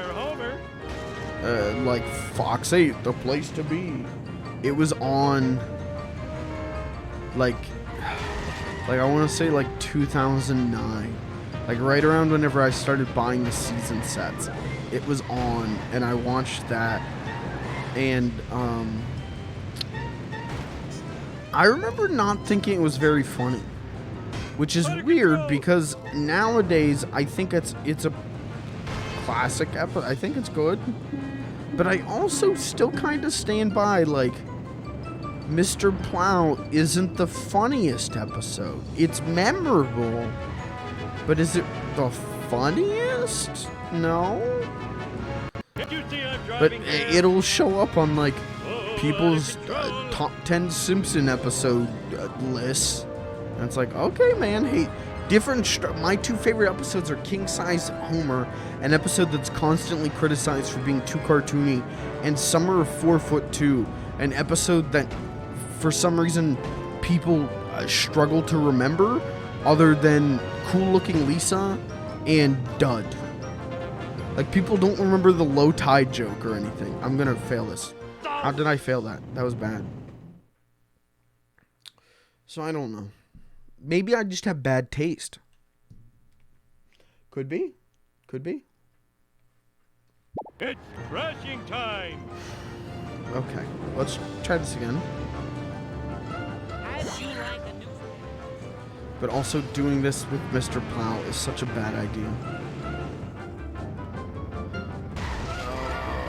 Speaker 4: like, Fox 8, the place to be. It was on, like I want to say, like, 2009. Like, right around whenever I started buying the season sets. It was on, and I watched that, and, I remember not thinking it was very funny, which is weird because nowadays I think it's a classic episode. I think it's good, but I also still kind of stand by, like, Mr. Plow isn't the funniest episode. It's memorable, but is it the funniest? No. But it'll show up on, like, people's top 10 Simpson episode lists. And it's like, okay, man, hey, my two favorite episodes are King Size Homer, an episode that's constantly criticized for being too cartoony, and Summer of 4'2", an episode that, for some reason, people struggle to remember, other than Cool Looking Lisa and Dud. Like, people don't remember the low tide joke or anything. I'm gonna fail this. How did I fail that? That was bad. So I don't know. Maybe I just have bad taste. Could be. Could be.
Speaker 5: It's crashing time.
Speaker 4: Okay, let's try this again. But also doing this with Mr. Plow is such a bad idea.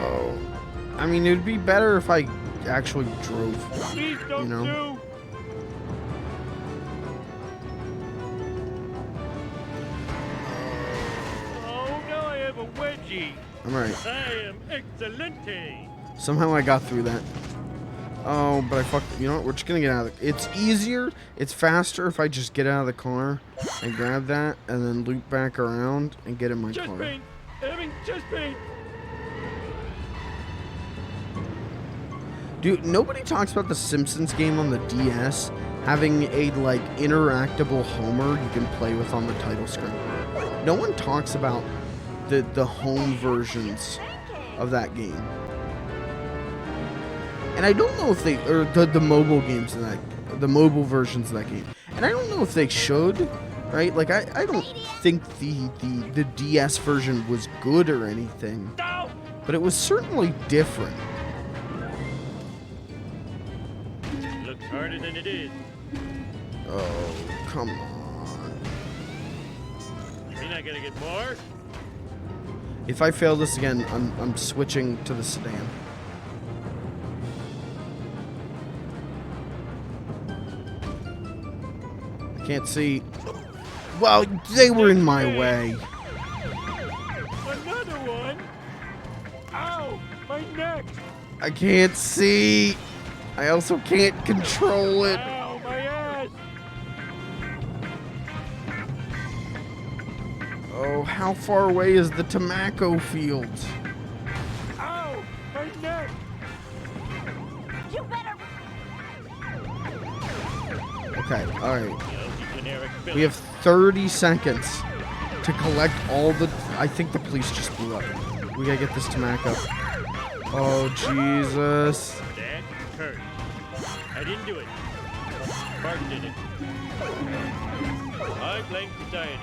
Speaker 4: Oh. I mean, it would be better if I actually drove,
Speaker 5: Please don't
Speaker 4: you know?
Speaker 5: do. Oh, now I have a wedgie.
Speaker 4: Alright.
Speaker 5: I am excelente.
Speaker 4: Somehow I got through that. Oh, but I fucked... You know what? We're just gonna get out of the... It's easier, it's faster if I just get out of the car and grab that and then loop back around and get in my car.
Speaker 5: Pain. Having chest pain.
Speaker 4: Dude, nobody talks about the Simpsons game on the DS having a, like, interactable Homer you can play with on the title screen. No one talks about the home versions of that game. And I don't know if they, or the mobile games in that, the mobile versions of that game. And I don't know if they should, right? Like, I don't think the DS version was good or anything. But it was certainly different.
Speaker 5: Looks harder than it is.
Speaker 4: Oh, come on.
Speaker 5: You mean I gotta get more?
Speaker 4: If I fail this again, I'm switching to the sedan. I can't see. Well, they were in my way.
Speaker 5: Another one? Ow! My neck!
Speaker 4: I can't see. I also can't control it.
Speaker 5: Ow, my ass!
Speaker 4: Oh, how far away is the tobacco fields?
Speaker 5: Ow! My neck!
Speaker 7: You better.
Speaker 4: Okay, alright.
Speaker 5: Guilty generic
Speaker 4: We have 30 seconds to collect all the... I think the police just blew up. We gotta get this tobacco. Oh, Jesus.
Speaker 5: That hurt. I didn't do it. Bart did it. I blame society.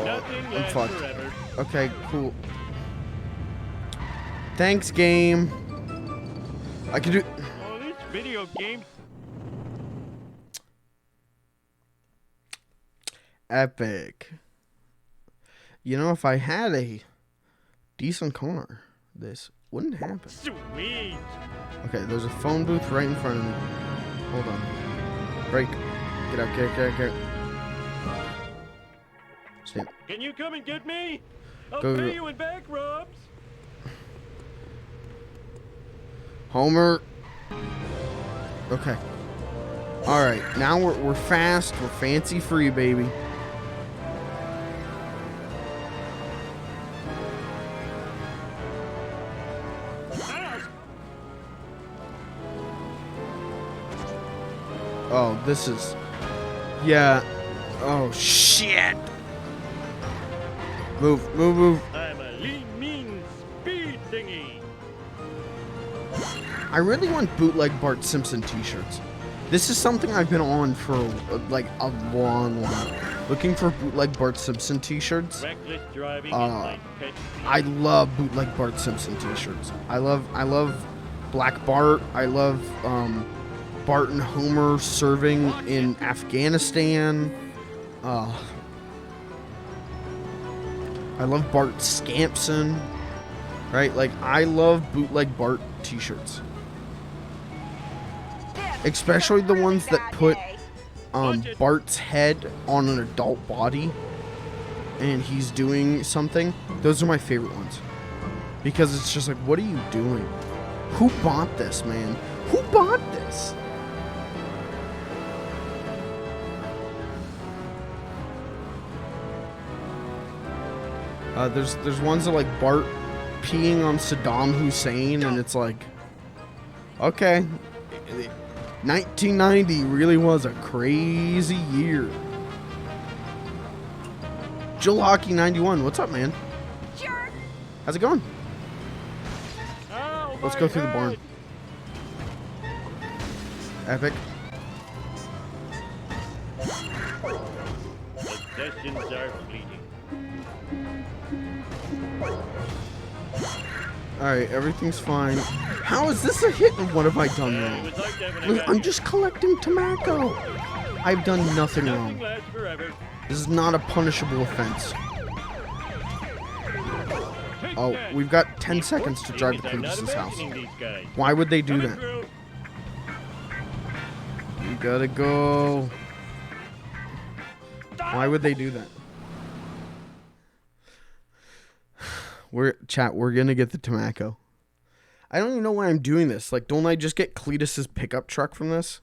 Speaker 5: Nothing
Speaker 4: I'm
Speaker 5: lasts
Speaker 4: fucked.
Speaker 5: forever.
Speaker 4: Okay, cool. Thanks, game. I can do...
Speaker 5: Oh, this video game.
Speaker 4: Epic. You know, if I had a decent car, this wouldn't happen.
Speaker 5: Sweet.
Speaker 4: Okay, there's a phone booth right in front of me. Hold on. Break. Get out, get out. Stand.
Speaker 5: Can you come and get me? I'll
Speaker 4: Go.
Speaker 5: pay you in back rubs.
Speaker 4: Homer. Okay. Alright, now we're fast, we're fancy free, baby. Oh, this is... Yeah. Oh, shit. Move.
Speaker 5: I'm a lean, mean speed thingy.
Speaker 4: I really want bootleg Bart Simpson t-shirts. This is something I've been on for like a long while. Looking for bootleg Bart Simpson t-shirts.
Speaker 5: Reckless driving is my pet peeve.
Speaker 4: I love bootleg Bart Simpson t-shirts. I love Black Bart. I love Bart and Homer serving in Afghanistan. I love Bart Scampson. Right? Like, I love bootleg Bart t-shirts. Especially the ones that put Bart's head on an adult body and he's doing something. Those are my favorite ones. Because it's just like, what are you doing? Who bought this, man? Who bought this? There's ones that like Bart peeing on Saddam Hussein, and it's like, okay, 1990 really was a crazy year. Joel Hockey 91, what's up, man?
Speaker 7: Jerk.
Speaker 4: How's it going?
Speaker 5: Ow,
Speaker 4: Let's
Speaker 5: my
Speaker 4: go through the
Speaker 5: head.
Speaker 4: barn. Epic.
Speaker 5: Possessions are fleeting.
Speaker 4: Alright, everything's fine. How is this a hit, and what have I done
Speaker 5: It
Speaker 4: wrong?
Speaker 5: was like that when I
Speaker 4: Look,
Speaker 5: got
Speaker 4: I'm
Speaker 5: here.
Speaker 4: just collecting tobacco. I've done nothing
Speaker 5: Nothing
Speaker 4: wrong.
Speaker 5: lasts forever.
Speaker 4: This is not a punishable offense.
Speaker 5: Take
Speaker 4: Oh,
Speaker 5: that.
Speaker 4: we've got 10 seconds to drive to
Speaker 5: I'm not
Speaker 4: Cletus's house.
Speaker 5: imagining these guys.
Speaker 4: Why would they do
Speaker 5: Coming
Speaker 4: that?
Speaker 5: through.
Speaker 4: You gotta go. Why would they do that? We're gonna get the tobacco. I don't even know why I'm doing this. Like, don't I just get Cletus's pickup truck from this?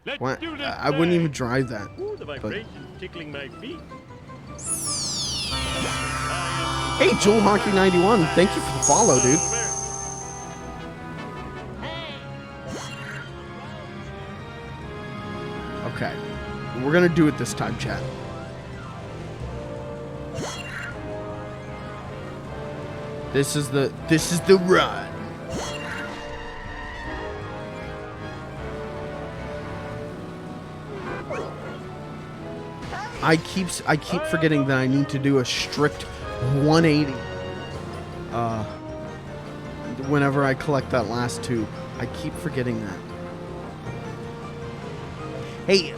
Speaker 5: Let's
Speaker 4: Why?
Speaker 5: do this
Speaker 4: I wouldn't
Speaker 5: thing.
Speaker 4: even drive that.
Speaker 5: Ooh, the vibrations tickling my feet.
Speaker 4: Hey, Joel Hockey 91, thank you for the follow, dude. Okay, we're gonna do it this time, chat. This is the run. I keep forgetting that I need to do a strict 180. Whenever I collect that last tube, I keep forgetting that. Hey,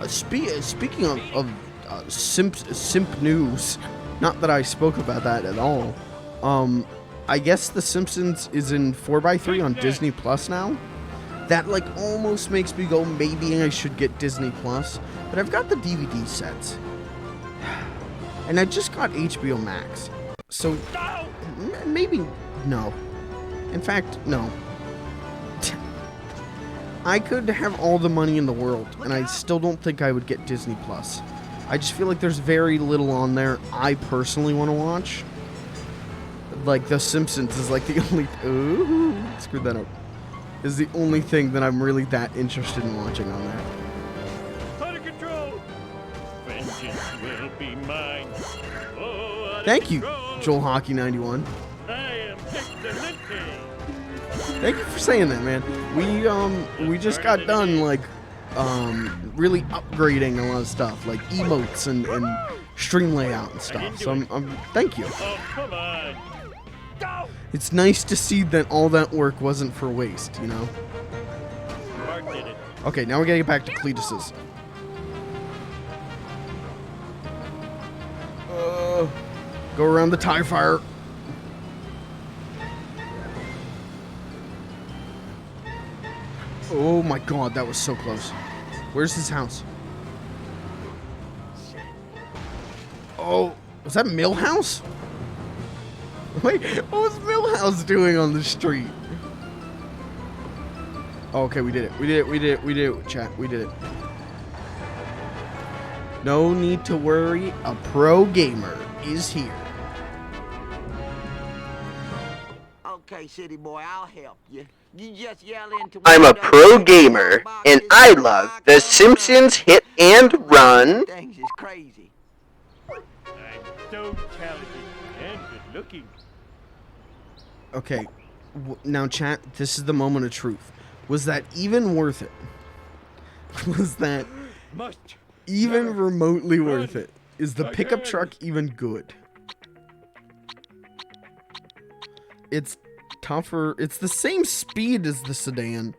Speaker 4: speaking of simp news, not that I spoke about that at all. I guess The Simpsons is in 4x3 on Disney Plus now. That like almost makes me go, maybe I should get Disney Plus, but I've got the DVD sets, and I just got HBO Max, so maybe no. In fact, no. I could have all the money in the world, and I still don't think I would get Disney Plus. I just feel like there's very little on there I personally want to watch. Like The Simpsons is like the only screwed that up. Is the only thing that I'm really that interested in watching on there.
Speaker 5: Out of control. Vengeance will be mine. Oh, out of
Speaker 4: Thank you,
Speaker 5: control.
Speaker 4: Joel Hockey 91.
Speaker 5: I am excelente.
Speaker 4: Thank you for saying that, man. We just got done like really upgrading a lot of stuff, like emotes and stream layout and stuff. So I'm thank you.
Speaker 5: Oh, come on. Go.
Speaker 4: It's nice to see that all that work wasn't for waste, you know?
Speaker 5: Bart did it.
Speaker 4: Okay, now we gotta get back to Cletus's. Go around the TIE fire. Oh my god, that was so close. Where's his house? Oh, was that Millhouse? Wait, what was Millhouse doing on the street? Oh, okay, we did it, chat, we did it. No need to worry, a pro gamer is here.
Speaker 10: Okay, city boy, I'll help you. You just yell into
Speaker 2: I'm a pro gamer, and I love The Simpsons Hit and Run.
Speaker 10: Things is crazy.
Speaker 5: I'm so talented and good looking.
Speaker 4: Okay, now chat, this is the moment of truth. Was that even worth it? Was that
Speaker 5: Must
Speaker 4: even
Speaker 5: never
Speaker 4: remotely
Speaker 5: run
Speaker 4: worth it? Is the pickup
Speaker 5: again.
Speaker 4: truck even good? It's tougher. It's the same speed as the sedan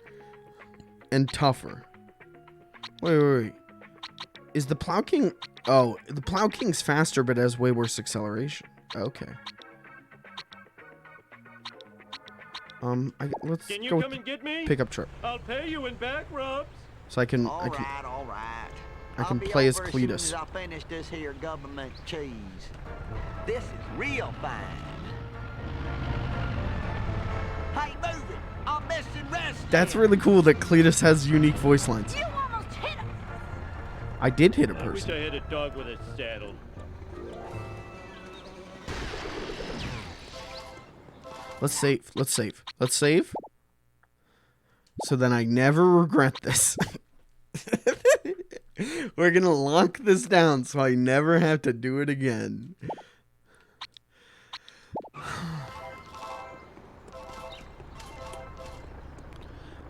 Speaker 4: and tougher. Wait. Is the Plow King... Oh, the Plow King's faster but has way worse acceleration. Okay. Let's
Speaker 5: Can you
Speaker 4: go
Speaker 5: come
Speaker 4: with
Speaker 5: and get me?
Speaker 4: the pickup truck.
Speaker 5: I'll pay you in back rubs.
Speaker 4: So I can
Speaker 10: All right.
Speaker 4: I can
Speaker 10: I'll be
Speaker 4: play as
Speaker 10: over soon
Speaker 4: Cletus.
Speaker 10: as I finish this here government cheese. This is real fine. Hey, move it! I'm missing rest.
Speaker 4: That's really cool that Cletus has unique voice lines.
Speaker 7: You almost hit him.
Speaker 4: I did hit a
Speaker 5: I wish
Speaker 4: person.
Speaker 5: I had a dog with a saddle.
Speaker 4: Let's save. So then I never regret this. We're gonna lock this down so I never have to do it again.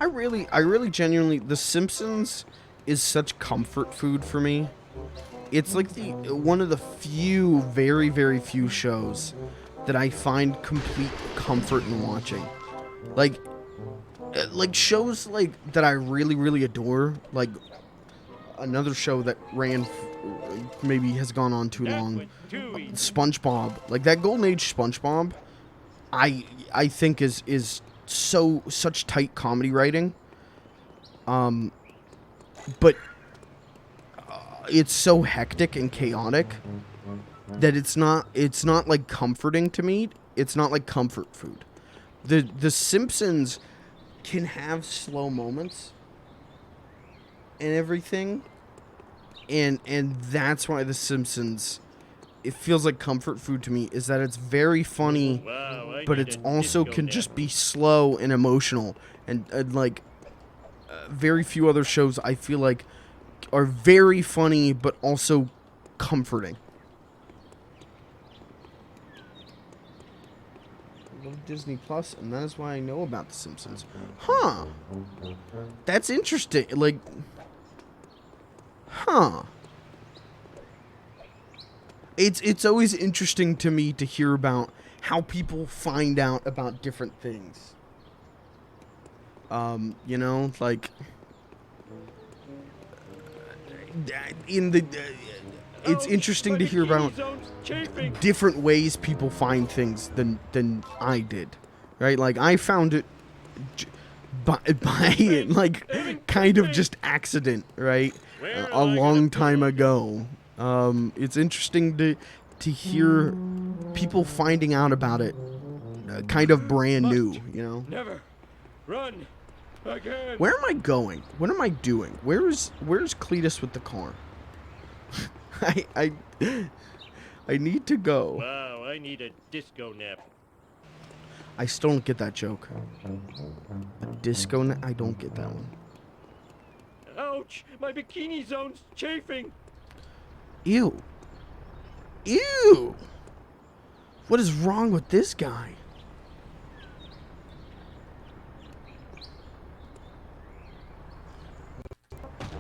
Speaker 4: I really genuinely, The Simpsons is such comfort food for me. It's like one of the few, very, very few shows that I find complete comfort in watching. Like shows like that I really, really adore. Like another show that ran, maybe has gone on too long. SpongeBob, like that Golden Age SpongeBob, I think is such tight comedy writing. But it's so hectic and chaotic that it's not like comforting to me. It's not like comfort food. The Simpsons can have slow moments and everything, and that's why The Simpsons, it feels like comfort food to me, is that it's very funny,
Speaker 5: Wow,
Speaker 4: but it's also can just be slow and emotional, and like very few other shows I feel like are very funny but also comforting. I love Disney Plus, and that is why I know about The Simpsons. Huh. That's interesting. Like, huh. It's always interesting to me to hear about how people find out about different things. You know, like in the it's interesting to hear about different ways people find things than I did, right? Like I found it by like kind of just accident, right? A long time ago. It's interesting to hear people finding out about it, kind of brand new, you know.
Speaker 5: Never run again.
Speaker 4: Where am I going? What am I doing? Where's Cletus with the car? I need to go.
Speaker 5: Wow, I need a disco nap.
Speaker 4: I still don't get that joke. A disco nap? I don't get that one.
Speaker 5: Ouch! My bikini zone's chafing.
Speaker 4: Ew. Ew! What is wrong with this guy?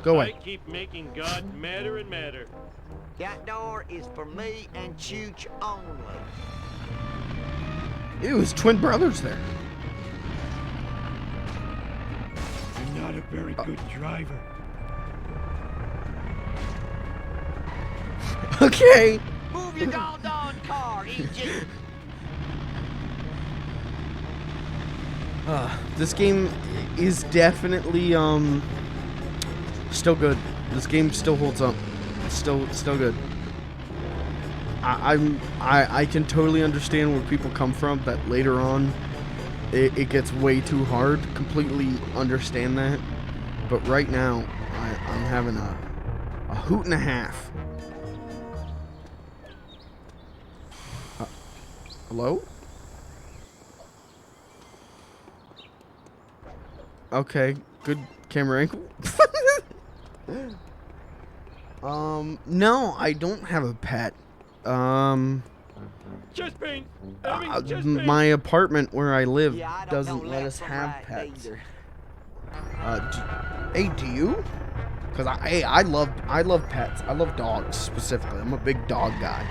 Speaker 4: Go away.
Speaker 5: I keep making God madder and madder.
Speaker 10: That door is for me and Chooch only.
Speaker 4: Ew, his twin brother's there.
Speaker 5: You're not a very good driver.
Speaker 4: Okay.
Speaker 10: Move your goddamn car, E.G.
Speaker 4: This game is definitely still good. This game still holds up. It's still good. I can totally understand where people come from, that later on it gets way too hard. Completely understand that. But right now I'm having a hoot and a half. Hello? Okay, good camera angle. No, I don't have a pet.
Speaker 5: Chest pain. Chest pain.
Speaker 4: My apartment where I live
Speaker 10: Yeah, I don't
Speaker 4: doesn't
Speaker 10: know
Speaker 4: let
Speaker 10: left
Speaker 4: us
Speaker 10: from
Speaker 4: have
Speaker 10: right
Speaker 4: pets.
Speaker 10: either.
Speaker 4: Hey, do you? Cause I love pets. I love dogs specifically. I'm a big dog guy.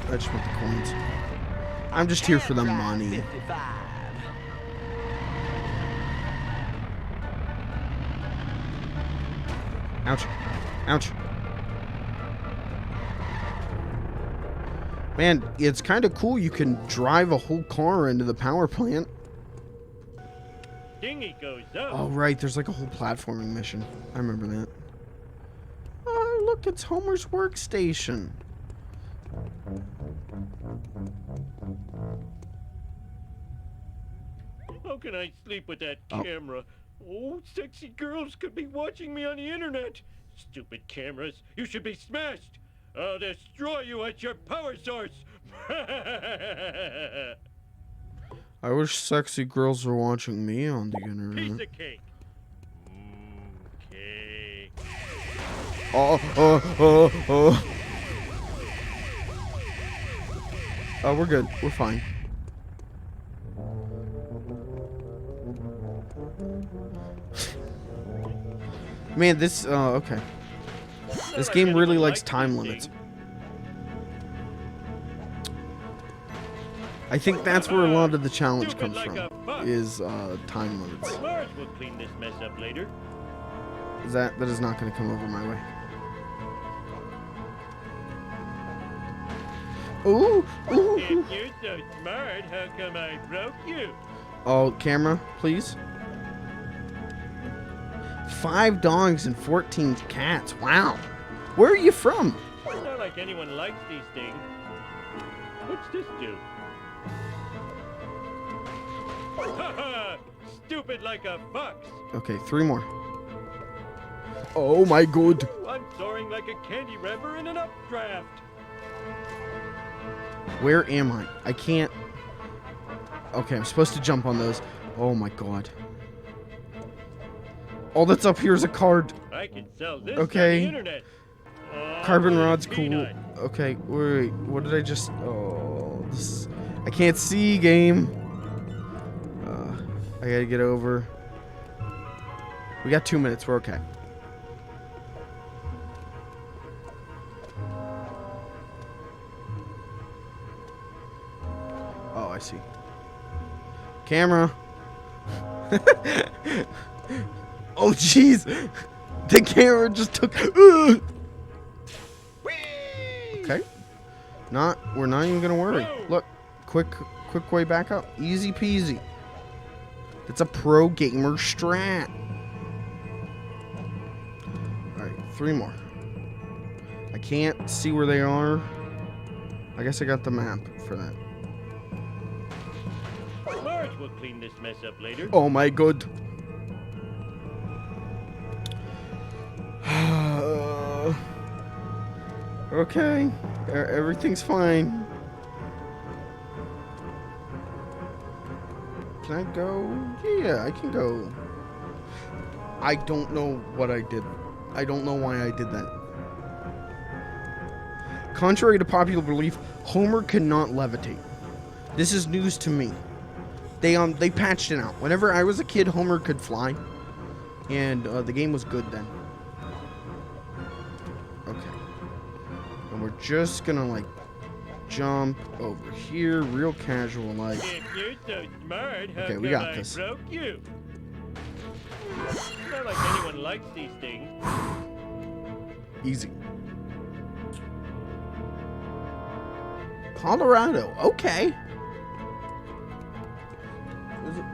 Speaker 4: I just want the coins. I'm just here for the money.
Speaker 10: 55.
Speaker 4: Ouch. Ouch. Man, it's kind of cool. You can drive a whole car into the power plant.
Speaker 5: Dinghy goes up.
Speaker 4: Oh, right. There's like a whole platforming mission. I remember that. Oh, look. It's Homer's workstation.
Speaker 5: How can I sleep with that camera? Oh, sexy girls could be watching me on the internet. Stupid cameras. You should be smashed. I'll destroy you at your power source.
Speaker 4: I wish sexy girls were watching me on the internet.
Speaker 5: Piece of cake. Cake.
Speaker 4: Oh, we're good. We're fine. Man, this, okay. This game really likes time limits. I think that's where a lot of the challenge comes from, is time limits.
Speaker 5: Mars will clean this mess up later.
Speaker 4: That is not going to come over my way. Ooh, ooh.
Speaker 5: If you're so smart, how come I broke you?
Speaker 4: Oh, camera, please. 5 dogs and 14 cats. Wow. Where are you from?
Speaker 5: It's not like anyone likes these things. What's this do? Haha! Stupid like a fox.
Speaker 4: Okay, 3 more. Oh my god.
Speaker 5: I'm soaring like a candy wrapper in an updraft.
Speaker 4: Where am I? I can't. Okay, I'm supposed to jump on those. Oh my god. All that's up here is a card.
Speaker 5: I can sell this
Speaker 4: Okay.
Speaker 5: on the internet.
Speaker 4: Carbon rod's cool.
Speaker 5: peanut.
Speaker 4: Okay, wait. What did I just? Oh, this. I can't see, game. I gotta get over. We got 2 minutes. We're okay. Oh, I see. Camera. Oh, jeez. The camera just took... Okay. We're not even gonna worry. Look. Quick way back up. Easy peasy. It's a pro gamer strat. Alright, 3 more. I can't see where they are. I guess I got the map for that.
Speaker 5: Marge will clean this mess up later.
Speaker 4: Oh my god. Okay. Everything's fine. Can I go? Yeah, I can go. I don't know what I did. I don't know why I did that. Contrary to popular belief, Homer cannot levitate. This is news to me. They patched it out. Whenever I was a kid, Homer could fly, and the game was good then. Okay. And we're just gonna like jump over here, real casual like.
Speaker 5: If you're so smart, how
Speaker 4: Okay, we
Speaker 5: come
Speaker 4: got
Speaker 5: I
Speaker 4: this.
Speaker 5: broke you? Not like anyone likes these things.
Speaker 4: Easy. Colorado. Okay. Is it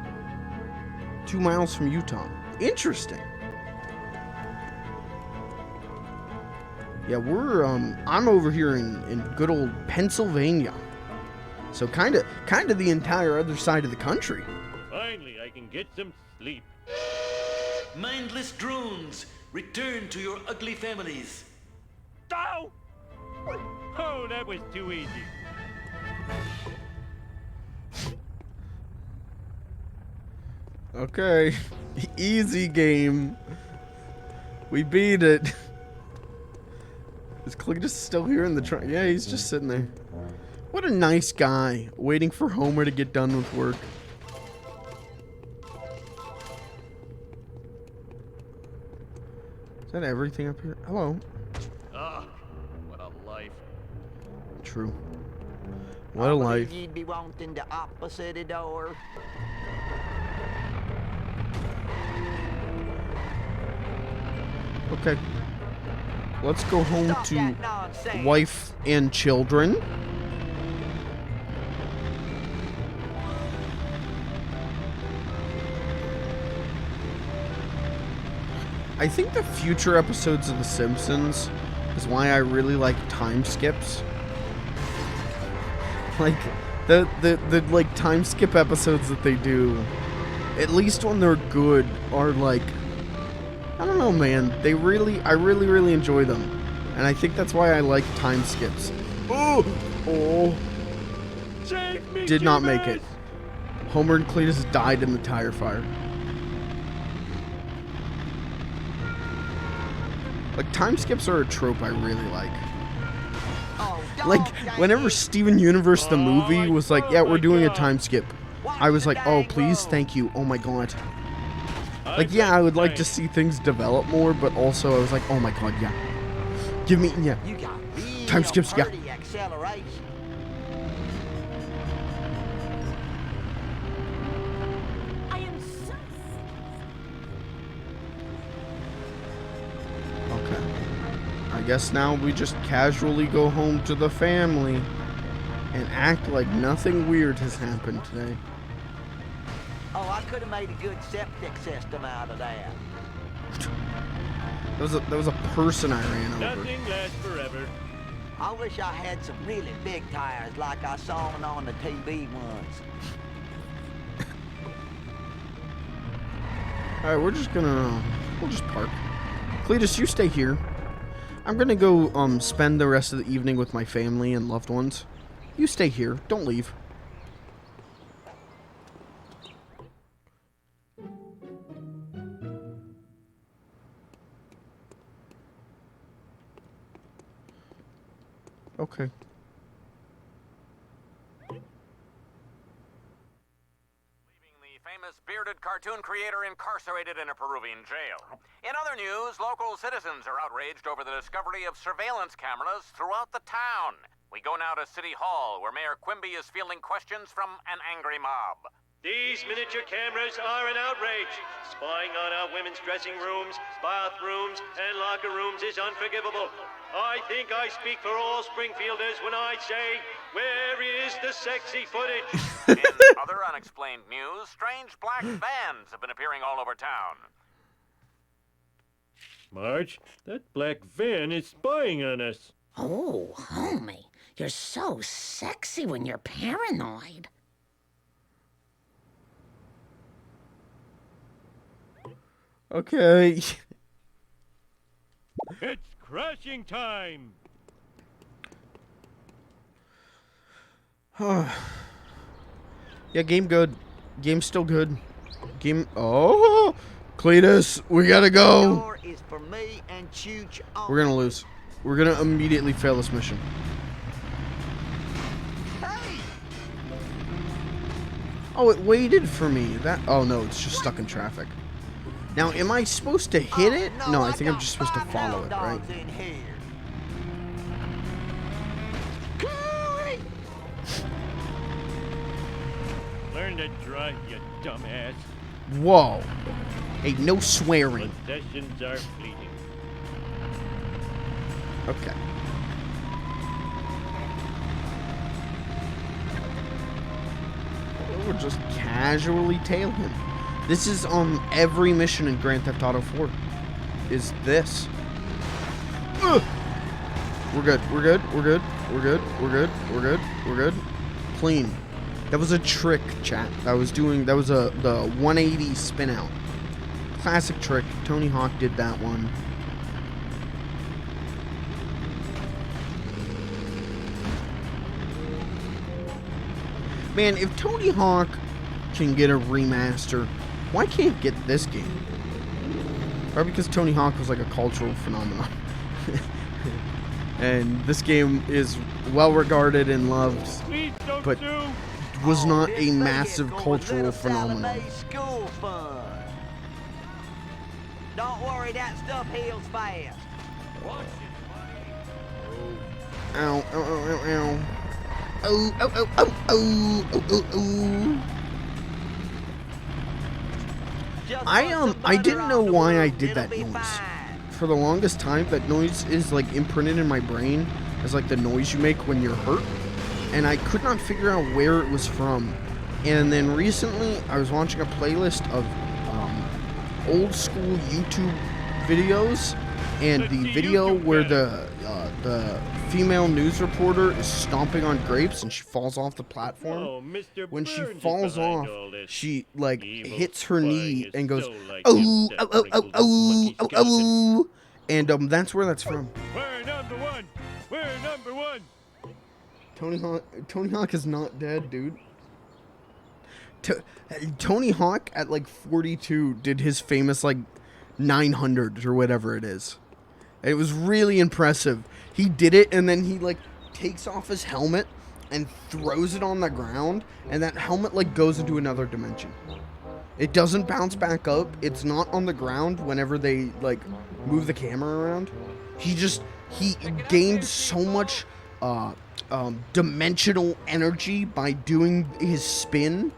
Speaker 4: 2 miles from Utah? Interesting. Yeah, we're I'm over here in good old Pennsylvania. So kind of the entire other side of the country.
Speaker 5: Finally, I can get some sleep.
Speaker 11: Mindless drones, return to your ugly families.
Speaker 5: Oh! Oh, that was too easy.
Speaker 4: Okay. Easy game. We beat it. Is Cletus still here in the truck? Yeah, he's just sitting there. What a nice guy, waiting for Homer to get done with work. Is that everything up here? Hello.
Speaker 11: Ah, what a life.
Speaker 4: True. What a life.
Speaker 10: You'd be wanting the opposite door.
Speaker 4: Okay. Let's go home to wife and children. I think the future episodes of The Simpsons is why I really like time skips. Like the like time skip episodes that they do, at least when they're good, are like, I don't know, man. I really enjoy them. And I think that's why I like time skips. Oh.
Speaker 5: Save me,
Speaker 4: Did not make it. Homer and Cletus died in the tire fire. Like, time skips are a trope I really like. Like, whenever Steven Universe the movie was like, yeah, we're doing a time skip, I was like, oh, please, thank you, oh my god. Like, yeah, I would like to see things develop more, but also I was like, oh my god, yeah. Give me, yeah. Time skips, yeah. Okay. I guess now we just casually go home to the family and act like nothing weird has happened today.
Speaker 10: Oh, I could have made a good septic system out of that.
Speaker 4: That was a person I ran over.
Speaker 5: Nothing lasts forever.
Speaker 10: I wish I had some really big tires like I saw on the TV once.
Speaker 4: Alright, we'll just park. Cletus, you stay here. I'm gonna go spend the rest of the evening with my family and loved ones. You stay here. Don't leave. Okay.
Speaker 8: Leaving the famous bearded cartoon creator incarcerated in a Peruvian jail. In other news, local citizens are outraged over the discovery of surveillance cameras throughout the town. We go now to City Hall, where Mayor Quimby is fielding questions from an angry mob.
Speaker 5: These miniature cameras are an outrage. Spying on our women's dressing rooms, bathrooms, and locker rooms is unforgivable. I think I speak for all Springfielders when I say, where is the sexy footage?
Speaker 8: In other unexplained news, strange black vans have been appearing all over town.
Speaker 5: Marge, that black van is spying on us.
Speaker 12: Oh, homie, you're so sexy when you're paranoid.
Speaker 4: Okay.
Speaker 5: It's crashing time.
Speaker 4: Yeah, game good. Game's still good. Game. Oh, Cletus, we gotta go.
Speaker 10: Is for me and Chooch.
Speaker 4: We're gonna lose. We're gonna immediately fail this mission. Oh, it waited for me. That. Oh no, it's just stuck in traffic. Now, am I supposed to hit it? No, I think I'm just supposed to follow it, right?
Speaker 5: Learn to drive, you dumbass.
Speaker 4: Whoa. Hey, no swearing.
Speaker 5: Possessions are fleeting.
Speaker 4: Okay. We'll just casually tail him. This is on every mission in Grand Theft Auto 4. Is this? Ugh. We're good. We're good. We're good. We're good. We're good. We're good. We're good. Clean. That was a trick, chat. That was the 180 spin out. Classic trick. Tony Hawk did that one. Man, if Tony Hawk can get a remaster, why can't it get this game? Probably because Tony Hawk was like a cultural phenomenon. And this game is well regarded and loved, but was not a massive cultural phenomenon.
Speaker 10: Don't worry, that stuff heals fast.
Speaker 4: Ow, ow, ow, ow, ow. Oh, oh, oh, oh, oh, oh, oh, oh. I didn't know why I did that noise. For the longest time, that noise is like imprinted in my brain as like the noise you make when you're hurt. And I could not figure out where it was from. And then recently, I was watching a playlist of old school YouTube videos, and the video where the female news reporter is stomping on grapes and she falls off the platform.
Speaker 5: Oh, Mr.
Speaker 4: When she
Speaker 5: Burns is
Speaker 4: falls
Speaker 5: behind
Speaker 4: off,
Speaker 5: all this.
Speaker 4: she like
Speaker 5: Evil
Speaker 4: hits her knee
Speaker 5: spying
Speaker 4: and
Speaker 5: is
Speaker 4: goes,
Speaker 5: so like
Speaker 4: oh,
Speaker 5: him,
Speaker 4: oh,
Speaker 5: that
Speaker 4: oh, oh,
Speaker 5: wrinkled
Speaker 4: oh,
Speaker 5: monkey
Speaker 4: oh,
Speaker 5: skeleton.
Speaker 4: oh, and that's where that's from.
Speaker 5: We're number one. We're number one.
Speaker 4: Tony Hawk is not dead, dude. Tony Hawk at like 42 did his famous like 900 or whatever it is. It was really impressive. He did it, and then he like takes off his helmet and throws it on the ground, and that helmet like goes into another dimension. It doesn't bounce back up. It's not on the ground whenever they like move the camera around. He gained so much dimensional energy by doing his spin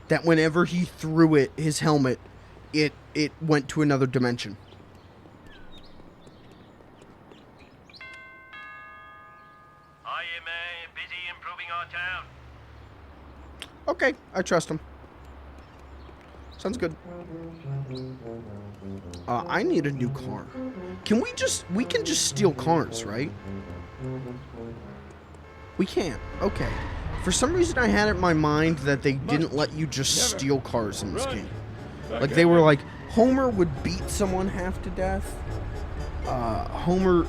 Speaker 4: that whenever he threw his helmet, it went to another dimension.
Speaker 5: I am busy improving our town.
Speaker 4: Okay, I trust him. Sounds good. I need a new car. We can just steal cars, right? We can't. Okay. For some reason I had it in my mind that they didn't let you just steal cars in this game. Like they were like, Homer would beat someone half to death. Homer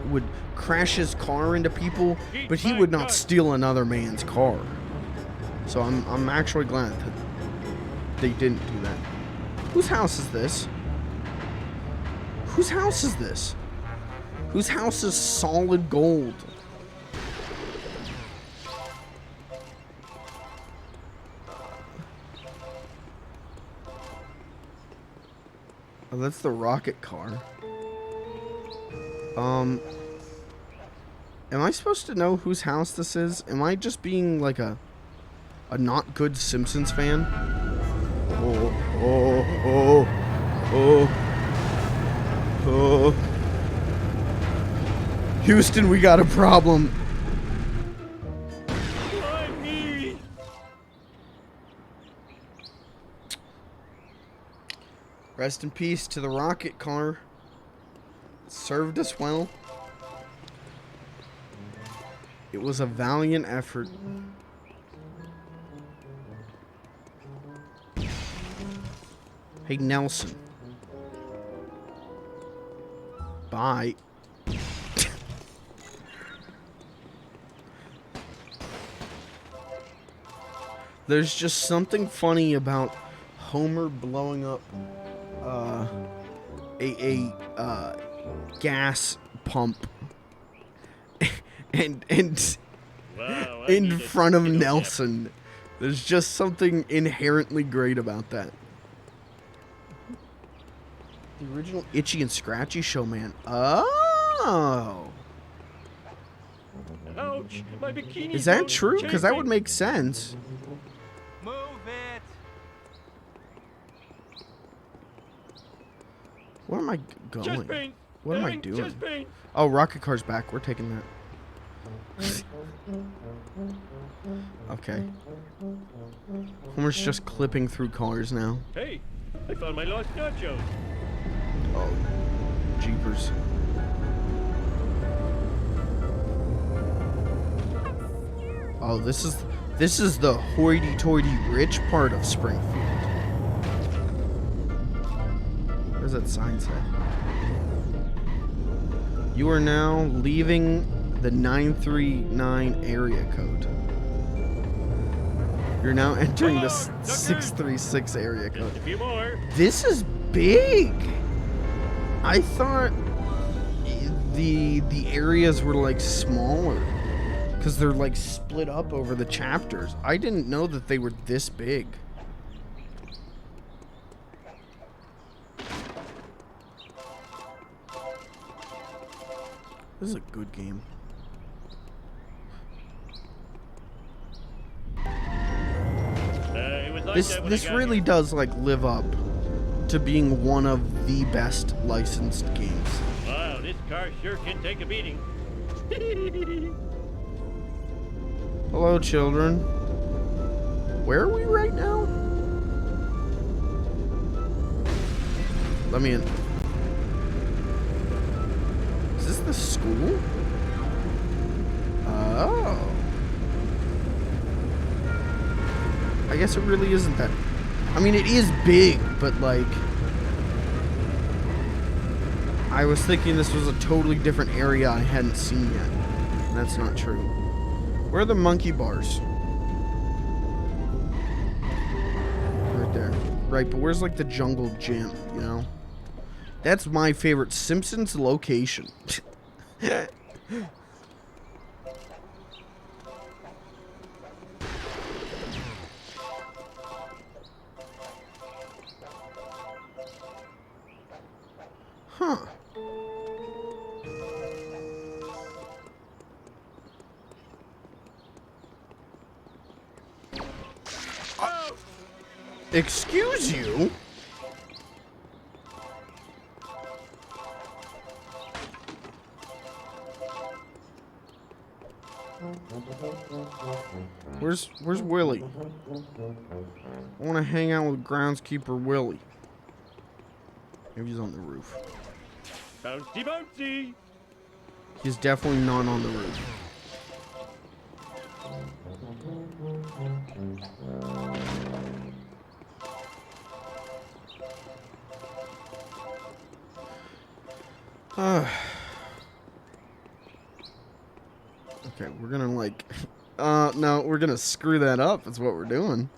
Speaker 4: would crash his car into people, but he would not steal another man's car. So I'm actually glad that they didn't do that. Whose house is this? Whose house is this? Whose house is solid gold? Oh, that's the rocket car. Am I supposed to know whose house this is? Am I just being like a not good Simpsons fan? Oh, oh, oh, oh, oh. Houston, we got a problem.
Speaker 5: Why me?
Speaker 4: Rest in peace to the rocket car. It served us well. It was a valiant effort. Hey, Nelson. Bye. There's just something funny about Homer blowing up a gas pump and
Speaker 5: Wow,
Speaker 4: in front of Nelson. There's just something inherently great about that. The original Itchy and Scratchy Show, man. Oh.
Speaker 5: Ouch! My bikini.
Speaker 4: Is that true? Because that would make sense.
Speaker 8: Move it.
Speaker 4: Where am I going?
Speaker 5: pain.
Speaker 4: What am I doing? Oh, rocket car's back. We're taking that. Okay. Homer's just clipping through cars now.
Speaker 5: Hey, I found my lost nachos.
Speaker 4: Oh, jeepers. Oh, this is the hoity-toity rich part of Springfield. What does that sign say? You are now leaving the 939 area code. You're now entering the 636 area code.
Speaker 5: Just a few more.
Speaker 4: This is big. I thought the areas were like smaller because they're like split up over the chapters. I didn't know that they were this big. This is a good game. This really does like live up to being one of the best licensed games.
Speaker 5: Wow, this car sure can take a beating.
Speaker 4: Hello, children. Where are we right now? Let me in. Is this the school? Oh. I guess it really isn't that. I mean, it is big, but like, I was thinking this was a totally different area I hadn't seen yet. And that's not true. Where are the monkey bars? Right there. Right, but where's like the jungle gym, you know? That's my favorite Simpsons location. Huh. Excuse you? Where's Willie? I want to hang out with groundskeeper Willie. Maybe he's on the roof.
Speaker 5: Bouncy, bouncy.
Speaker 4: He's definitely not on the roof. Okay, we're gonna like... no, we're gonna screw that up. That's what we're doing.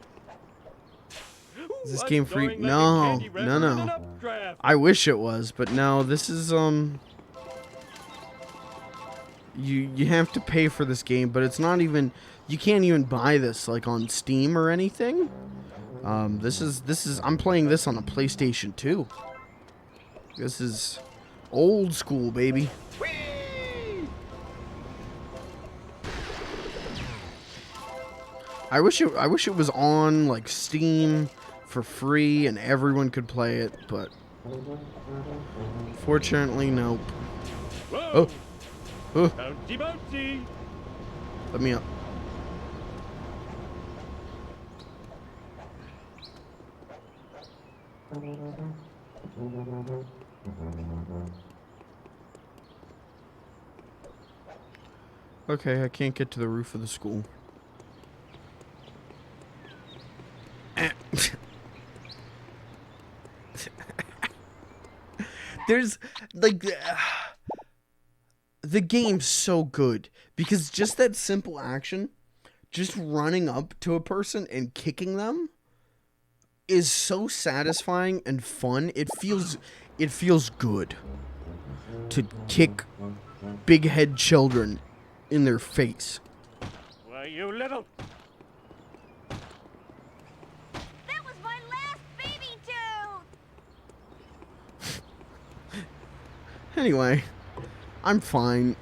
Speaker 4: Is this game free? No, no. I wish it was, but no, this is, You have to pay for this game, but it's not even... You can't even buy this, like, on Steam or anything. This is... I'm playing this on a PlayStation 2. This is old school, baby. I wish it was on like Steam for free and everyone could play it, but fortunately, nope.
Speaker 5: Whoa.
Speaker 4: Oh.
Speaker 5: Bouncy, bouncy.
Speaker 4: Let me up. Okay, I can't get to the roof of the school. There's like the game's so good because just that simple action, just running up to a person and kicking them, is so satisfying and fun. It feels good to kick big head children in their face.
Speaker 5: Why, you little...
Speaker 7: That was my last baby tooth!
Speaker 4: Anyway, I'm fine.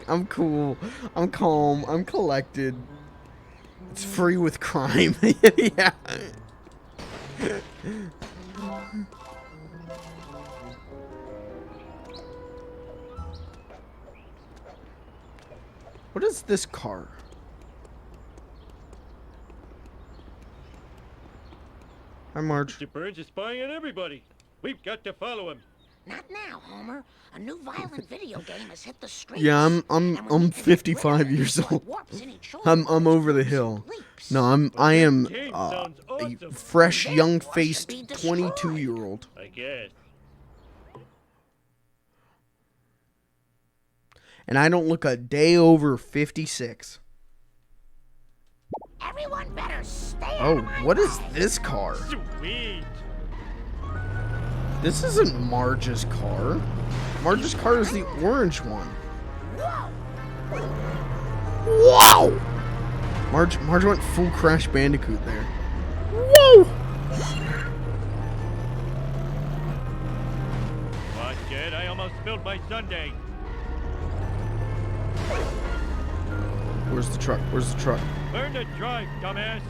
Speaker 4: I'm cool. I'm calm. I'm collected. It's free with crime. Yeah. What is this car? Hi, Marge.
Speaker 5: Mr. Burns is spying on everybody. We've got to follow him.
Speaker 12: Not now, Homer. A new violent video game has hit the streets.
Speaker 4: Yeah, I'm 55 years old. I'm over the hill. No, I am a fresh, young-faced 22-year-old.
Speaker 5: I guess.
Speaker 4: And I don't look a day over 56.
Speaker 12: Everyone better stay
Speaker 4: Oh, what is this car?
Speaker 5: Sweet.
Speaker 4: This isn't Marge's car. Marge's car is the orange one. Wow! Marge went full Crash Bandicoot there. Whoa!
Speaker 5: Watch it, I almost spilled my sundae.
Speaker 4: Where's the truck? Where's the truck?
Speaker 5: Learn to drive, dumbass.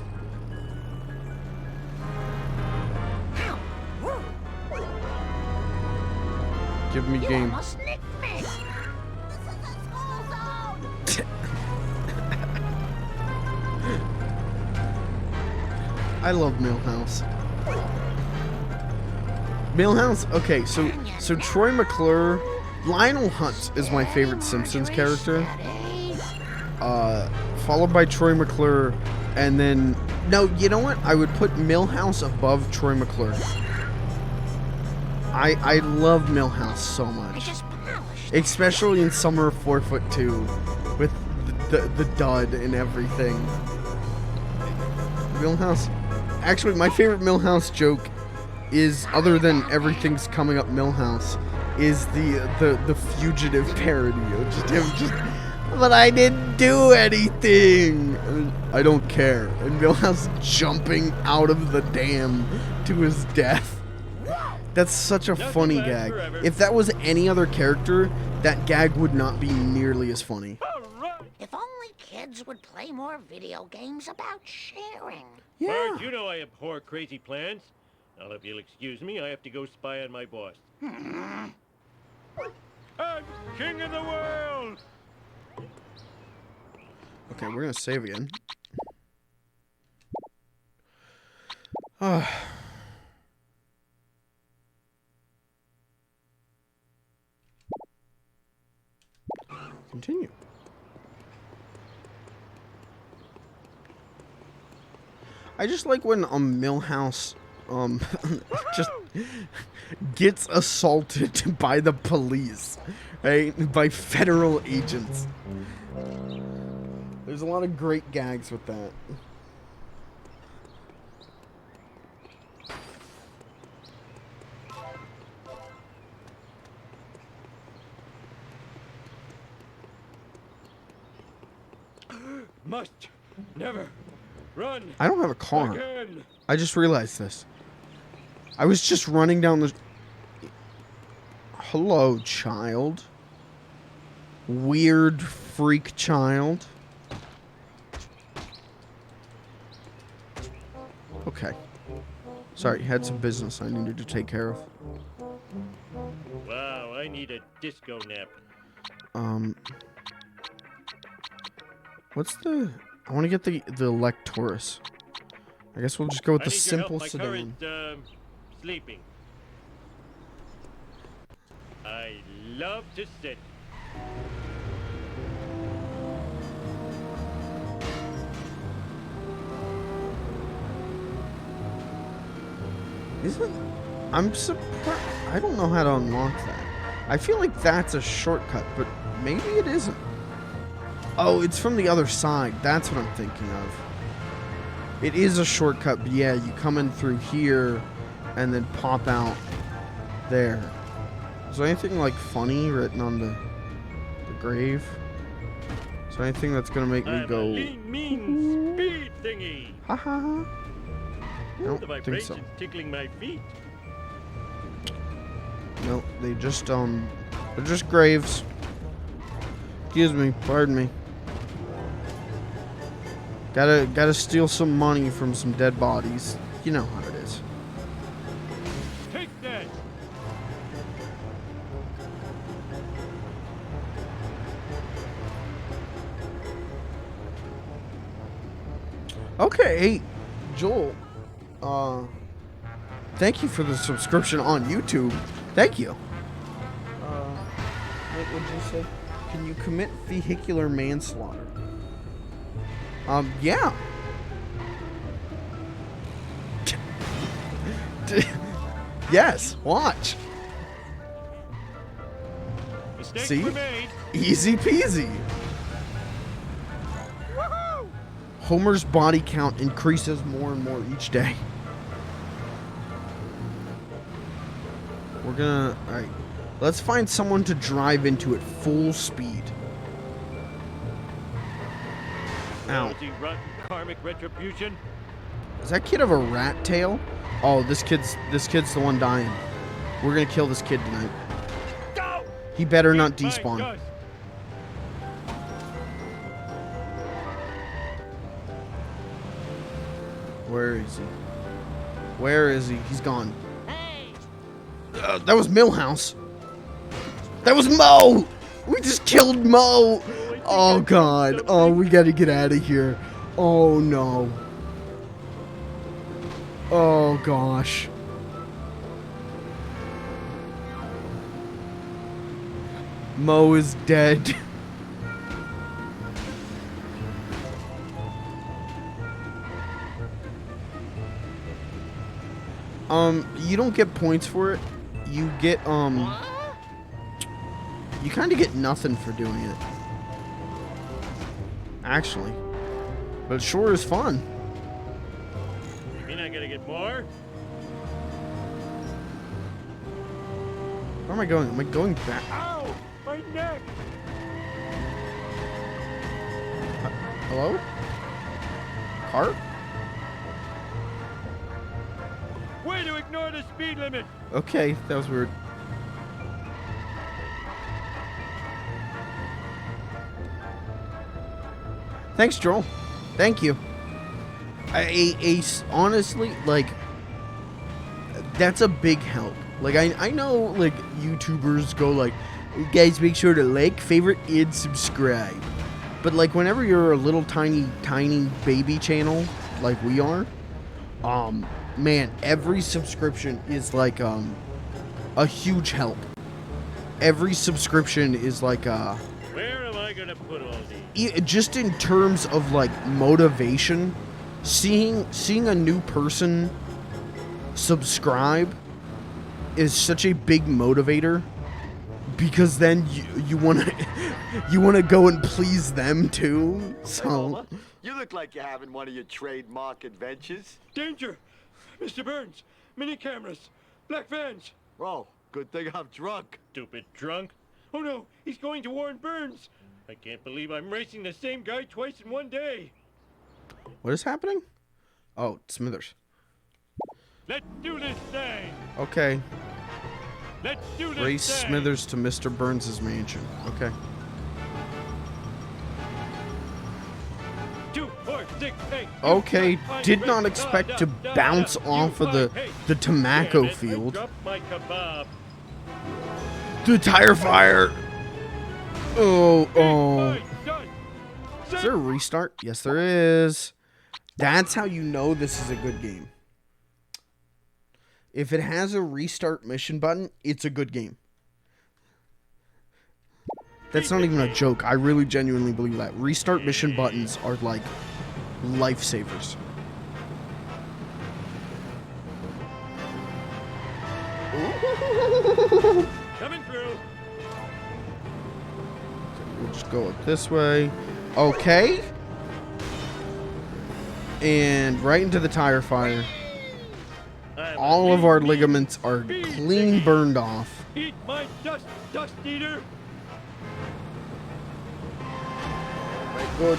Speaker 4: Give me
Speaker 12: You
Speaker 4: game.
Speaker 12: almost nicked me.
Speaker 7: This is a school zone!
Speaker 4: I love Millhouse. Millhouse? Okay, so Troy McClure, Lionel Hutz is my favorite Simpsons character. Followed by Troy McClure, and then no, you know what? I would put Millhouse above Troy McClure. I love Millhouse so much, especially in Summer of 4'2", with the dud and everything. Millhouse. Actually, my favorite Millhouse joke is, other than everything's coming up Millhouse, is the fugitive parody of just him just. But I didn't do anything. I don't care. And Millhouse jumping out of the dam to his death. That's such a funny gag. If that was any other character, that gag would not be nearly as funny.
Speaker 12: If only kids would play more video games about sharing.
Speaker 4: Yeah.
Speaker 5: Marge, you know I abhor crazy plans. Now, if you'll excuse me, I have to go spy on my boss. I'm king of the world!
Speaker 4: Okay, we're gonna save again. Continue. I just like when Millhouse just gets assaulted by the police, right? By federal agents. There's a lot of great gags with that.
Speaker 5: Must never run.
Speaker 4: I don't have a car.
Speaker 5: Again.
Speaker 4: I just realized this. I was just running down the... Hello, child. Weird freak child. Okay. Sorry, had some business I needed to take care of.
Speaker 5: Wow, I need a disco nap.
Speaker 4: What's the... I want to get the Electorus. I guess we'll just go with the
Speaker 5: I need your help.
Speaker 4: simple
Speaker 5: My car
Speaker 4: sedan.
Speaker 5: is, sleeping. I love to sit.
Speaker 4: Isn't... I'm surprised... I don't know how to unlock that. I feel like that's a shortcut, but maybe it isn't. Oh, it's from the other side. That's what I'm thinking of. It is a shortcut, but yeah, you come in through here and then pop out there. Is there anything, like, funny written on the grave? Is there anything that's gonna make me go...
Speaker 5: A lean, mean speed thingy.
Speaker 4: Ha ha ha. I don't
Speaker 5: The
Speaker 4: think
Speaker 5: vibrations
Speaker 4: so.
Speaker 5: tickling my feet.
Speaker 4: No, they just, they're just graves. Excuse me, pardon me. Gotta steal some money from some dead bodies. You know how it is.
Speaker 5: Take that.
Speaker 4: Okay, hey, Joel, thank you for the subscription on YouTube. Thank you. What would you say? Can you commit vehicular manslaughter? Yeah. Yes, watch.
Speaker 5: Mistakes
Speaker 4: See?
Speaker 5: were made.
Speaker 4: Easy peasy. Homer's body count increases more and more each day. We're gonna... Alright. Let's find someone to drive into at full speed. Ow.
Speaker 5: Lousy, rotten karmic retribution.
Speaker 4: Does that kid have a rat tail? Oh, this kid's the one dying. We're gonna kill this kid tonight.
Speaker 5: Go!
Speaker 4: He better not
Speaker 5: Keep my
Speaker 4: despawn.
Speaker 5: dust.
Speaker 4: Where is he? Where is he? He's gone. That was Millhouse. That was Mo! We just killed Mo! Oh god. Oh, we gotta get out of here. Oh no. Oh gosh. Mo is dead. You don't get points for it. You get, you kind of get nothing for doing it. Actually. But it sure is fun.
Speaker 5: You mean I gotta get more?
Speaker 4: Where am I going? Am I going back?
Speaker 5: Ow! My neck!
Speaker 4: Hello? Car?
Speaker 5: Way to ignore the speed limit!
Speaker 4: Okay, that was weird. Thanks, Joel. Thank you. Honestly, like, that's a big help. Like, I know, like, YouTubers go like, guys, make sure to like, favorite, and subscribe. But, like, whenever you're a little tiny baby channel, like we are, man, every subscription is, like, a huge help. Every subscription is, like,
Speaker 5: Where am I gonna put all these?
Speaker 4: just in terms of, like, motivation, seeing a new person subscribe is such a big motivator, because then you want to go and please them too. So
Speaker 13: you look like you're having one of your trademark adventures.
Speaker 5: Danger! Mr. Burns! Mini cameras! Black vans!
Speaker 13: Oh, good thing I'm drunk.
Speaker 5: Stupid drunk! Oh no! He's going to Warren Burns! I can't believe I'm racing the same guy twice in one day!
Speaker 4: what is happening? Oh, Smithers.
Speaker 5: Let's do this thing!
Speaker 4: Okay.
Speaker 5: Let's do this
Speaker 4: Race
Speaker 5: thing.
Speaker 4: Smithers to Mr. Burns' mansion. Okay.
Speaker 5: 2, 4, 6, 8.
Speaker 4: Okay, did not expect to bounce off of the tobacco field.
Speaker 5: Dropped my kebab.
Speaker 4: The tire fire. Oh. Is there a restart? Yes, there is. That's how you know this is a good game. If it has a restart mission button, it's a good game. That's not even a joke. I really genuinely believe that. Restart mission buttons are like lifesavers.
Speaker 5: Coming through.
Speaker 4: We'll just go up this way. Okay. And right into the tire fire. All of our ligaments are clean burned off.
Speaker 5: Eat my dust eater.
Speaker 4: Good.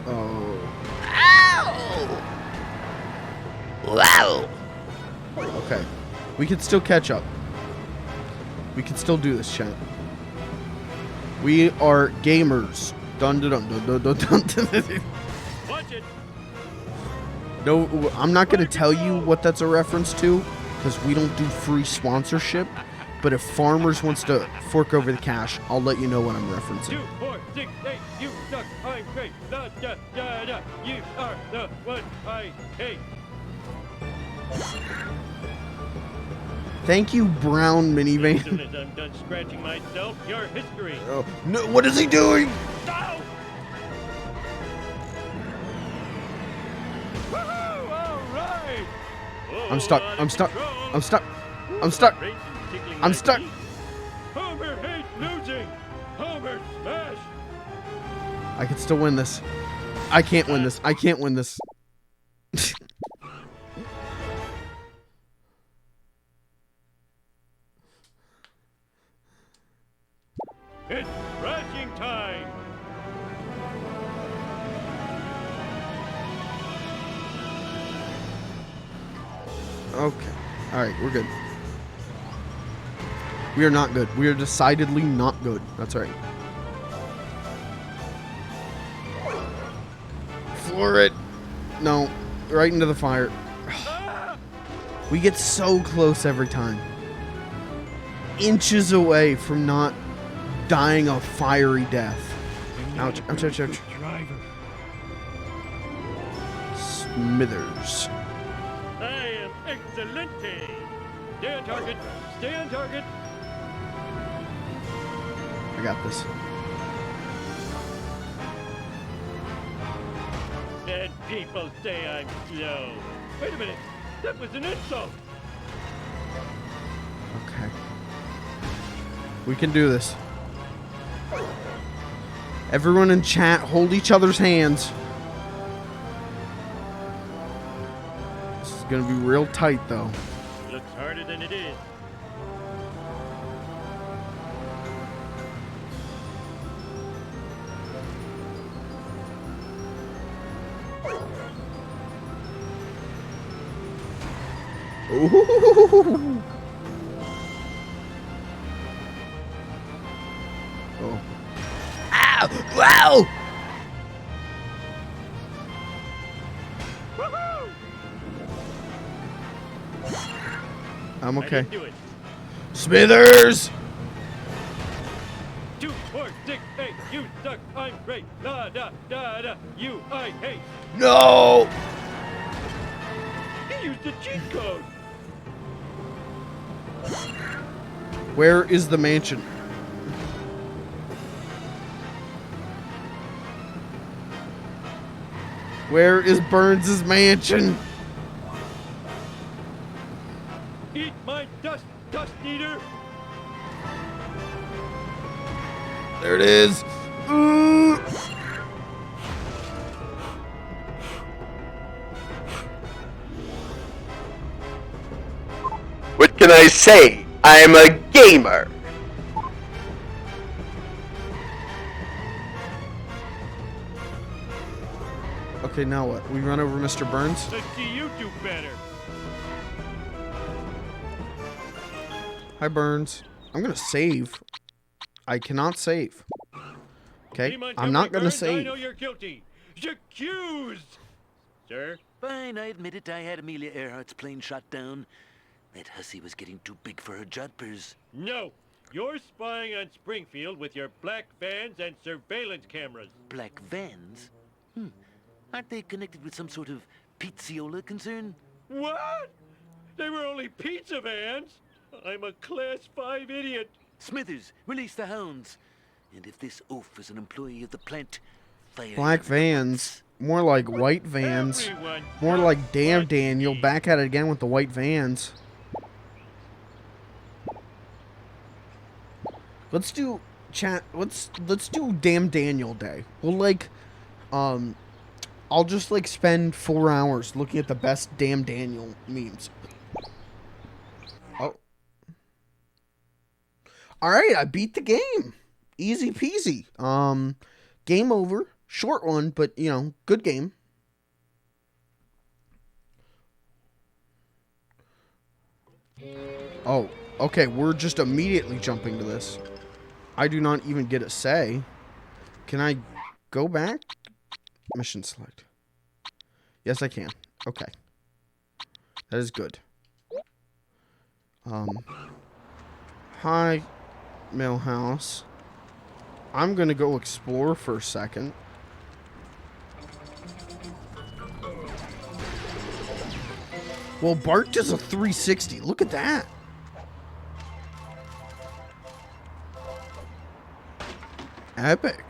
Speaker 4: Oh.
Speaker 12: Ow! Wow!
Speaker 4: Okay. We can still catch up. We can still do this, chat. We are gamers. Dun dun dun dun dun dun dun.
Speaker 5: Watch it.
Speaker 4: No, I'm not going to tell you what that's a reference to, because we don't do free sponsorship. But if Farmers wants to fork over the cash, I'll let you know what I'm referencing.
Speaker 5: 2, 4, 6, 8. You suck. I'm great. Da da da da. You are the one I hate.
Speaker 4: Thank you, brown
Speaker 5: As soon
Speaker 4: minivan.
Speaker 5: as I'm done scratching myself, your history.
Speaker 4: Oh, no, what is he doing?
Speaker 5: Ow! Woohoo! All right.
Speaker 4: I'm stuck.
Speaker 5: Out of
Speaker 4: I'm stuck.
Speaker 5: control.
Speaker 4: I'm stuck. I'm stuck.
Speaker 5: Racing's tickling
Speaker 4: I'm
Speaker 5: my
Speaker 4: stuck.
Speaker 5: feet. Homer hates losing. Homer smash.
Speaker 4: I can still win this. I can't win this. I can't win this.
Speaker 5: It's crashing time.
Speaker 4: Okay. Alright, we're good. We are not good. We are decidedly not good. That's right. Floor it. No. Right into the fire. We get so close every time. Inches away from not dying a fiery death. Ouch, ouch, ouch, ouch. Smithers.
Speaker 5: I am excelente. Stay on target. Stay on target.
Speaker 4: I got this.
Speaker 5: And people say I'm slow. Wait a minute. That was an insult.
Speaker 4: Okay. We can do this. Everyone in chat, hold each other's hands. This is gonna be real tight, though.
Speaker 5: Looks harder than it is.
Speaker 4: Ooh. Oh.
Speaker 12: Ow! Wow!
Speaker 5: Woohoo!
Speaker 4: I'm
Speaker 5: I
Speaker 4: okay.
Speaker 5: didn't do it.
Speaker 4: Smithers!
Speaker 5: 2, 4, 6, 8. You suck. I'm great. Da da da da. You I hate.
Speaker 4: No!
Speaker 5: He used the cheat code.
Speaker 4: Where is the mansion? Where is Burns' mansion?
Speaker 5: Eat my dust eater.
Speaker 4: There it is. Ooh.
Speaker 14: What can I say? I'm a gamer.
Speaker 4: Okay, now what? We run over Mr. Burns?
Speaker 5: Let's see you do better.
Speaker 4: Hi, Burns. I'm gonna save. I cannot save. Okay, I'm not gonna
Speaker 5: I
Speaker 4: save.
Speaker 5: know you're guilty. Accused, sir.
Speaker 11: Fine, I admit it. I had Amelia Earhart's plane shot down. That hussy was getting too big for her jodhpurs.
Speaker 5: No, you're spying on Springfield with your black vans and surveillance cameras.
Speaker 11: Black vans? Aren't they connected with some sort of pizziola concern?
Speaker 5: What? They were only pizza vans? I'm a Class 5 idiot.
Speaker 11: Smithers, release the hounds. And if this oaf is an employee of the plant, fire
Speaker 4: Black
Speaker 11: him.
Speaker 4: vans. More like white vans. More like damn Daniel. Back at it again with the white vans. Let's do chat. Let's do damn Daniel Day. We'll like, I'll just like spend 4 hours looking at the best damn Daniel memes. Oh. All right, I beat the game. Easy peasy. Game over. Short one, but you know, good game. Oh, okay. We're just immediately jumping to this. I do not even get a say. Can I go back? Mission select. Yes, I can. Okay. That is good. Hi, Millhouse. I'm gonna go explore for a second. Well, Bart does a 360. Look at that. Epic.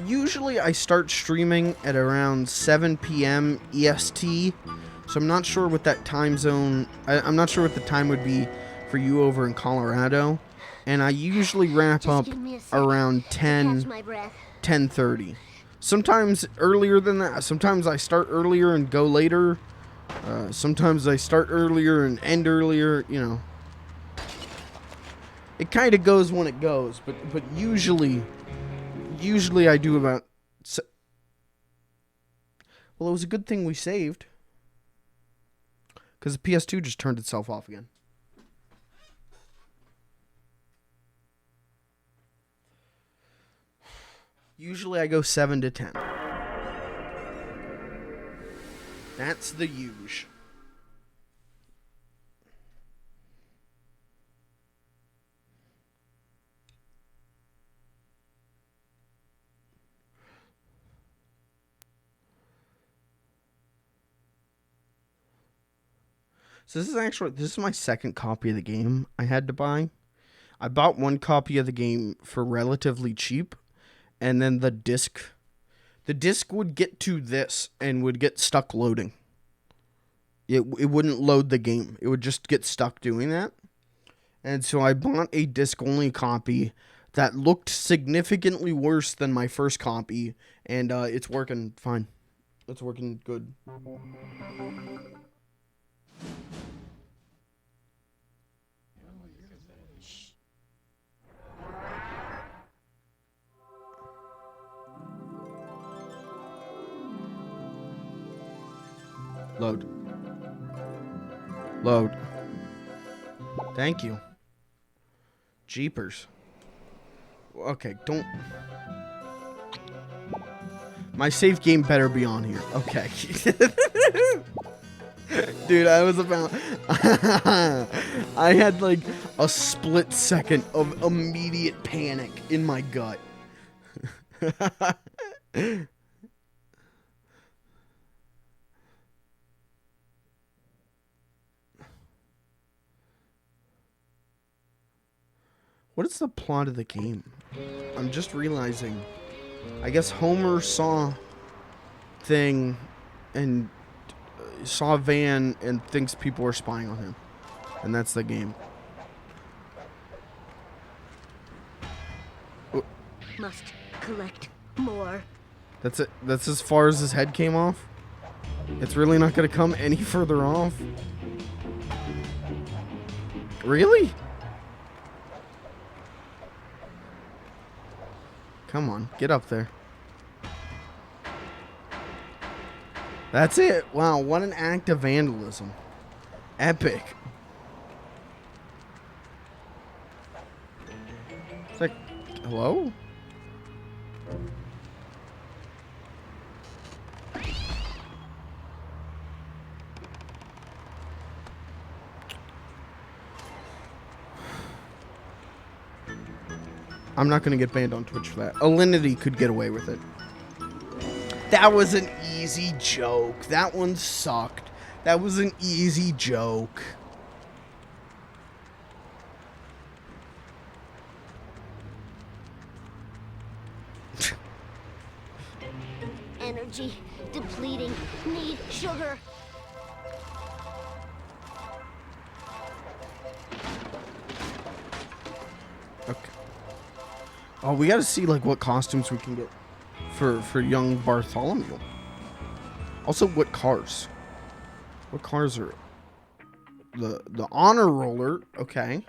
Speaker 4: Usually I start streaming at around 7 p.m. EST, so I'm not sure what that time zone, I'm not sure what the time would be for you over in Colorado, and I usually wrap up around 10:30. Sometimes earlier than that. Sometimes I start earlier and go later. Sometimes I start earlier and end earlier, you know. It kind of goes when it goes, but usually I do about... Well, it was a good thing we saved. Because the PS2 just turned itself off again. Usually I go 7 to 10. That's the usual. So this is my second copy of the game I had to buy. I bought one copy of the game for relatively cheap. And then the disc would get to this and would get stuck loading. It wouldn't load the game. It would just get stuck doing that. And so I bought a disc-only copy that looked significantly worse than my first copy. And it's working fine. It's working good. Load. Load. Thank you. Jeepers. Okay, don't... My save game better be on here. Okay. Dude, I was about... I had like a split second of immediate panic in my gut. What is the plot of the game? I'm just realizing. I guess Homer saw thing and saw Van and thinks people are spying on him. And that's the game.
Speaker 15: Must collect more.
Speaker 4: That's it. That's as far as his head came off? It's really not going to come any further off? Really? Come on, get up there. That's it. Wow, what an act of vandalism. Epic. It's like, hello? I'm not going to get banned on Twitch for that. Alinity could get away with it. That was an easy joke. That one sucked. That was an easy joke.
Speaker 15: Energy depleting. Need sugar.
Speaker 4: Okay. Oh, we got to see like what costumes we can get for young Bartholomew. Also, what cars? What cars are the honor roller? Okay.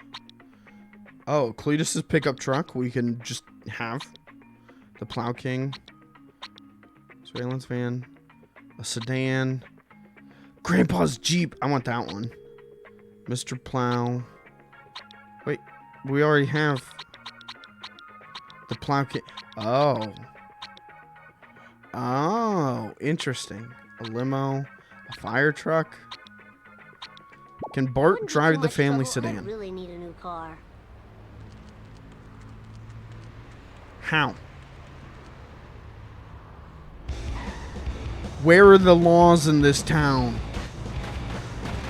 Speaker 4: Oh, Cletus's pickup truck. We can just have the Plow King, surveillance van, a sedan, Grandpa's Jeep. I want that one. Mr. Plow. Wait, we already have the Plow King. Oh. Oh, interesting. A limo, a fire truck. Can Bart drive the family sedan?
Speaker 15: I really need a new car.
Speaker 4: How? Where are the laws in this town?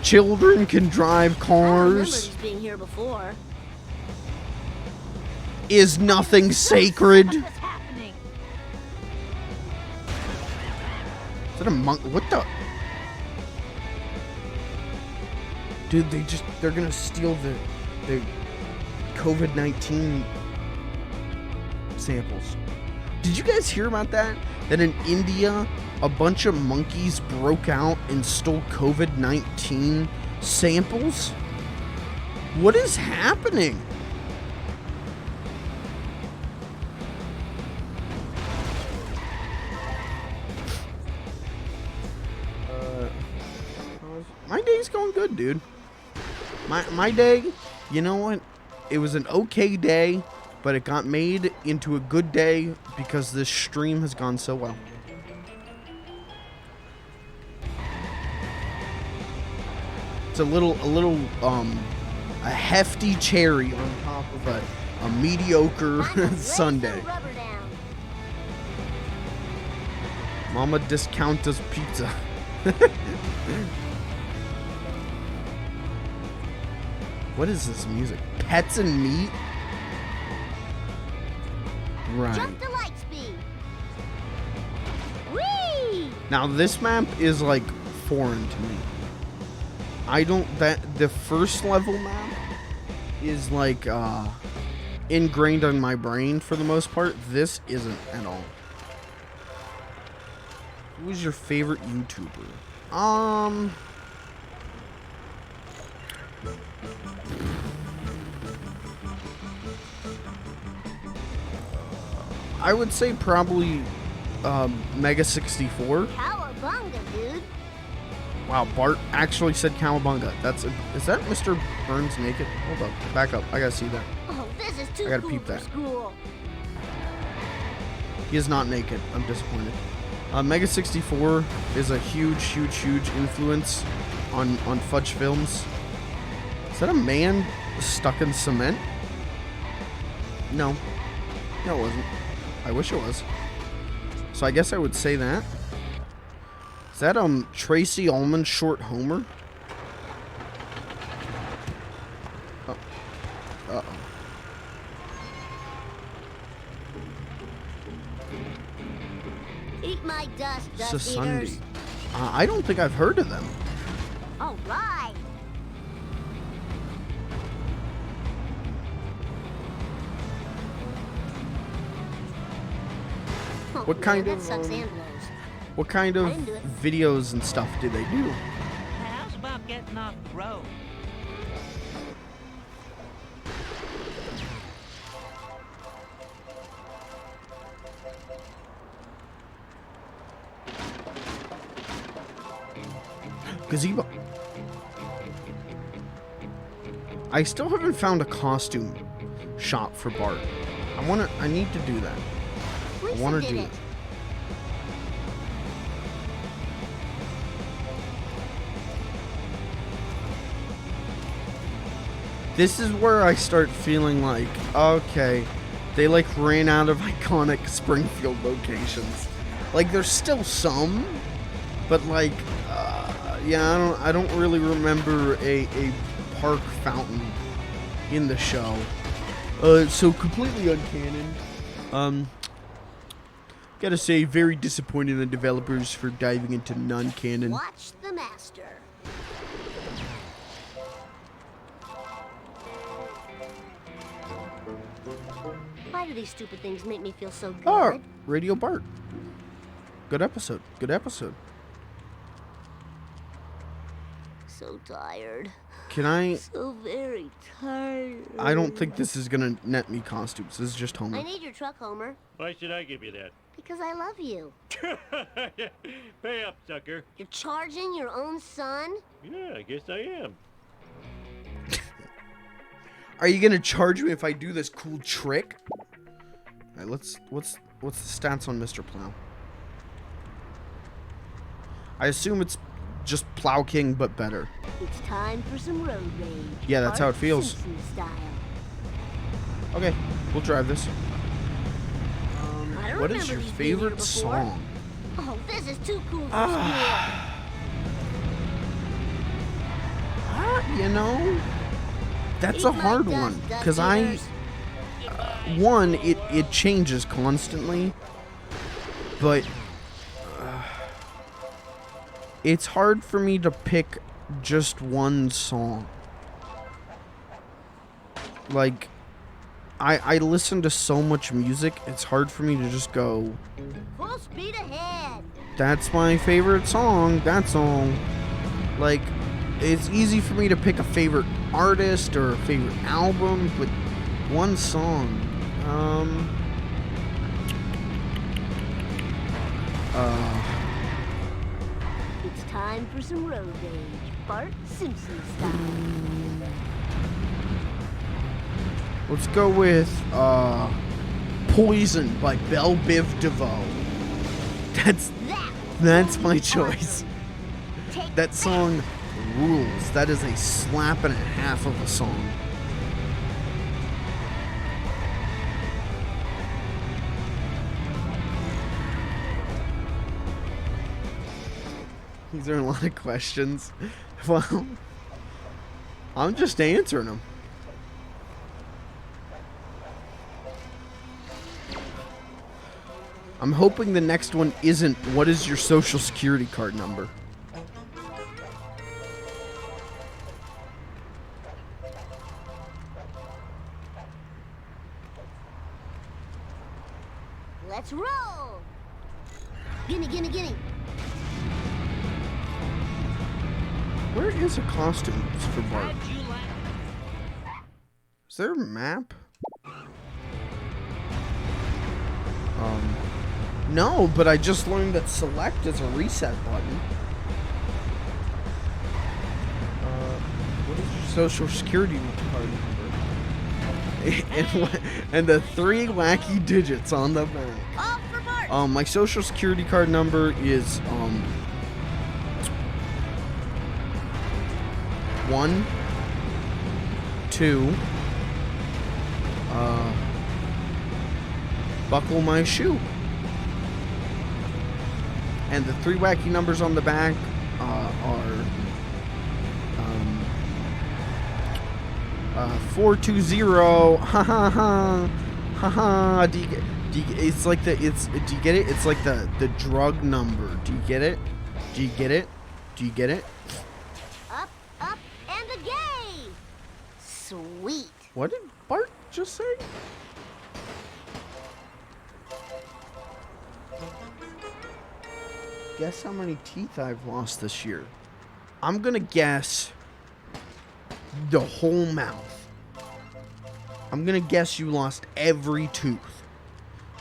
Speaker 4: Children can drive cars.
Speaker 15: Being here before.
Speaker 4: Is nothing sacred? Is that a monk? What the? Dude, they're gonna steal the COVID-19 samples. Did you guys hear about that? That in India, a bunch of monkeys broke out and stole COVID-19 samples? What is happening? My day's going good, dude. My day, you know what? It was an okay day, but it got made into a good day because this stream has gone so well. It's a hefty cherry on top of a mediocre Sunday. Mama Discounters Pizza. What is this music? Pets and Meat? Right.
Speaker 15: Jump to light speed. Whee!
Speaker 4: Now this map is like foreign to me. The first level map is like ingrained on my brain for the most part. This isn't at all. Who is your favorite YouTuber? I would say probably Mega 64.
Speaker 15: Cowabunga, dude.
Speaker 4: Wow, Bart actually said cowabunga. Is that Mr. Burns naked? Hold up, back up. I gotta see that.
Speaker 15: Oh, this is too
Speaker 4: I gotta
Speaker 15: cool
Speaker 4: peep
Speaker 15: for
Speaker 4: that.
Speaker 15: school.
Speaker 4: He is not naked. I'm disappointed. Mega 64 is a huge influence on Fudge Films. Is that a man stuck in cement? No. No, it wasn't. I wish it was. So I guess I would say that. Is that Tracy Ullman Short Homer? Oh. Uh-oh.
Speaker 15: Eat my dust
Speaker 4: Sasundi.
Speaker 15: eaters.
Speaker 4: I don't think I've heard of them.
Speaker 15: All right.
Speaker 4: What kind
Speaker 15: that
Speaker 4: of
Speaker 15: sucks and blows.
Speaker 4: what kind of
Speaker 15: I didn't do it.
Speaker 4: videos and stuff do they do?
Speaker 12: How's about getting off the road?
Speaker 4: Gazebo. I still haven't found a costume shop for Bart. I need to do that. I want to do it. This is where I start feeling like, okay, they like ran out of iconic Springfield locations. Like there's still some, but like, yeah, I don't really remember a park fountain in the show. So completely uncanon. Gotta say, very disappointed in the developers for diving into non-canon.
Speaker 15: Watch the master. Why do these stupid things make me feel so good?
Speaker 4: Oh, Radio Bart. Good episode. Good episode.
Speaker 15: So tired.
Speaker 4: Can I...
Speaker 15: So very tired.
Speaker 4: I don't think this is gonna net me costumes. This is just Homer.
Speaker 15: I need your truck, Homer.
Speaker 5: Why should I give you that?
Speaker 15: Because I love you.
Speaker 5: Pay up, sucker.
Speaker 15: You're charging your own son?
Speaker 5: Yeah, I guess I am.
Speaker 4: Are you gonna charge me if I do this cool trick? Alright, what's the stats on Mr. Plow? I assume it's just Plow King, but better.
Speaker 15: It's time for some road rage.
Speaker 4: Yeah, that's how it feels.
Speaker 15: Simpson style.
Speaker 4: Okay, we'll drive this.
Speaker 15: I don't
Speaker 4: What is
Speaker 15: remember
Speaker 4: your
Speaker 15: these being here
Speaker 4: favorite
Speaker 15: before.
Speaker 4: song?
Speaker 15: Oh, this is too cool for
Speaker 4: You know, that's
Speaker 15: Eat
Speaker 4: a
Speaker 15: my
Speaker 4: hard
Speaker 15: dust,
Speaker 4: one
Speaker 15: dust
Speaker 4: because
Speaker 15: eaters.
Speaker 4: one, it changes constantly, but it's hard for me to pick just one song. Like, I listen to so much music, it's hard for me to just go,
Speaker 15: Full speed ahead.
Speaker 4: that's my favorite song, that song. Like, it's easy for me to pick a favorite artist or a favorite album, but one song,
Speaker 15: It's time for some road rage. Bart Simpson style.
Speaker 4: let's go with, Poison by Belle Biv DeVoe. That's my choice. That song rules. That is a slap and a half of a song. These are a lot of questions. Well, I'm just answering them. I'm hoping the next one isn't, what is your social security card number?
Speaker 15: Let's roll. Gimme, gimme, gimme.
Speaker 4: Where is a costume for Bart? Is there a map? No, but I just learned that select is a reset button. What is your social security card number? and the 3 wacky digits on the back.
Speaker 15: Off for Bart.
Speaker 4: My social security card number is 1, 2, buckle my shoe. And the 3 wacky numbers on the back are 420. Ha ha ha ha ha. Do you get? It's like the. It's. Do you get it? It's like the drug number. Do you get it? Do you get it? Do you get it?
Speaker 15: Up, up, and a gay. Sweet.
Speaker 4: What did Bart just say? Guess how many teeth I've lost this year. I'm gonna guess the whole mouth. I'm gonna guess you lost every tooth.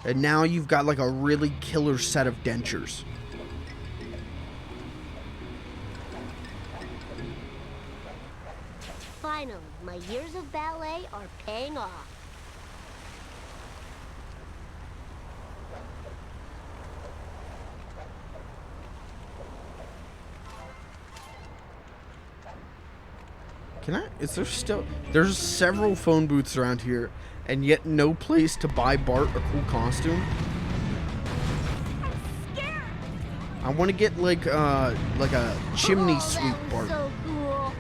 Speaker 4: And now you've got like a really killer set of dentures.
Speaker 15: Finally, my years of ballet are paying off.
Speaker 4: There's several phone booths around here, and yet no place to buy Bart a cool costume. I want to get like a chimney sweep Bart.
Speaker 15: So cool.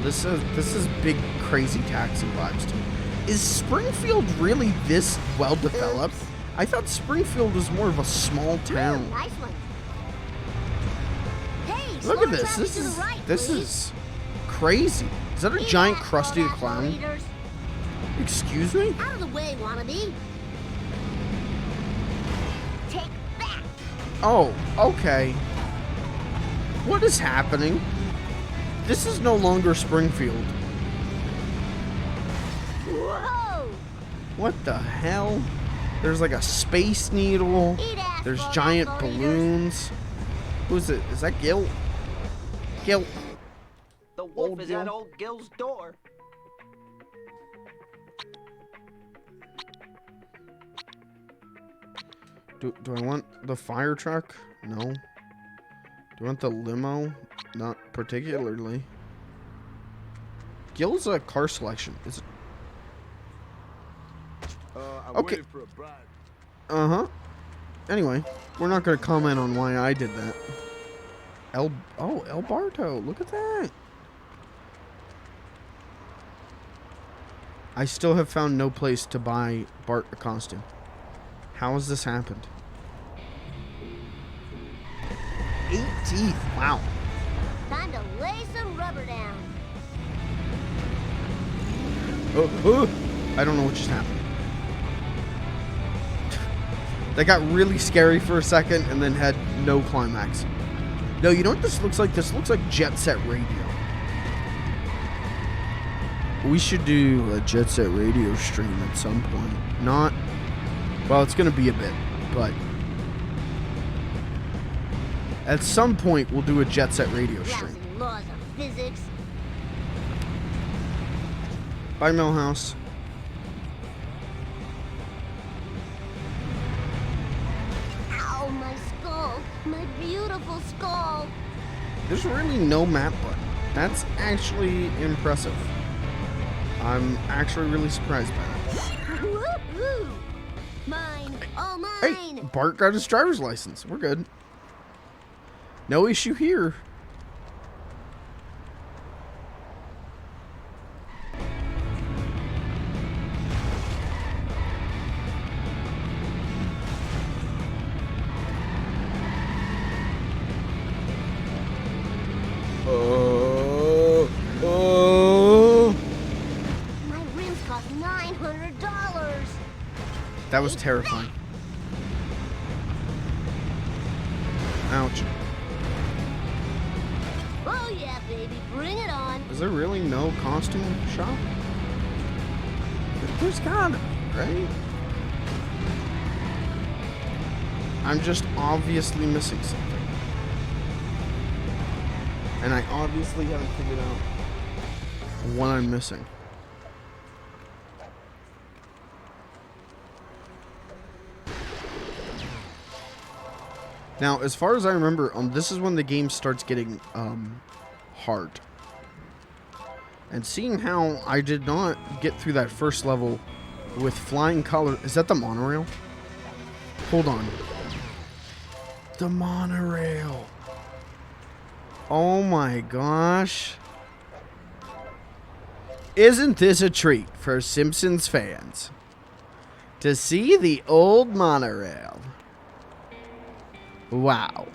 Speaker 4: This is big crazy taxi vibes to me. Is Springfield really this well developed? I thought Springfield was more of a small town.
Speaker 15: Nice one. Hey,
Speaker 4: Look
Speaker 15: slow
Speaker 4: at this.
Speaker 15: traffic to the right,
Speaker 4: This
Speaker 15: please.
Speaker 4: is crazy. Is that a giant Krusty the Clown?
Speaker 15: Leaders.
Speaker 4: Excuse me?
Speaker 15: Out of the way, wannabe. Take that.
Speaker 4: Oh, okay. What is happening? This is no longer Springfield.
Speaker 15: Whoa!
Speaker 4: What the hell? There's like a space needle. There's giant balloons. Who's it? Is that Gil? Gil.
Speaker 10: The wolf is at old Gil's door.
Speaker 4: Do I want the fire truck? No. Do I want the limo? Not particularly. Gil's a car selection. Is it?
Speaker 13: I'm
Speaker 4: Okay.
Speaker 13: waiting for a bride.
Speaker 4: Uh-huh. Anyway, we're not going to comment on why I did that. El Barto. Look at that. I still have found no place to buy Bart a costume. How has this happened? 8 teeth. Wow.
Speaker 15: Time to lay some rubber down.
Speaker 4: Oh, I don't know what just happened. That got really scary for a second and then had no climax. No, you know what this looks like? This looks like Jet Set Radio. We should do a Jet Set Radio stream at some point. Not... Well, it's going to be a bit, but... At some point, we'll do a Jet Set Radio stream.
Speaker 15: Lousy laws of physics.
Speaker 4: Bye, Millhouse.
Speaker 15: Ow, my skull. My beautiful skull.
Speaker 4: There's really no map button. That's actually impressive. I'm actually really surprised by that.
Speaker 15: Woo-hoo. Mine. All mine.
Speaker 4: Hey, Bart got his driver's license. We're good. No issue here.
Speaker 15: My rims cost $900.
Speaker 4: That was terrifying. Ouch.
Speaker 15: Oh yeah, baby, bring it on.
Speaker 4: Is there really no costume shop? There's gotta be, right? I'm just obviously missing something. And I obviously haven't figured out what I'm missing. Now, as far as I remember, this is when the game starts getting hard. And seeing how I did not get through that first level with flying color... Is that the monorail? Hold on. The monorail. Oh my gosh. Isn't this a treat for Simpsons fans? To see the old monorail. Wow.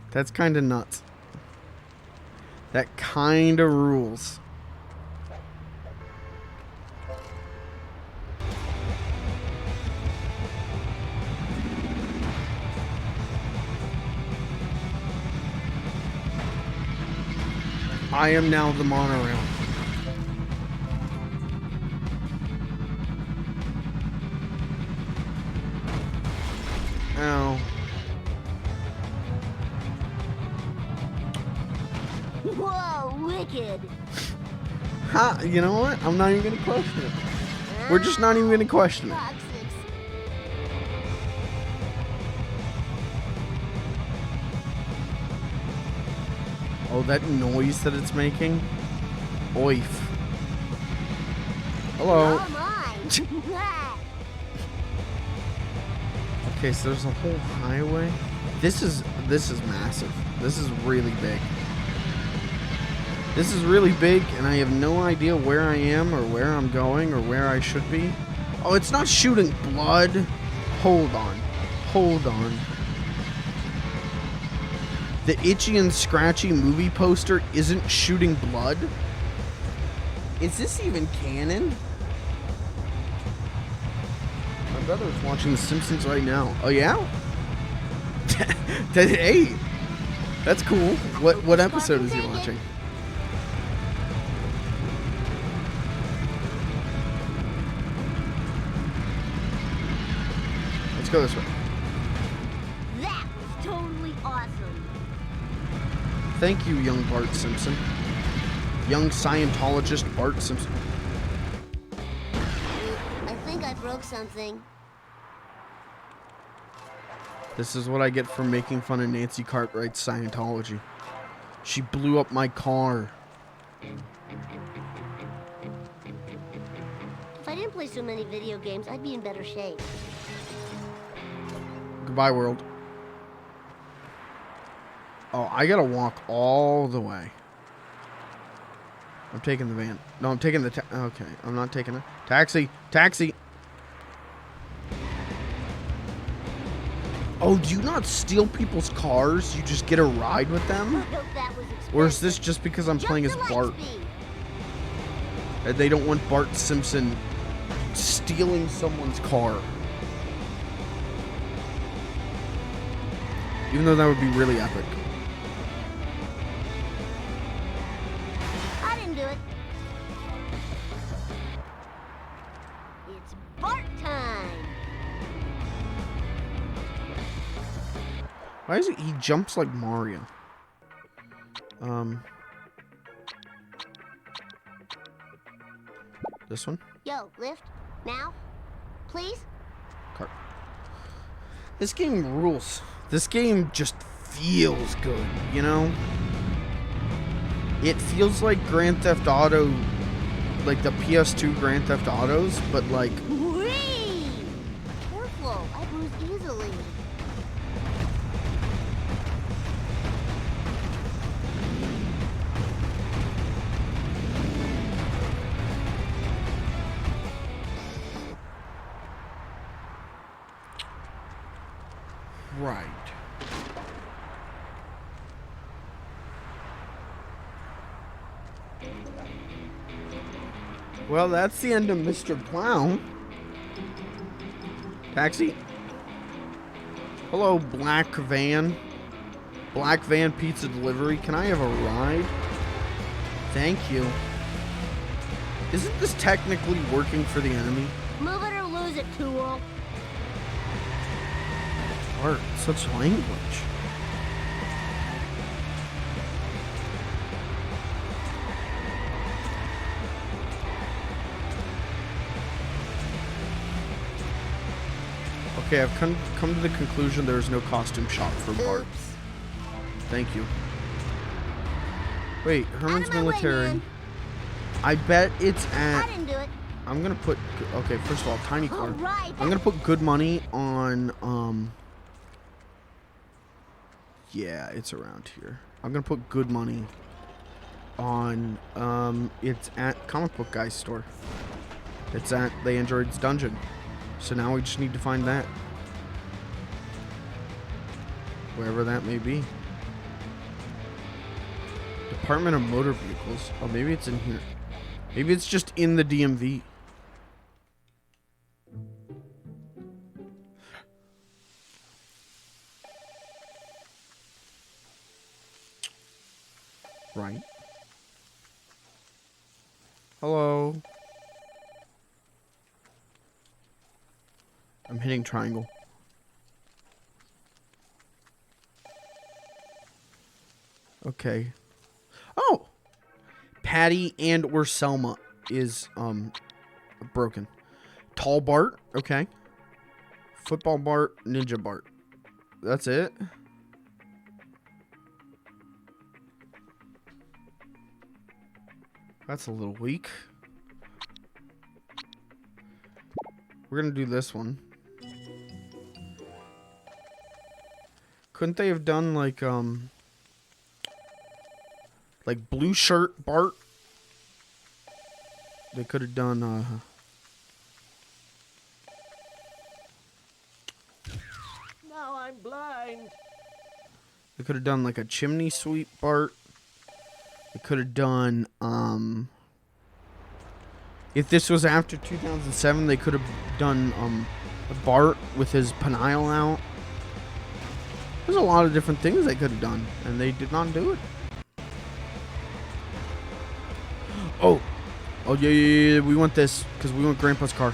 Speaker 4: That's kind of nuts. That kind of rules. I am now the monorail.
Speaker 15: wicked.
Speaker 4: Ha, you know what? I'm not even gonna question it. We're just not even gonna question it. Oh, that noise that it's making? Oif. Hello. Okay, so there's a whole highway. This is massive. This is really big. This is really big, and I have no idea where I am or where I'm going or where I should be. Oh, it's not shooting blood. Hold on. Hold on. The Itchy and Scratchy movie poster isn't shooting blood? Is this even canon? My brother's watching The Simpsons right now. Oh, yeah? Hey, that's cool. What episode is he watching? Let's go this way.
Speaker 15: That was totally awesome.
Speaker 4: Thank you, young Bart Simpson. Young Scientologist Bart Simpson.
Speaker 15: I think I broke something.
Speaker 4: This is what I get for making fun of Nancy Cartwright's Scientology. She blew up my car.
Speaker 15: If I didn't play so many video games, I'd be in better shape.
Speaker 4: Goodbye, world. Oh, I gotta walk all the way. I'm taking the van. No, I'm taking the okay, I'm not taking it. Taxi! Taxi! Oh, do you not steal people's cars? You just get a ride with them? Or is this just because I'm playing as Bart? And they don't want Bart Simpson stealing someone's car. Even though that would be really epic.
Speaker 15: I didn't do it. It's Bart time.
Speaker 4: Why is it he jumps like Mario? This one?
Speaker 15: Yo, lift. Now? Please?
Speaker 4: Cart. This game rules. This game just feels good, you know? It feels like Grand Theft Auto, like the PS2 Grand Theft Autos, but like...
Speaker 15: Whee! Careful, I bruise easily.
Speaker 4: Right. Well, that's the end of Mr. Clown. Taxi. Hello, Black Van. Black Van Pizza Delivery. Can I have a ride? Thank you. Isn't this technically working for the enemy?
Speaker 15: Move it or lose it, tool.
Speaker 4: Art, such language. Okay, I've come to the conclusion there is no costume shop for Bart.
Speaker 15: Oops.
Speaker 4: Thank you. Wait, Herman's
Speaker 15: Out of my way,
Speaker 4: Military.
Speaker 15: man.
Speaker 4: I bet it's
Speaker 15: I
Speaker 4: at...
Speaker 15: didn't do it.
Speaker 4: I'm gonna put... Okay, first of all, tiny car.
Speaker 15: Alright.
Speaker 4: I'm gonna put good money on, yeah, it's around here. I'm gonna put good money on, it's at Comic Book Guy's store. It's at the Android's Dungeon. So now we just need to find that. Wherever that may be. Department of Motor Vehicles. Oh, maybe it's in here. Maybe it's just in the DMV. Right. Hello. I'm hitting triangle. Okay. Oh! Patty and or Selma is broken. Tall Bart, okay. Football Bart, Ninja Bart. That's it. That's a little weak. We're gonna do this one. Couldn't they have done like blue shirt Bart? They could have done
Speaker 9: Now I'm blind.
Speaker 4: They could have done like a chimney sweep Bart. They could have done if this was after 2007, they could have done Bart with his peniel out. There's a lot of different things they could have done, and they did not do it. Oh, yeah. We want this because we want Grandpa's car.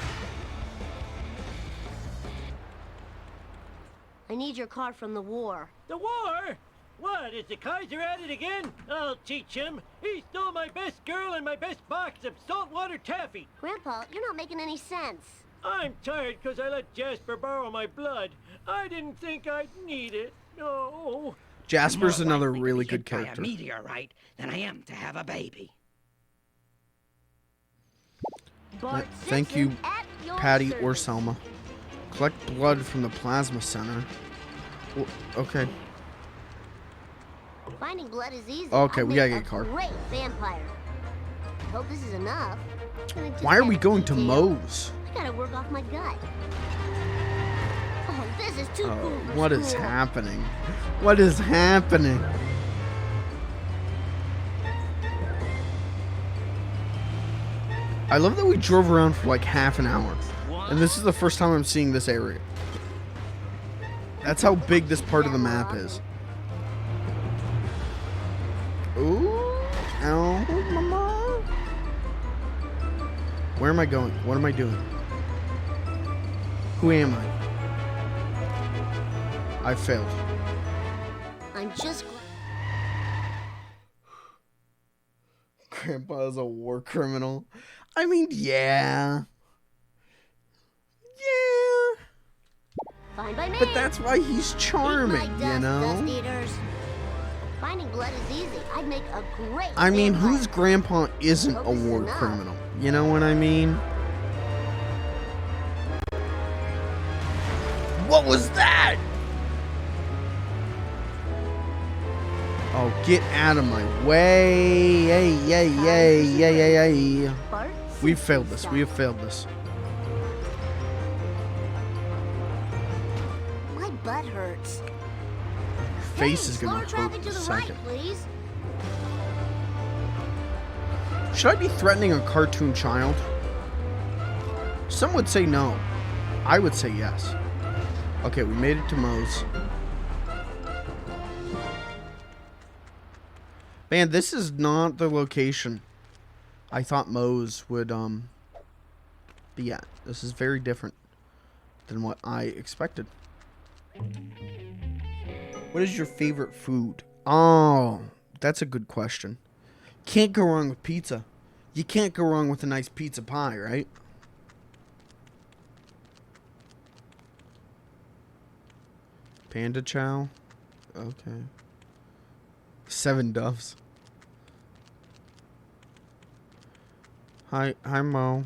Speaker 15: I need your car from the war.
Speaker 5: The war? What, is the Kaiser at it again? I'll teach him. He stole my best girl and my best box of saltwater taffy.
Speaker 15: Grandpa, you're not making any sense.
Speaker 5: I'm tired because I let Jasper borrow my blood. I didn't think I'd need it. No.
Speaker 4: Jasper's
Speaker 12: More
Speaker 4: another
Speaker 12: likely to
Speaker 4: really
Speaker 12: be
Speaker 4: good
Speaker 12: hit by
Speaker 4: character.
Speaker 12: a meteorite than I am to have a baby.
Speaker 15: Bart
Speaker 4: Thank you,
Speaker 15: Simpson at your
Speaker 4: Patty
Speaker 15: service.
Speaker 4: or Selma. Collect blood from the plasma center. Well, okay.
Speaker 7: Finding blood is easy.
Speaker 4: Okay,
Speaker 7: I'd
Speaker 4: we gotta
Speaker 7: make
Speaker 4: get a car.
Speaker 7: Great vampire. Hope this is enough. Gonna just
Speaker 4: Why are
Speaker 7: add
Speaker 4: we
Speaker 7: a
Speaker 4: going to
Speaker 7: detail.
Speaker 4: Moe's?
Speaker 7: I gotta work off my gut. Oh, this is too
Speaker 4: Oh,
Speaker 7: cool for
Speaker 4: what is
Speaker 7: school.
Speaker 4: happening? What is happening? I love that we drove around for like half an hour. And this is the first time I'm seeing this area. That's how big this part of the map is. Ooh. Ow, mama. Where am I going? What am I doing? Who am I? I failed.
Speaker 7: I'm just glad.
Speaker 4: Grandpa is a war criminal. I mean, yeah. Yeah.
Speaker 7: Fine by me.
Speaker 4: But that's why he's charming,
Speaker 7: Eat my
Speaker 4: you know?
Speaker 7: dust eaters. Finding blood is easy. I'd make a great
Speaker 4: I mean,
Speaker 7: vampire.
Speaker 4: whose grandpa isn't a war criminal? You know what I mean? What was that? Oh, get out of my way. Yay.
Speaker 7: Bart
Speaker 4: We've failed
Speaker 7: Simpson
Speaker 4: this.
Speaker 7: style.
Speaker 4: We have failed this.
Speaker 7: My butt hurts.
Speaker 4: Face is gonna
Speaker 7: Slower
Speaker 4: hurt
Speaker 7: traffic
Speaker 4: in
Speaker 7: to
Speaker 4: a
Speaker 7: the
Speaker 4: second.
Speaker 7: right, please.
Speaker 4: Should I be threatening a cartoon child? Some would say no. I would say yes. Okay, we made it to Moe's. Man, this is not the location I thought Moe's would be at. This is very different than what I expected. What is your favorite food? Oh, that's a good question. Can't go wrong with pizza. You can't go wrong with a nice pizza pie, right? Panda chow. Okay. 7 doves. Hi, Mo.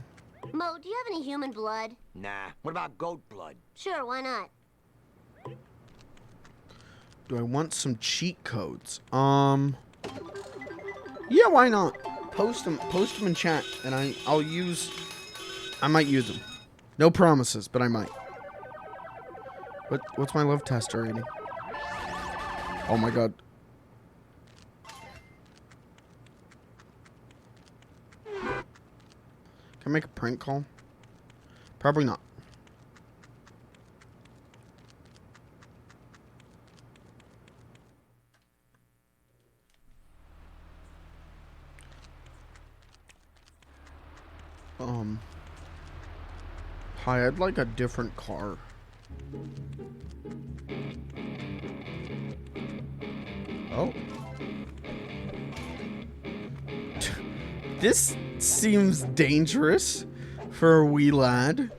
Speaker 7: Mo, do you have any human blood?
Speaker 10: Nah. What about goat blood?
Speaker 7: Sure, why not?
Speaker 4: Do I want some cheat codes? Yeah, why not? Post them in chat, and I might use them. No promises, but I might. What's my love tester rating? Oh my god. Can I make a prank call? Probably not. Hi, I'd like a different car. Oh. This seems dangerous for a wee lad.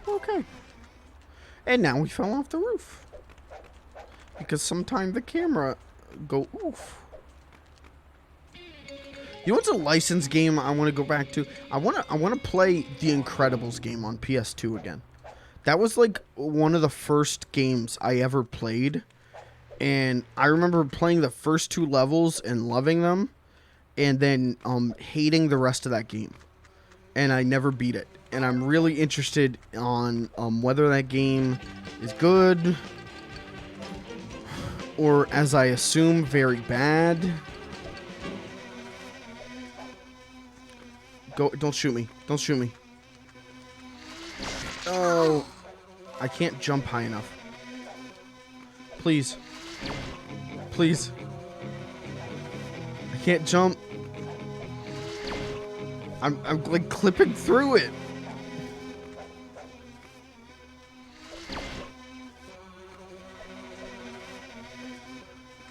Speaker 4: Okay. And now we fell off the roof. Because sometime the camera go oof. You know what's a licensed game I want to go back to? I want to play the Incredibles game on PS2 again. That was like one of the first games I ever played. And I remember playing the first 2 levels and loving them, and then hating the rest of that game. And I never beat it. And I'm really interested on whether that game is good, or as I assume, very bad. Go! Don't shoot me! Don't shoot me! Oh, I can't jump high enough. Please. Please. I can't jump. I'm like clipping through it.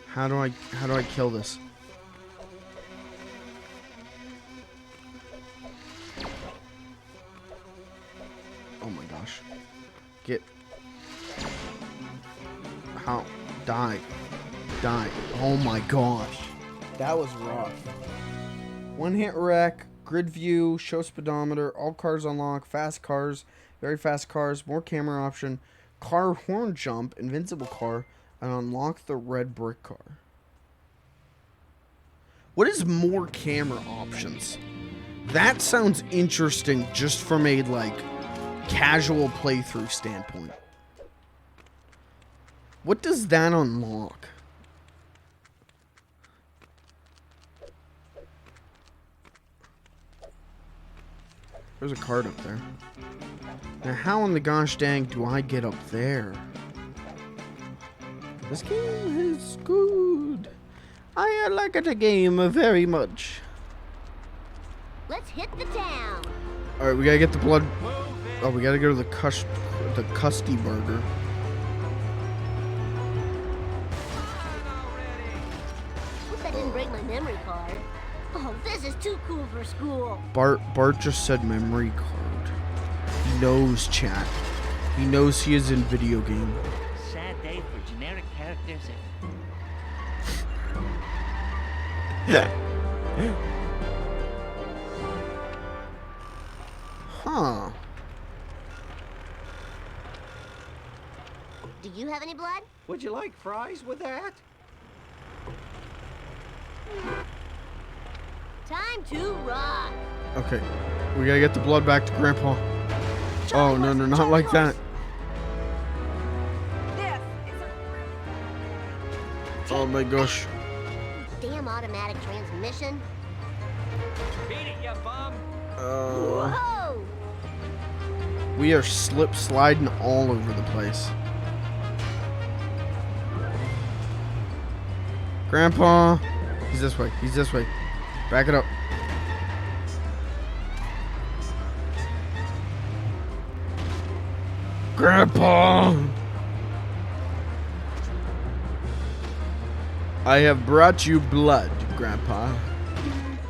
Speaker 4: How do I kill this? Oh my gosh. Get. How? Die. Die. Oh my gosh. That was rough. One hit wreck, grid view, show speedometer, all cars unlock, fast cars, very fast cars, more camera option, car horn jump, invincible car, and unlock the red brick car. What is more camera options? That sounds interesting just from a like casual playthrough standpoint. What does that unlock? There's a card up there. Now how in the gosh dang do I get up there? This game is good. I like the game very much.
Speaker 15: Let's hit the town.
Speaker 4: Alright, we gotta get the blood. Oh, we gotta go to the Custy Burger.
Speaker 15: Hope that didn't break my memory card. Oh, this is too cool for school.
Speaker 4: Bart just said memory card. He knows, chat. He knows he is in video game.
Speaker 6: Sad day for generic characters.
Speaker 4: Huh.
Speaker 7: Do you have any blood?
Speaker 10: Would you like fries with that?
Speaker 7: Time to rock.
Speaker 4: Okay. We gotta get the blood back to Grandpa. Oh, no, not like that. Oh my gosh.
Speaker 7: Damn automatic transmission.
Speaker 6: Beat it, you bum.
Speaker 7: Whoa!
Speaker 4: We are slip sliding all over the place. Grandpa. He's this way. He's this way. Back it up. Grandpa! I have brought you blood, Grandpa.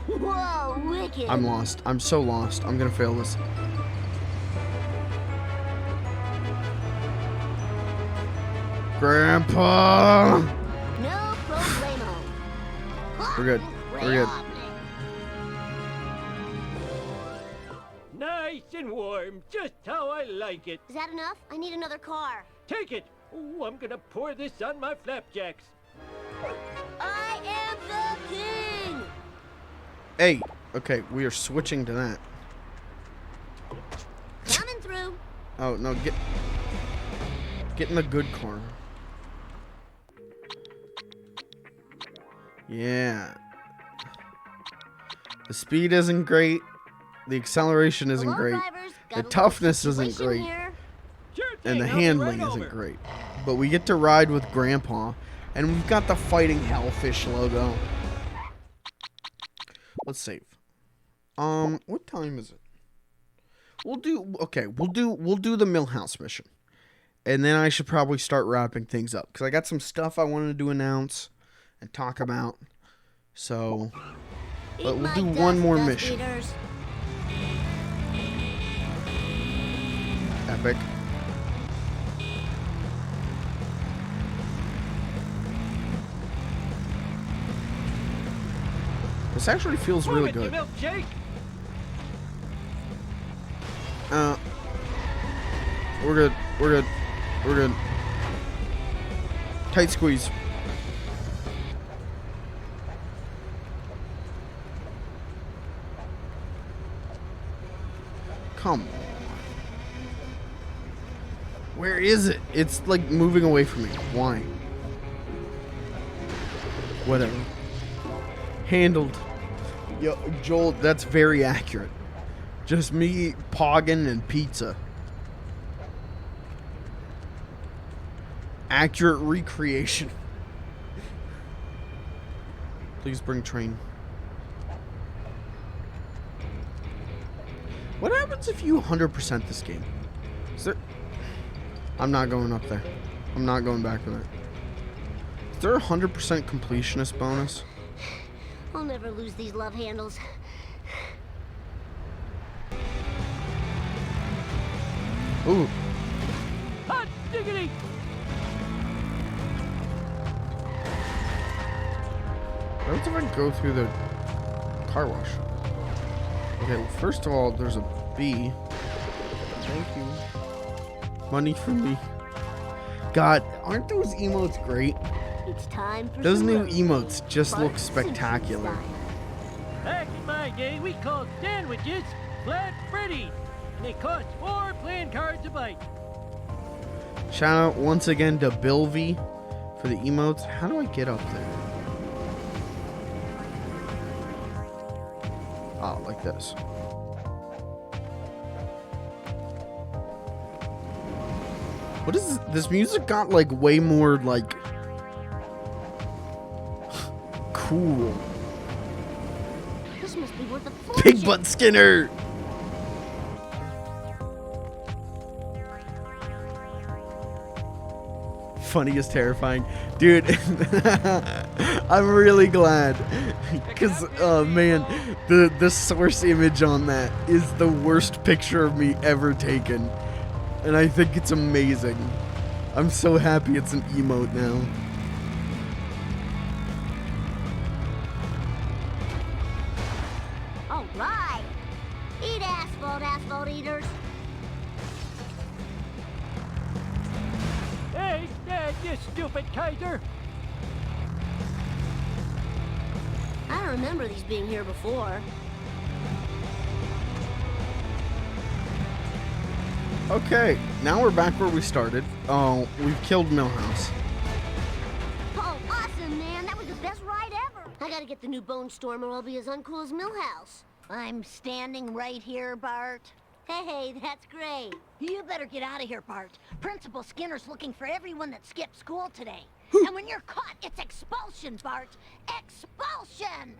Speaker 7: Whoa, wicked.
Speaker 4: I'm lost. I'm so lost. I'm gonna fail this. Grandpa!
Speaker 7: No problemo.
Speaker 4: We're good. We're good.
Speaker 5: Nice and warm, just how I like it.
Speaker 7: Is that enough? I need another car.
Speaker 5: Take it. Ooh, I'm gonna pour this on my flapjacks.
Speaker 7: I am the king.
Speaker 4: Hey, okay, we are switching to that.
Speaker 7: Coming through.
Speaker 4: Oh no, get in the good car. Yeah. The speed isn't great. The acceleration isn't
Speaker 7: Hello,
Speaker 4: great.
Speaker 7: drivers.
Speaker 4: The
Speaker 7: Got a
Speaker 4: toughness
Speaker 7: little
Speaker 4: isn't great.
Speaker 7: situation here.
Speaker 5: Sure
Speaker 4: And
Speaker 5: thing,
Speaker 4: the
Speaker 5: I'll be
Speaker 4: handling
Speaker 5: right
Speaker 4: isn't
Speaker 5: over.
Speaker 4: great. But we get to ride with Grandpa. And we've got the Fighting Hellfish logo. Let's save. What time is it? We'll do the Millhouse mission. And then I should probably start wrapping things up. Because I got some stuff I wanted to announce and talk about. So, but we'll do one more mission. Epic. This actually feels really good. We're good. We're good. We're good. Tight squeeze. Come on. Where is it? It's like moving away from me. Why? Whatever. Handled. Yo, Joel, that's very accurate. Just me, Poggin, and pizza. Accurate recreation. Please bring train. What happens if you 100% this game? Is there... I'm not going up there. I'm not going back to that. Is there a 100% completionist bonus?
Speaker 15: I'll never lose these love handles.
Speaker 4: Ooh.
Speaker 5: Hot diggity!
Speaker 4: What happens if I go through the car wash? Okay, well, first of all, there's a B. Thank you. Money for me. God, aren't those emotes great?
Speaker 15: It's time for
Speaker 4: Those
Speaker 15: some
Speaker 4: new
Speaker 15: road
Speaker 4: emotes
Speaker 15: rage.
Speaker 4: just
Speaker 15: Bart
Speaker 4: look
Speaker 15: Simpson
Speaker 4: spectacular.
Speaker 15: style.
Speaker 5: Back in my day, we called sandwiches Flat Freddy, and they cost 4 playing cards a bite.
Speaker 4: Shout out once again to Bilvy for the emotes. How do I get up there? Oh, like this. What is this music got like way more like cool.
Speaker 15: This must be worth a fortune.
Speaker 4: Big Butt Skinner. Funny is terrifying, dude. I'm really glad because man, the source image on that is the worst picture of me ever taken, and I think it's amazing. I'm so happy it's an emote now.
Speaker 15: All right. Eat asphalt, asphalt eaters.
Speaker 5: Hey, Dad, you stupid Kaiser!
Speaker 15: I don't remember these being here before.
Speaker 4: Okay, now we're back where we started. Oh, we've killed Millhouse.
Speaker 15: Oh, awesome, man. That was the best ride ever. I gotta get the new Bone Storm or I'll be as uncool as Millhouse. I'm standing right here, Bart. Hey, that's great.
Speaker 12: You better get out of here, Bart. Principal Skinner's looking for everyone that skipped school today. And when you're caught, it's expulsion, Bart. Expulsion!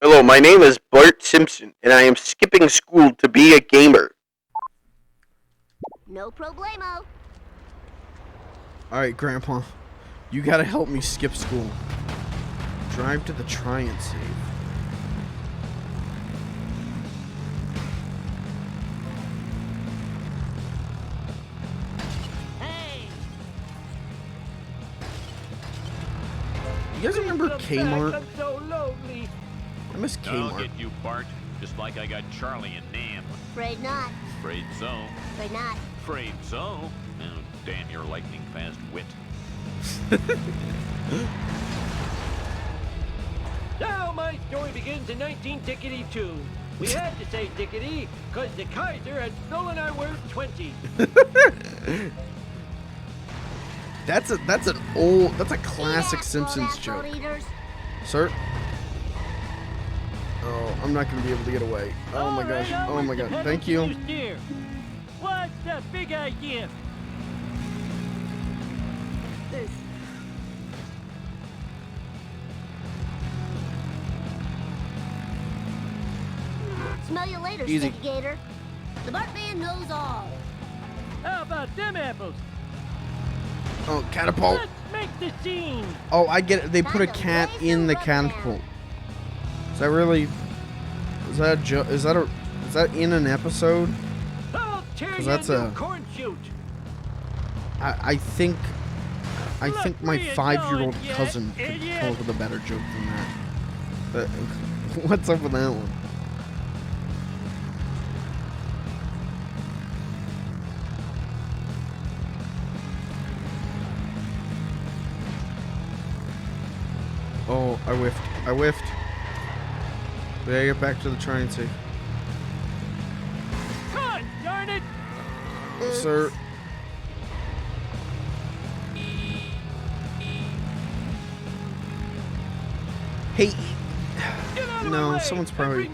Speaker 14: Hello, my name is Bart Simpson, and I am skipping school to be a gamer.
Speaker 15: No problemo.
Speaker 4: Alright, Grandpa. You gotta help me skip school. Drive to the try and save.
Speaker 5: Hey!
Speaker 4: You guys remember Kmart?
Speaker 5: I'm so lonely.
Speaker 4: I miss
Speaker 8: I'll
Speaker 4: Kmart.
Speaker 8: get you, Bart, just like I got Charlie and Nam.
Speaker 15: Afraid not.
Speaker 8: Afraid so.
Speaker 15: Afraid not.
Speaker 8: Afraid so. Oh, damn your lightning-fast wit.
Speaker 5: Now my story begins in 19-2. We had to say Dickety, because the Kaiser had stolen our word 20.
Speaker 4: That's a classic Simpsons joke.
Speaker 15: Eaters.
Speaker 4: Sir? Oh, I'm not gonna be able to get away. Oh my gosh. Oh my god. Thank you.
Speaker 5: What's the big idea?
Speaker 15: Smell you later,
Speaker 4: Easy.
Speaker 15: Sticky Gator. The Bart Man knows all.
Speaker 5: How about them apples?
Speaker 4: Oh, catapult.
Speaker 5: Let's Make the scene.
Speaker 4: Oh, I get it. They put a cat in the catapult. Is that really? Is that a joke? Is that in an episode? Because that's a.
Speaker 5: Corn shoot.
Speaker 4: I think my 5-year-old cousin could come up with a better joke than that. But what's up with that one? Oh, I whiffed. I whiffed. We gotta get back to the train, see.
Speaker 5: God darn it!
Speaker 4: Sir. Hey. No, someone's probably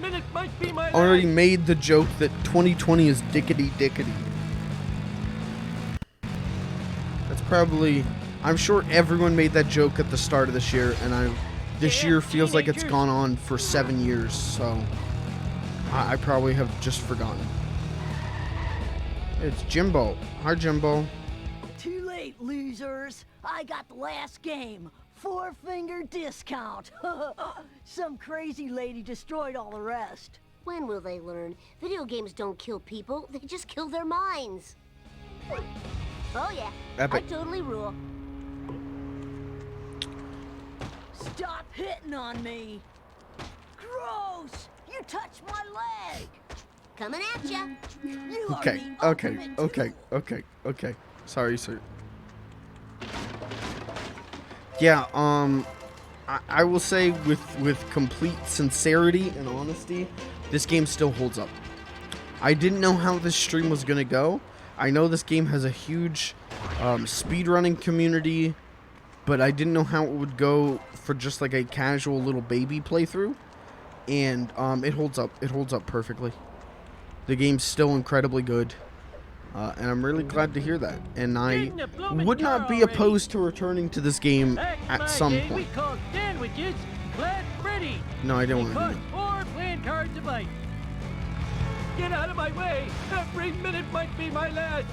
Speaker 4: already made the joke that 2020 is dickety dickety. That's probably. I'm sure everyone made that joke at the start of this year, and this year feels like it's gone on for 7 years, so I probably have just forgotten. It's Jimbo. Hi, Jimbo.
Speaker 12: Too late, losers. I got the last game. 4-finger discount. Some crazy lady destroyed all the rest.
Speaker 15: When will they learn? Video games don't kill people, they just kill their minds. Oh yeah,
Speaker 4: Epic.
Speaker 15: I totally rule.
Speaker 12: Stop hitting on me. Gross! You touched my leg.
Speaker 15: Coming at ya.
Speaker 12: You are
Speaker 4: Okay,
Speaker 12: the
Speaker 4: okay,
Speaker 12: ultimate
Speaker 4: okay, okay, okay. Sorry, sir. Yeah, I will say with complete sincerity and honesty, this game still holds up. I didn't know how this stream was gonna go. I know this game has a huge speedrunning community, but I didn't know how it would go for just like a casual little baby playthrough. And it holds up. It holds up perfectly. The game's still incredibly good. And I'm really glad to hear that. And I would not be opposed to returning to this game at some point. No, I don't want to do that.
Speaker 5: 4 playing cards a bite. Get out of my way. Every minute might be my last.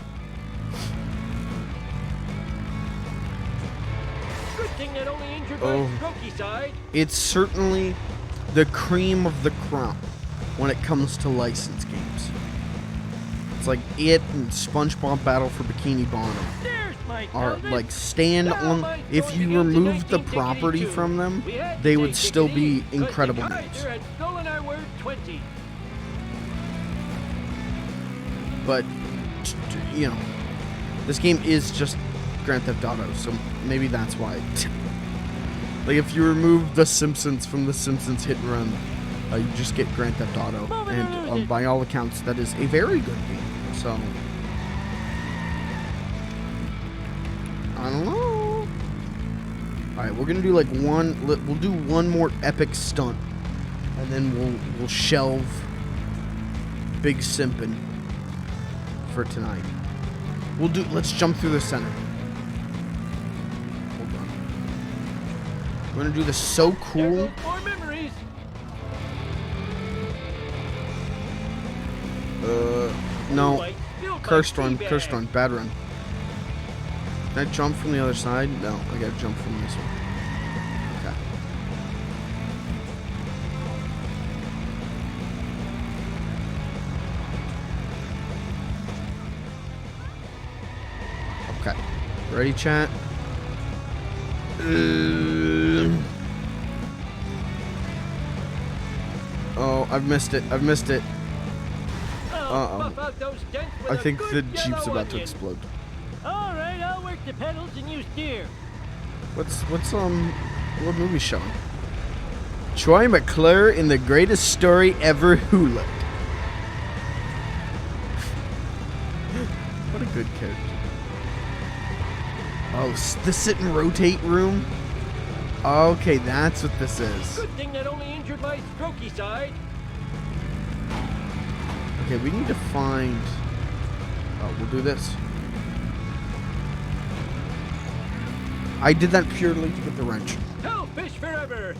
Speaker 5: Good thing that only injured my strokey side.
Speaker 4: It's certainly the cream of the crop when it comes to licensed games. It's like it and SpongeBob Battle for Bikini Bottom are like stand on. If you removed the property from them, they would still be incredible games. But you know, this game is just Grand Theft Auto, so maybe that's why. Like if you remove The Simpsons from The Simpsons Hit and Run, you just get Grand Theft Auto, and by all accounts, that is a very good game. So I don't know. All right, we're gonna do like we'll do one more epic stunt, and then we'll shelve Big Simpin' for tonight. Let's jump through the center. Hold on. We're gonna do this so cool. No. Cursed run, bad run. Can I jump from the other side? No, I gotta jump from this one. Okay. Okay. Ready, chat? Oh, I've missed it. Uh-oh. I think the Jeep's about to explode.
Speaker 5: Alright, I'll work the pedals and you steer.
Speaker 4: What movie showing? Troy McClure in the greatest story ever hula. What a good character. Oh, the sit and rotate room? Okay, that's what this is.
Speaker 5: Good thing that only injured my strokey side.
Speaker 4: Okay, we need to find... Oh, we'll do this. I did that purely to get the wrench.
Speaker 5: Hell, fish forever!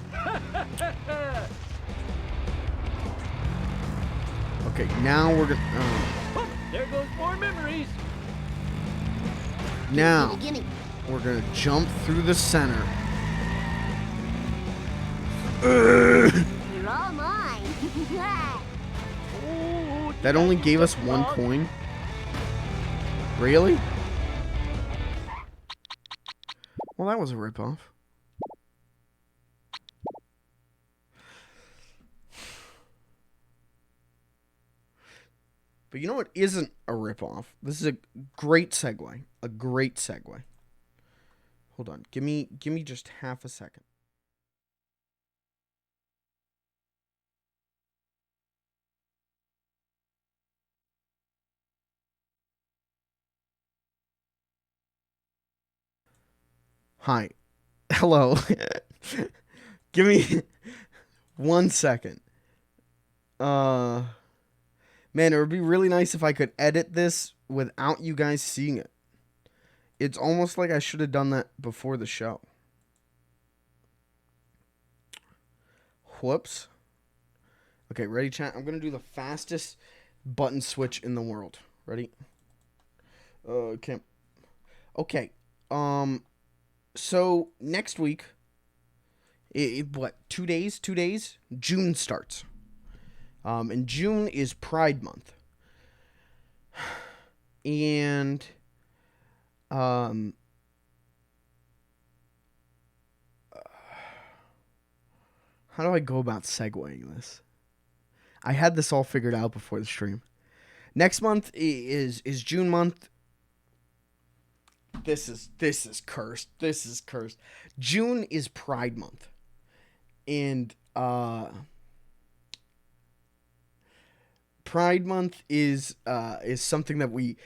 Speaker 4: Okay, now we're gonna...
Speaker 5: Oh, there goes more memories.
Speaker 4: Now, We're gonna jump through the center.
Speaker 15: You're all mine.
Speaker 4: That only gave us 1 coin? Really? Well, that was a ripoff. But you know what isn't a ripoff? This is a great segue. A great segue. Hold on. Give me just half a second. Hi. Hello. Give me 1 second. Man, it would be really nice if I could edit this without you guys seeing it. It's almost like I should have done that before the show. Whoops. Okay, ready, chat? I'm going to do the fastest button switch in the world. Ready? Okay. Okay. So, next week, what, 2 days? 2 days? June starts. And June is Pride Month. And, how do I go about segueing this? I had this all figured out before the stream. Next month is June month. This is cursed. This is cursed. June is Pride Month. And Pride Month is something that we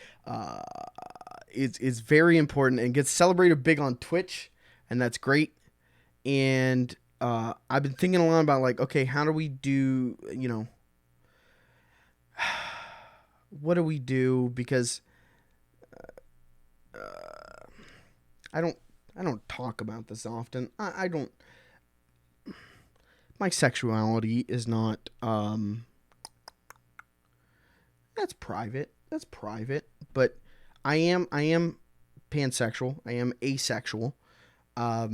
Speaker 4: is very important and gets celebrated big on Twitch, and that's great. And I've been thinking a lot about, like, okay, how do we do, you know, what do we do? Because I don't talk about this often. I don't. My sexuality is not. That's private. That's private. But I am pansexual. I am asexual. I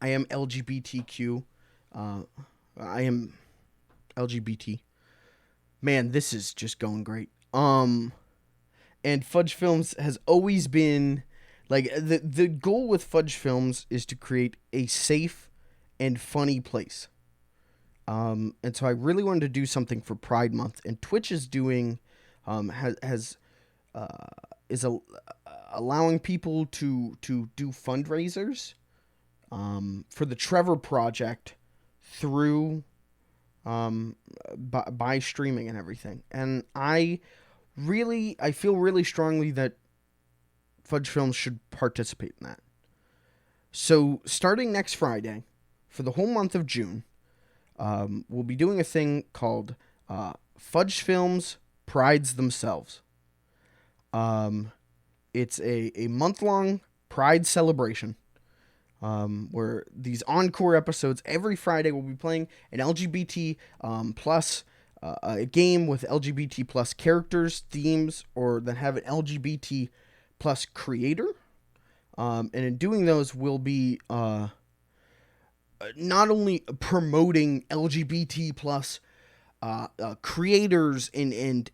Speaker 4: am LGBTQ. I am LGBT. Man, this is just going great. And Fudge Films has always been, like, the goal with Fudge Films is to create a safe and funny place. And so I really wanted to do something for Pride Month, and Twitch is doing, allowing people to do fundraisers, for the Trevor Project through, by streaming and everything. And I feel really strongly that Fudge Films should participate in that. So starting next Friday, for the whole month of June, we'll be doing a thing called Fudge Films Prides Themselves. It's a month-long Pride celebration, where these Encore episodes, every Friday we'll be playing an LGBT plus a game with LGBT plus characters, themes, or that have an LGBT plus creator. And in doing those, we'll be not only promoting LGBT plus creators and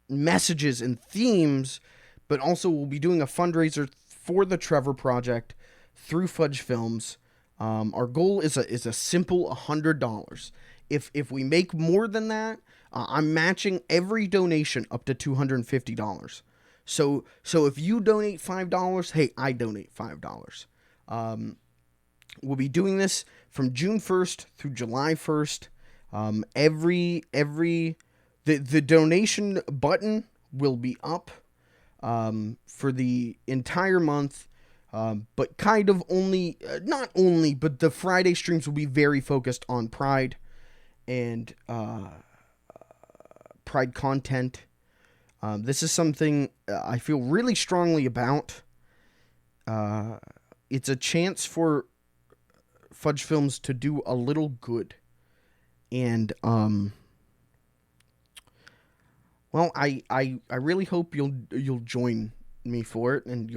Speaker 4: messages and themes, but also we'll be doing a fundraiser for the Trevor Project through Fudge Films. Our goal is a simple $100. If we make more than that, I'm matching every donation up to $250. So if you donate $5, hey, I donate $5. We'll be doing this from June 1st through July 1st. The donation button will be up for the entire month, but kind of only, not only, but the Friday streams will be very focused on Pride and Pride content. This is something I feel really strongly about. It's a chance for Fudge Films to do a little good. And, well, I really hope you'll join me for it, and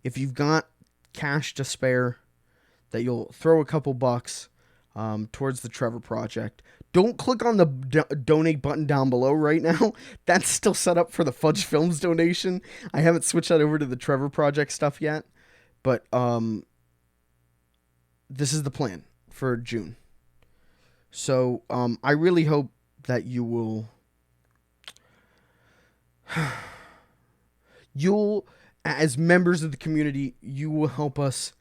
Speaker 4: if you've got cash to spare, that you'll throw a couple bucks towards the Trevor Project. Don't click on the donate button down below right now. That's still set up for the Fudge Films donation. I haven't switched that over to the Trevor Project stuff yet. But this is the plan for June. So I really hope that you will... You'll, as members of the community, you will help us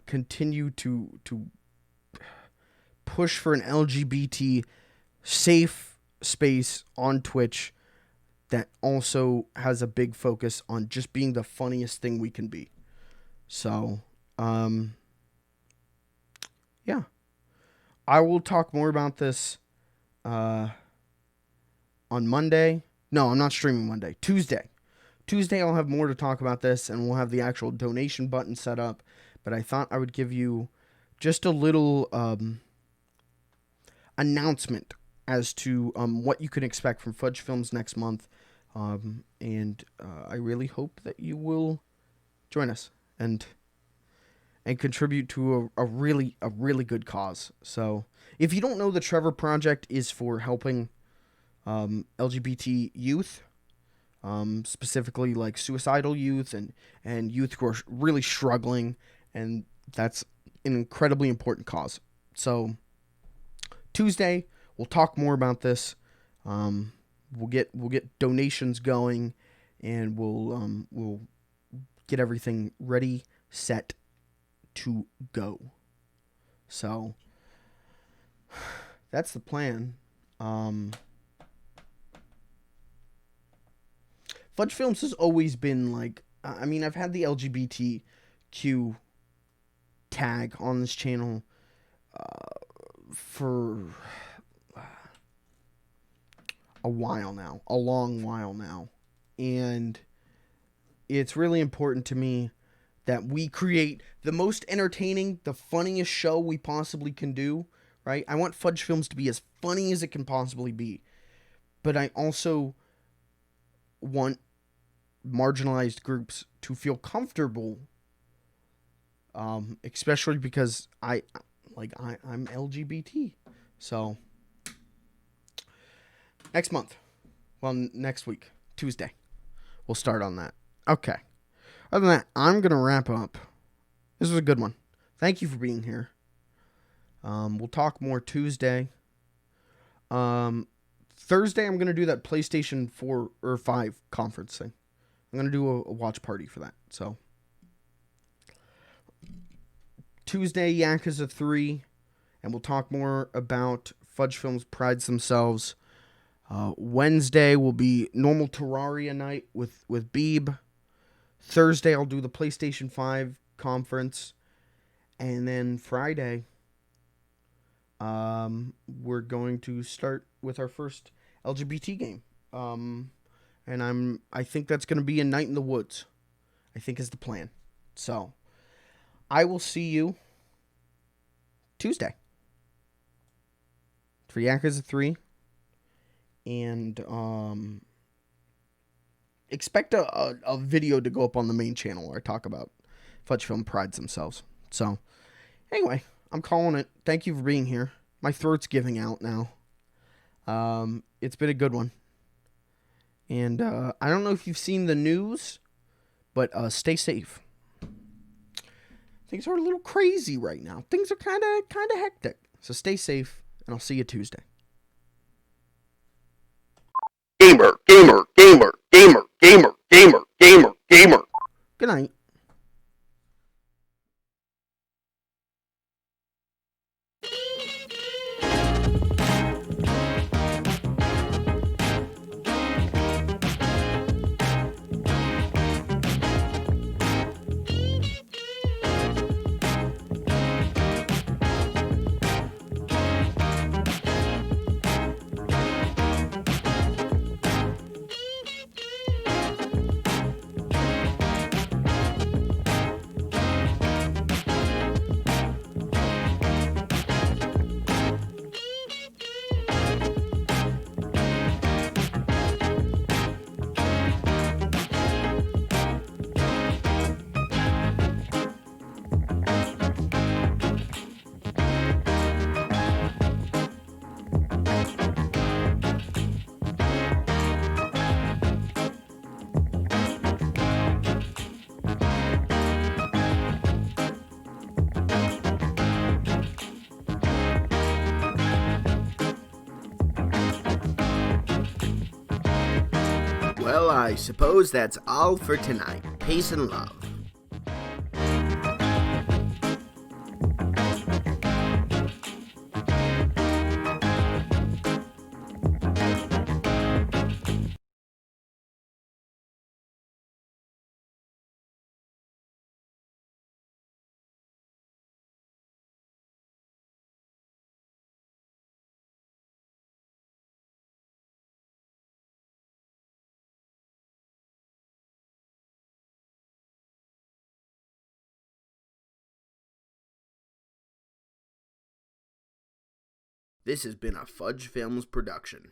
Speaker 4: continue to push for an LGBT safe space on Twitch that also has a big focus on just being the funniest thing we can be. So, yeah. I will talk more about this on Monday. No, I'm not streaming Monday. Tuesday. Tuesday I'll have more to talk about this, and we'll have the actual donation button set up. But I thought I would give you just a little announcement as to what you can expect from Fudge Films next month. And I really hope that you will join us and contribute to a really good cause. So if you don't know, the Trevor Project is for helping LGBT youth, specifically like suicidal youth and youth who are really struggling, and that's an incredibly important cause. So Tuesday we'll talk more about this. We'll get donations going, and we'll get everything ready, set to go. So that's the plan. Fudge Films has always been like, I mean, I've had the LGBTQ tag on this channel for a while now, a long while now. And it's really important to me that we create the most entertaining, the funniest show we possibly can do, right? I want Fudge Films to be as funny as it can possibly be. But I also want marginalized groups to feel comfortable, especially because I'm LGBT. So next month, well, next week, Tuesday, we'll start on that. Okay. Other than that, I'm gonna wrap up. This was a good one. Thank you for being here. We'll talk more Tuesday. Thursday, I'm gonna do that PlayStation 4 or 5 conference thing. I'm going to do a watch party for that. So Tuesday, Yakuza 3, and we'll talk more about Fudge Films Prides Themselves. Wednesday will be normal Terraria night with Beeb. Thursday, I'll do the PlayStation 5 conference. And then Friday, we're going to start with our first LGBT game. And I think that's going to be a night in the woods, I think is the plan. So I will see you Tuesday for Yakuza 3. And expect a video to go up on the main channel where I talk about Fudge Film Prides Themselves. So anyway, I'm calling it. Thank you for being here. My throat's giving out now. It's been a good one. And I don't know if you've seen the news, but stay safe. Things are a little crazy right now. Things are kind of hectic. So stay safe, and I'll see you Tuesday.
Speaker 14: Gamer, gamer, gamer, gamer, gamer, gamer, gamer, gamer.
Speaker 4: Good night.
Speaker 1: Well, I suppose that's all for tonight. Peace and love. This has been a Fudge Films production.